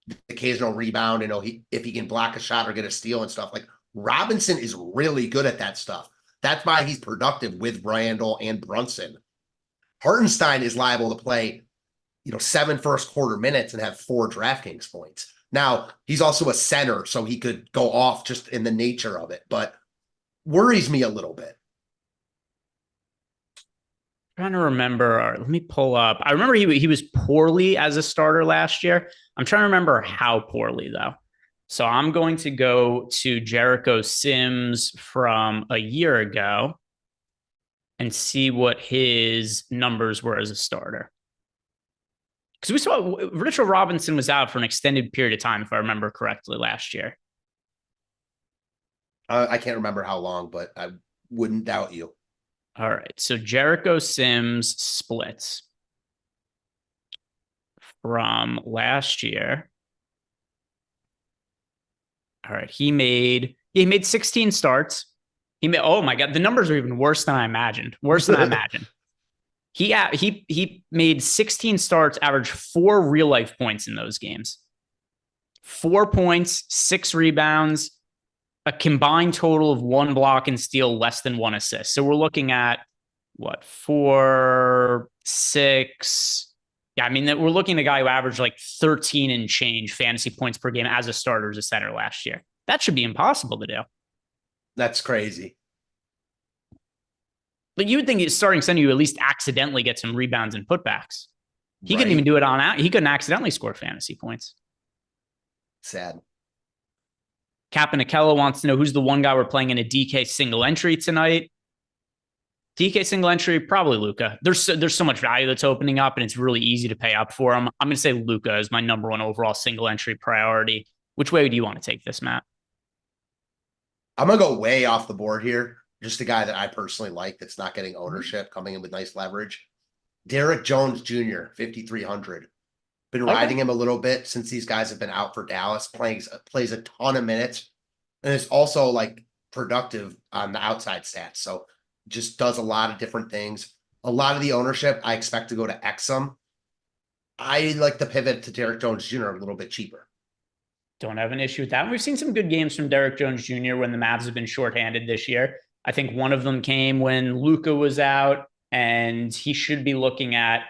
the occasional rebound, if he can block a shot or get a steal and stuff. Like Robinson is really good at that stuff. That's why he's productive with Randall and Brunson. Hartenstein is liable to play, 7 first quarter minutes and have 4 DraftKings points. Now, he's also a center, so he could go off just in the nature of it, but worries me a little bit. Trying to remember. Let me pull up. I remember he was poorly as a starter last year. I'm trying to remember how poorly, though. So I'm going to go to Jericho Sims from a year ago and see what his numbers were as a starter. Because we saw Richard Robinson was out for an extended period of time, if I remember correctly, last year. I can't remember how long, but I wouldn't doubt you. All right. So Jericho Sims splits from last year. All right. He made 16 starts. Oh my God, the numbers are even worse than I imagined. He made 16 starts, averaged 4 real life points in those games. 4 points, 6 rebounds, a combined total of 1 block and steal, less than 1 assist. So we're looking at 4, 6. Yeah, I mean, we're looking at a guy who averaged like 13 and change fantasy points per game as a starter as a center last year. That should be impossible to do. That's crazy. But you would think starting center, you at least accidentally get some rebounds and putbacks. He couldn't Right. even do it on out. He couldn't accidentally score fantasy points. Sad. Capanicella wants to know who's the one guy we're playing in a DK single entry tonight. DK single entry, probably Luka. There's so much value that's opening up, and it's really easy to pay up for him. I'm going to say Luka is my number one overall single entry priority. Which way do you want to take this, Matt? I'm going to go way off the board here. Just a guy that I personally like that's not getting ownership, coming in with nice leverage. Derek Jones Jr., 5,300. Been riding him a little bit since these guys have been out for Dallas. Plays a ton of minutes, and is also like productive on the outside stats. So just does a lot of different things. A lot of the ownership I expect to go to Exum. I like the pivot to Derek Jones Jr. a little bit cheaper. Don't have an issue with that. We've seen some good games from Derek Jones Jr. when the Mavs have been shorthanded this year. I think one of them came when Luka was out, and he should be looking at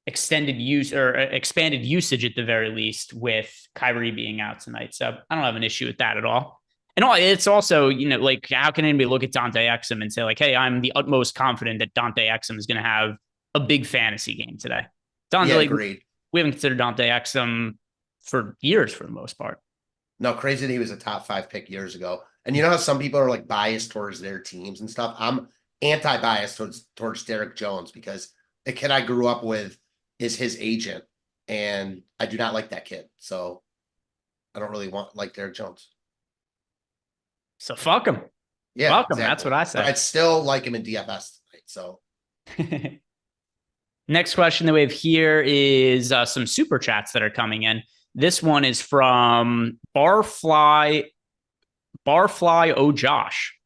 extended use or expanded usage at the very least with Kyrie being out tonight. So I don't have an issue with that at all. And it's also, like, how can anybody look at Dante Exum and say, like, hey, I'm the utmost confident that Dante Exum is going to have a big fantasy game today? Agreed. We haven't considered Dante Exum for years for the most part. No, crazy that he was a top 5 pick years ago. And you know how some people are like biased towards their teams and stuff? I'm anti-biased towards Derek Jones because the kid I grew up with is his agent, and I do not like that kid. So I don't really like Derek Jones. So fuck him. Yeah, fuck him. exactly. That's what I say. But I'd still like him in DFS tonight. So next question that we have here is some super chats that are coming in. This one is from Barfly O Josh.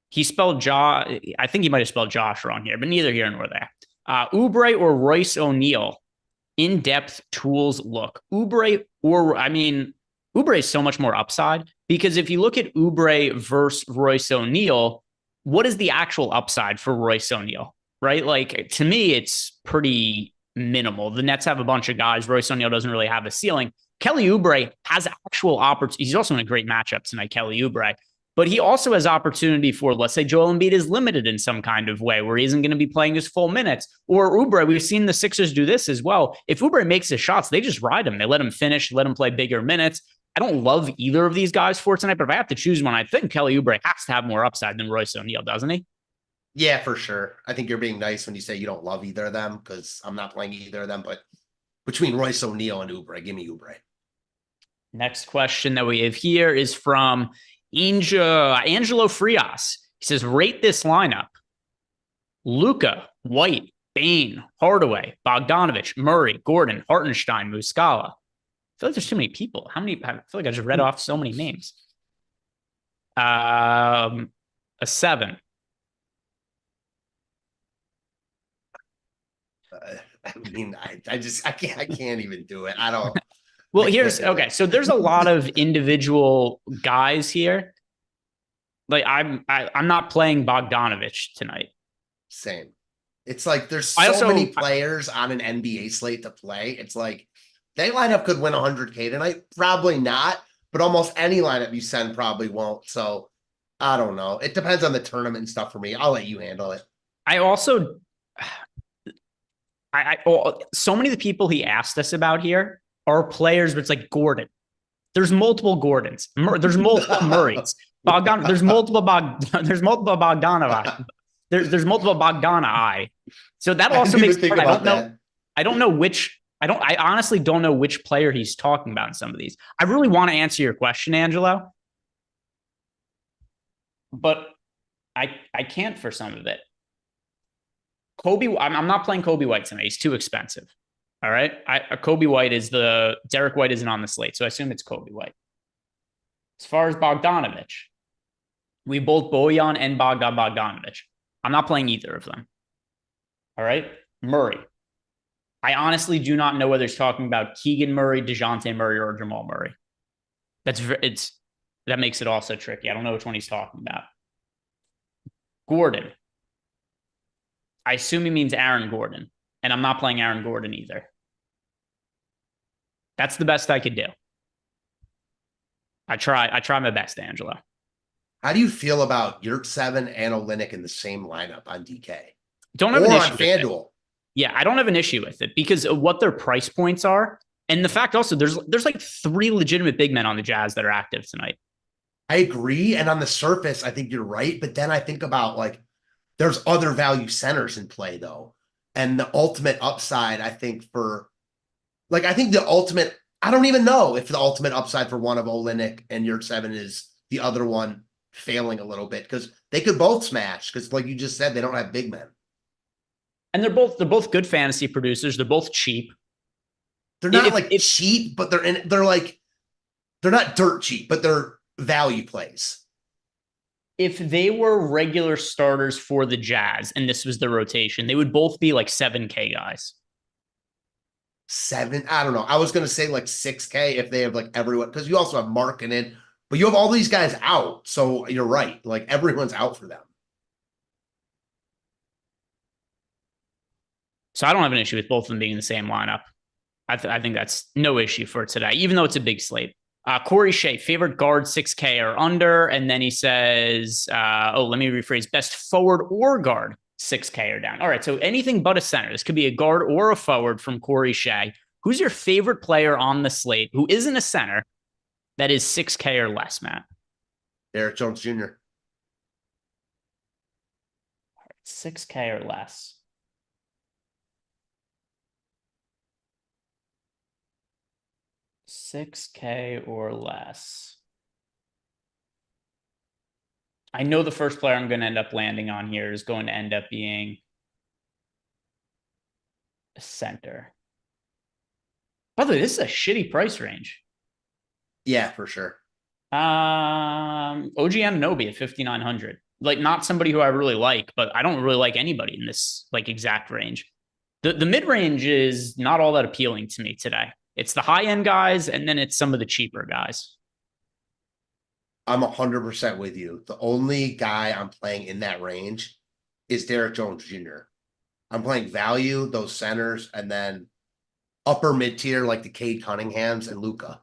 He spelled I think he might have spelled Josh wrong here, but neither here nor there. Oubre or Royce O'Neal, in-depth tools look. Oubre is so much more upside, because if you look at Oubre versus Royce O'Neal, what is the actual upside for Royce O'Neal, right? Like, to me, it's pretty minimal. The Nets have a bunch of guys. Royce O'Neal doesn't really have a ceiling. Kelly Oubre has actual opportunity. He's also in a great matchup tonight, Kelly Oubre. But he also has opportunity for, let's say, Joel Embiid is limited in some kind of way where he isn't going to be playing his full minutes. Or Oubre, we've seen the Sixers do this as well. If Oubre makes his shots, they just ride him. They let him finish, let him play bigger minutes. I don't love either of these guys for tonight, but if I have to choose one, I think Kelly Oubre has to have more upside than Royce O'Neal, doesn't he? yeah, for sure. I think you're being nice when you say you don't love either of them, because I'm not playing either of them. But between Royce O'Neal and Oubre, give me Oubre. Next question that we have here is from Angelo Frias. He says, rate this lineup: Luka, White, Bane, Hardaway, Bogdanovich, Murray, Gordon, Hartenstein, Muscala. I feel like there's too many people. I feel like I just read off so many names. A 7. I can't even do it. I don't. Well, okay. So there's a lot of individual guys here. Like, I'm not playing Bogdanovich tonight. Same. It's like there's so many players on an NBA slate to play. It's like that lineup could win 100K tonight. Probably not, but almost any lineup you send probably won't. So I don't know. It depends on the tournament and stuff for me. I'll let you handle it. So many of the people he asked us about here are players, but it's like Gordon. There's multiple Gordons. There's multiple Murrays. There's multiple Bogdanov. There's multiple Bogdana. So that also makes it hard. I honestly don't know which player he's talking about in some of these. I really want to answer your question, Angelo, but I can't for some of it. I'm not playing Kobe White tonight. He's too expensive. All right. Derek White isn't on the slate, so I assume it's Kobe White. As far as Bogdanovich, we both Bojan and Bogdanovich. I'm not playing either of them. All right. Murray. I honestly do not know whether he's talking about Keegan Murray, DeJounte Murray, or Jamal Murray. That makes it also tricky. I don't know which one he's talking about. Gordon. I assume he means Aaron Gordon, and I'm not playing Aaron Gordon either. That's the best I could do. I try my best, Angelo. How do you feel about Yurt7 and Olynyk in the same lineup on DK? Don't have or an on issue with it. FanDuel? Yeah, I don't have an issue with it because of what their price points are. And the fact also, there's like 3 legitimate big men on the Jazz that are active tonight. I agree. And on the surface, I think you're right. But then I think about like, there's other value centers in play though. And the ultimate upside, I think I don't even know if the ultimate upside for one of Olynyk and Yurt7 is the other one failing a little bit because they could both smash because like you just said, they don't have big men. And they're both good fantasy producers. They're both cheap. They're not cheap, but they're not dirt cheap, but they're value plays. If they were regular starters for the Jazz and this was the rotation, they would both be like 7K guys. 7, I don't know. I was going to say like 6K if they have like everyone, because you also have Markkanen, but you have all these guys out. So you're right. Like everyone's out for them. So I don't have an issue with both of them being in the same lineup. I think that's no issue for today, even though it's a big slate. Corey Shea, favorite guard 6K or under. And then he says, let me rephrase, best forward or guard 6K or down. All right, so anything but a center. This could be a guard or a forward from Corey Shea. Who's your favorite player on the slate who isn't a center that is 6K or less, Matt? Derek Jones Jr. 6K or less. $6K or less. I know the first player I'm going to end up landing on here is going to end up being a center. By the way, this is a shitty price range. Yeah, for sure. OG Anunoby at 5,900. Like not somebody who I really like, but I don't really like anybody in this like exact range. The mid range is not all that appealing to me today. It's the high end guys, and then it's some of the cheaper guys. I'm 100% with you. The only guy I'm playing in that range is Derek Jones Jr. I'm playing value, those centers, and then upper mid tier like the Cade Cunninghams and Luka.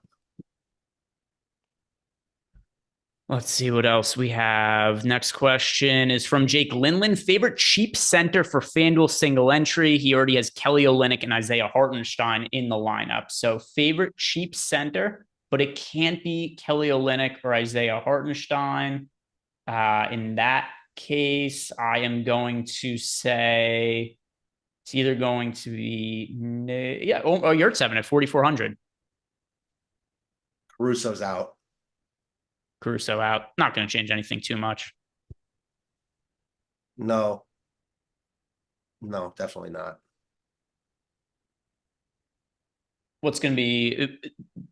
Let's see what else we have. Next question is from Jake Linlin. Favorite cheap center for FanDuel single entry. He already has Kelly Olynyk and Isaiah Hartenstein in the lineup. So favorite cheap center, but it can't be Kelly Olynyk or Isaiah Hartenstein. In that case, I am going to say it's either going to be Yurt7 at 4,400. Caruso's out. Caruso out. Not going to change anything too much. No, definitely not. What's going to be?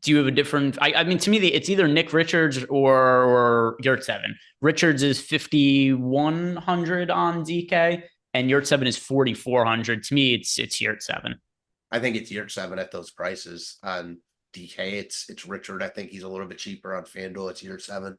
Do you have a different? I mean, to me, it's either Nick Richards or Yurt7. Richards is 5,100 on DK, and Yurt7 is 4,400. To me, it's Yurt7. I think it's Yurt7 at those prices. On DK, it's Richard. I think he's a little bit cheaper on FanDuel. It's Yurt7.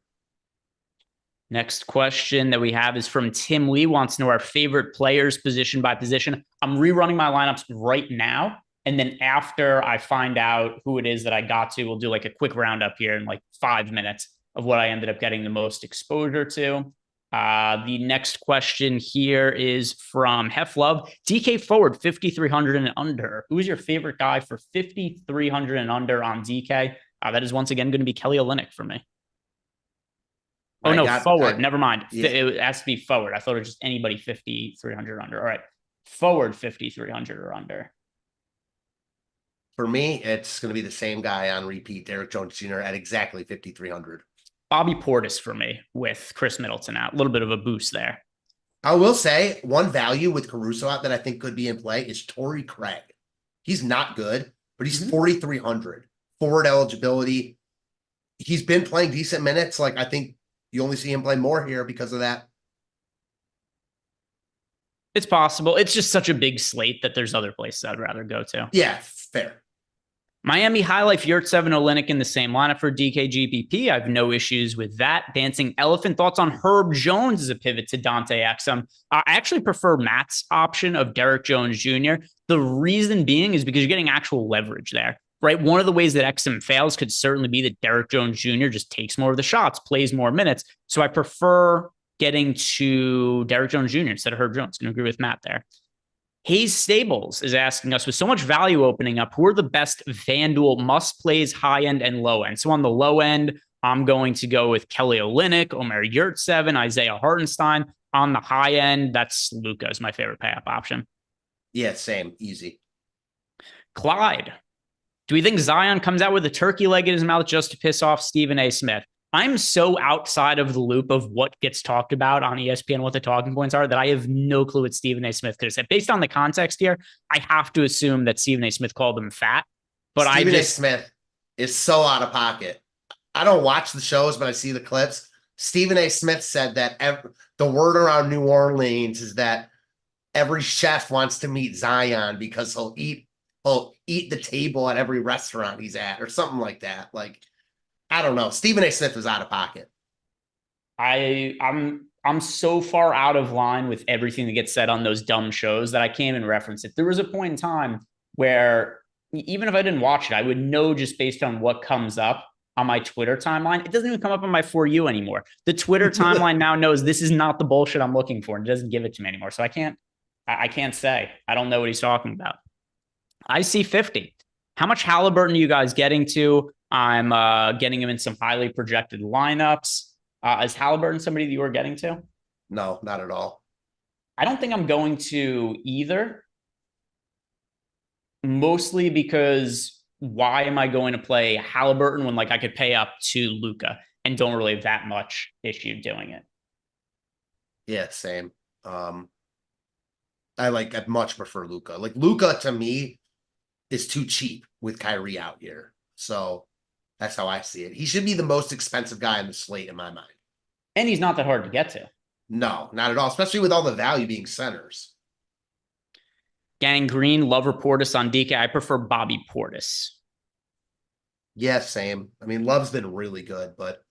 Next question that we have is from Tim Lee. Wants to know our favorite players position by position. I'm rerunning my lineups right now. And then after I find out who it is that I got to, we'll do like a quick roundup here in like 5 minutes of what I ended up getting the most exposure to. The next question here is from Heflove. DK forward 5,300 and under. Who is your favorite guy for 5,300 and under on DK? That is once again going to be Kelly Olynyk for me. Forward. Never mind. Yeah. It has to be forward. I thought it was just anybody 5,300 under. All right. Forward 5,300 or under. For me, it's going to be the same guy on repeat, Derek Jones Jr. at exactly 5,300. Bobby Portis for me with Chris Middleton out. A little bit of a boost there. I will say one value with Caruso out that I think could be in play is Torrey Craig. He's not good, but he's 4,300. Forward eligibility. He's been playing decent minutes. Like I think you only see him play more here because of that. It's possible. It's just such a big slate that there's other places I'd rather go to. Yeah, fair. Miami High Life, Yurt 7, Olynyk in the same lineup for DKGPP. I have no issues with that. Dancing Elephant, thoughts on Herb Jones as a pivot to Dante Exum? I actually prefer Matt's option of Derek Jones Jr. The reason being is because you're getting actual leverage there, right? One of the ways that Exum fails could certainly be that Derek Jones Jr. just takes more of the shots, plays more minutes. So I prefer getting to Derek Jones Jr. instead of Herb Jones. Going to agree with Matt there. Hayes Stables is asking us, with so much value opening up, who are the best FanDuel must plays, high end and low end? So on the low end, I'm going to go with Kelly Olynyk, Omer Yurtseven, Isaiah Hartenstein. On the high end, that's Luka is my favorite pay up option. Yeah, same. Easy. Clyde, do we think Zion comes out with a turkey leg in his mouth just to piss off Stephen A. Smith? I'm so outside of the loop of what gets talked about on ESPN, what the talking points are, that I have no clue what Stephen A. Smith could have said. Based on the context here, I have to assume that Stephen A. Smith called him fat. But Stephen A. Smith is so out of pocket. I don't watch the shows, but I see the clips. Stephen A. Smith said that the word around New Orleans is that every chef wants to meet Zion because he'll eat the table at every restaurant he's at, or something like that. Like, I don't know. Stephen A. Smith is out of pocket. I'm so far out of line with everything that gets said on those dumb shows that I can't even reference it. There was a point in time where even if I didn't watch it, I would know just based on what comes up on my Twitter timeline. It doesn't even come up on my For You anymore. The Twitter timeline now knows this is not the bullshit I'm looking for and doesn't give it to me anymore. So I can't say. I don't know what he's talking about. I see 50. How much Halliburton are you guys getting to? I'm getting him in some highly projected lineups. Is Halliburton somebody that you are getting to? No, not at all. I don't think I'm going to either. Mostly because why am I going to play Halliburton when I could pay up to Luka and don't really have that much issue doing it? Yeah, same. I much prefer Luka. Luka to me is too cheap with Kyrie out here. So that's how I see it. He should be the most expensive guy on the slate in my mind. And he's not that hard to get to. No, not at all, especially with all the value being centers. Gang Green, Lover Portis on DK. I prefer Bobby Portis. Yeah, same. I mean, Love's been really good, but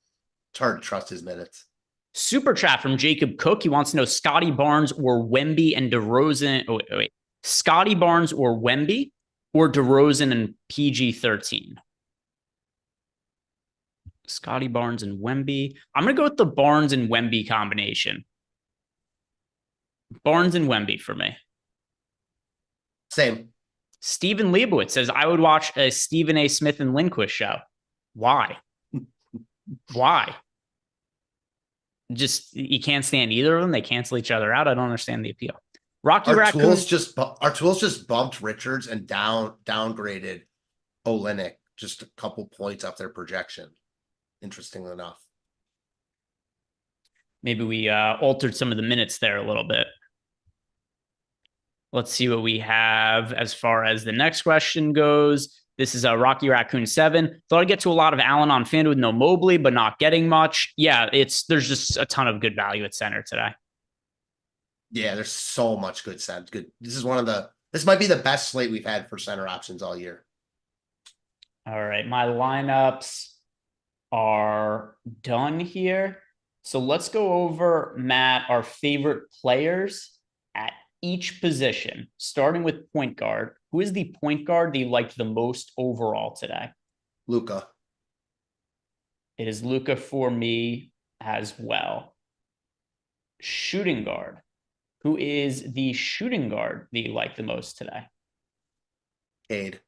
it's hard to trust his minutes. Super chat from Jacob Cook. He wants to know Scotty Barnes or Wemby and DeRozan. Oh, wait. Scotty Barnes or Wemby or DeRozan and PG-13. Scotty Barnes and Wemby. I'm going to go with the Barnes and Wemby combination. Barnes and Wemby for me. Same. Stephen Leibowitz says, I would watch a Stephen A. Smith and Lindquist show. Why? Why? Just, you can't stand either of them. They cancel each other out. I don't understand the appeal. Rocky Raccoon. Our tools just bumped Richards and downgraded Olynyk just a couple points off their projection. Interestingly enough. Maybe we altered some of the minutes there a little bit. Let's see what we have as far as the next question goes. This is a Rocky Raccoon 7. Thought I'd get to a lot of Allen on FanDuel with no Mobley, but not getting much. Yeah, there's just a ton of good value at center today. Yeah, there's so much good center. Good. This might be the best slate we've had for center options all year. All right, my lineups are done here. So let's go over, Matt, our favorite players at each position, starting with point guard. Who is the point guard that you liked the most overall today? Luka. It is Luka for me as well. Shooting guard. Who is the shooting guard that you like the most today? Cade.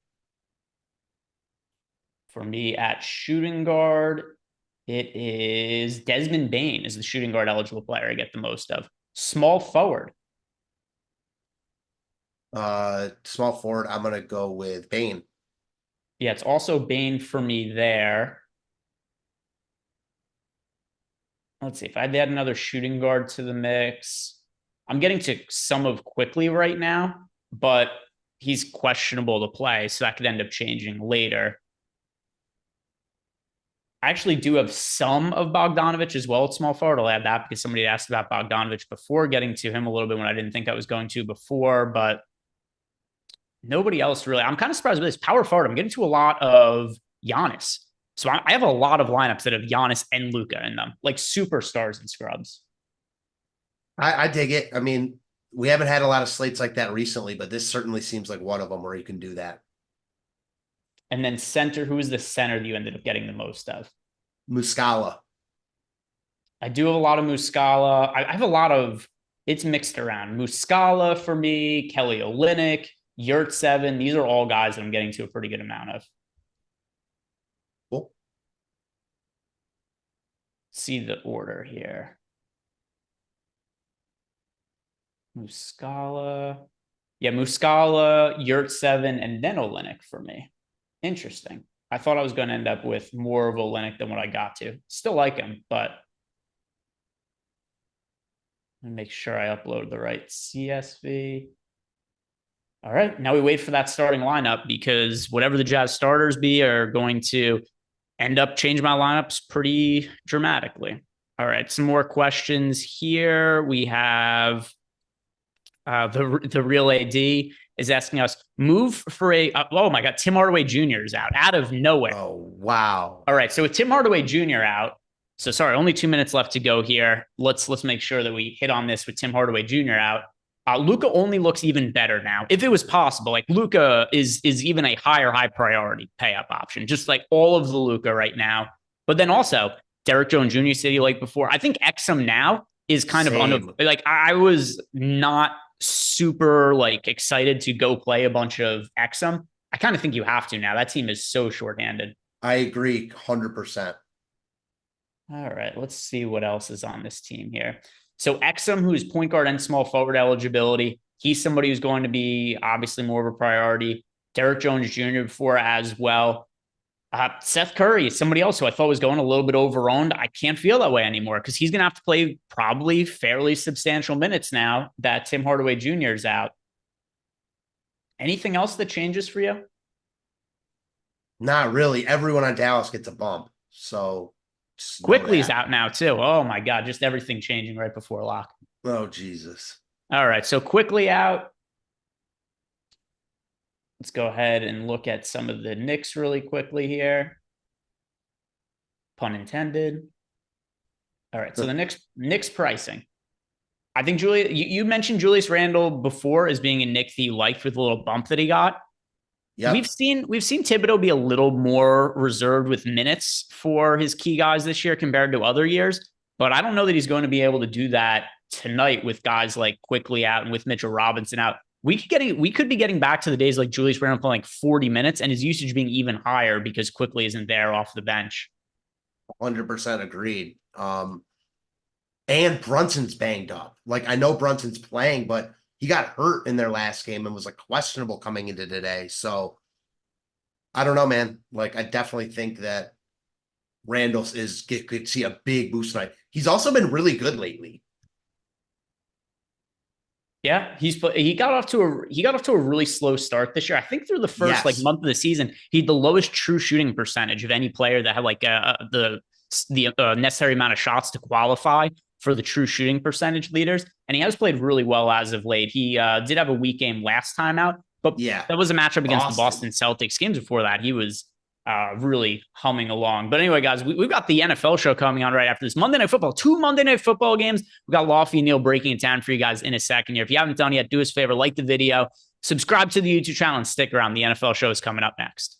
For me at shooting guard, it is Desmond Bane is the shooting guard eligible player I get the most of. Small forward. Small forward, I'm going to go with Bane. Yeah, it's also Bane for me there. Let's see if I'd add another shooting guard to the mix. I'm getting to some of Quickly right now, but he's questionable to play, so that could end up changing later. I actually do have some of Bogdanovich as well at small forward. I'll add that because somebody asked about Bogdanovich before, getting to him a little bit when I didn't think I was going to before, but Nobody else really. I'm kind of surprised with this power forward. I'm getting to a lot of Giannis. So I have a lot of lineups that have Giannis and Luka in them, like superstars and scrubs. I dig it. I mean, we haven't had a lot of slates like that recently, but this certainly seems like one of them where you can do that. And then center, who is the center that you ended up getting the most of? Muscala. I do have a lot of Muscala. I have a lot of, it's mixed around. Muscala for me, Kelly Olynyk, Yurt7. These are all guys that I'm getting to a pretty good amount of. Cool. See the order here. Muscala. Yeah, Muscala, Yurt7, and then Olynyk for me. Interesting. I thought I was going to end up with more of Olynyk than what I got to. Still like him, but make sure I upload the right CSV. All right, now we wait for that starting lineup because whatever the Jazz starters be are going to end up changing my lineups pretty dramatically. All right, some more questions here. We have the real AD is asking us, move for oh my God, Tim Hardaway Jr. is out of nowhere. Oh, wow. All right, so with Tim Hardaway Jr. out, so sorry, only 2 minutes left to go here. Let's make sure that we hit on this with Tim Hardaway Jr. out. Luka only looks even better now. If it was possible, like Luka is even a high priority pay up option, just like all of the Luka right now. But then also Derek Jones Jr. City, like before, I think Exum now is kind of like I was not super like excited to go play a bunch of Exum. I kind of think you have to now. That team is so shorthanded. I agree 100%. All right, let's see what else is on this team here. So Exum, who's point guard and small forward eligibility, he's somebody who's going to be obviously more of a priority. Derek Jones Jr. before as well. Seth Curry is somebody else who I thought was going a little bit overowned. I can't feel that way anymore because he's going to have to play probably fairly substantial minutes now that Tim Hardaway Jr. is out. Anything else that changes for you? Not really. Everyone on Dallas gets a bump. So Quickly is out now too. Oh my God, just everything changing right before lock. Oh, Jesus. All right, so quickly out. Let's go ahead and look at some of the Knicks really quickly here. Pun intended. All right, so the Knicks pricing. I think you mentioned Julius Randle before as being a Knick that you liked with a little bump that he got. Yeah, we've seen Thibodeau be a little more reserved with minutes for his key guys this year compared to other years, but I don't know that he's going to be able to do that tonight with guys like Quickly out and with Mitchell Robinson out. We could be getting back to the days like Julius Randle playing like 40 minutes and his usage being even higher because Quickly isn't there off the bench. 100% agreed. And Brunson's banged up. Like, I know Brunson's playing, but he got hurt in their last game and was like questionable coming into today. So I don't know, man. Like, I definitely think that Randall could see a big boost tonight. He's also been really good lately. Yeah, he got off to a really slow start this year. I think through the first like month of the season, he had the lowest true shooting percentage of any player that had like the necessary amount of shots to qualify for the true shooting percentage leaders. And he has played really well as of late. He did have a weak game last time out, but that was a matchup against the Boston Celtics. Games before that, he was really humming along. But anyway, guys, we've got the NFL show coming on right after this. Monday Night Football, 2 Monday Night Football games. We've got Lofty and Neil breaking it down for you guys in a second here. If you haven't done it yet, do us a favor, like the video, subscribe to the YouTube channel, and stick around. The NFL show is coming up next.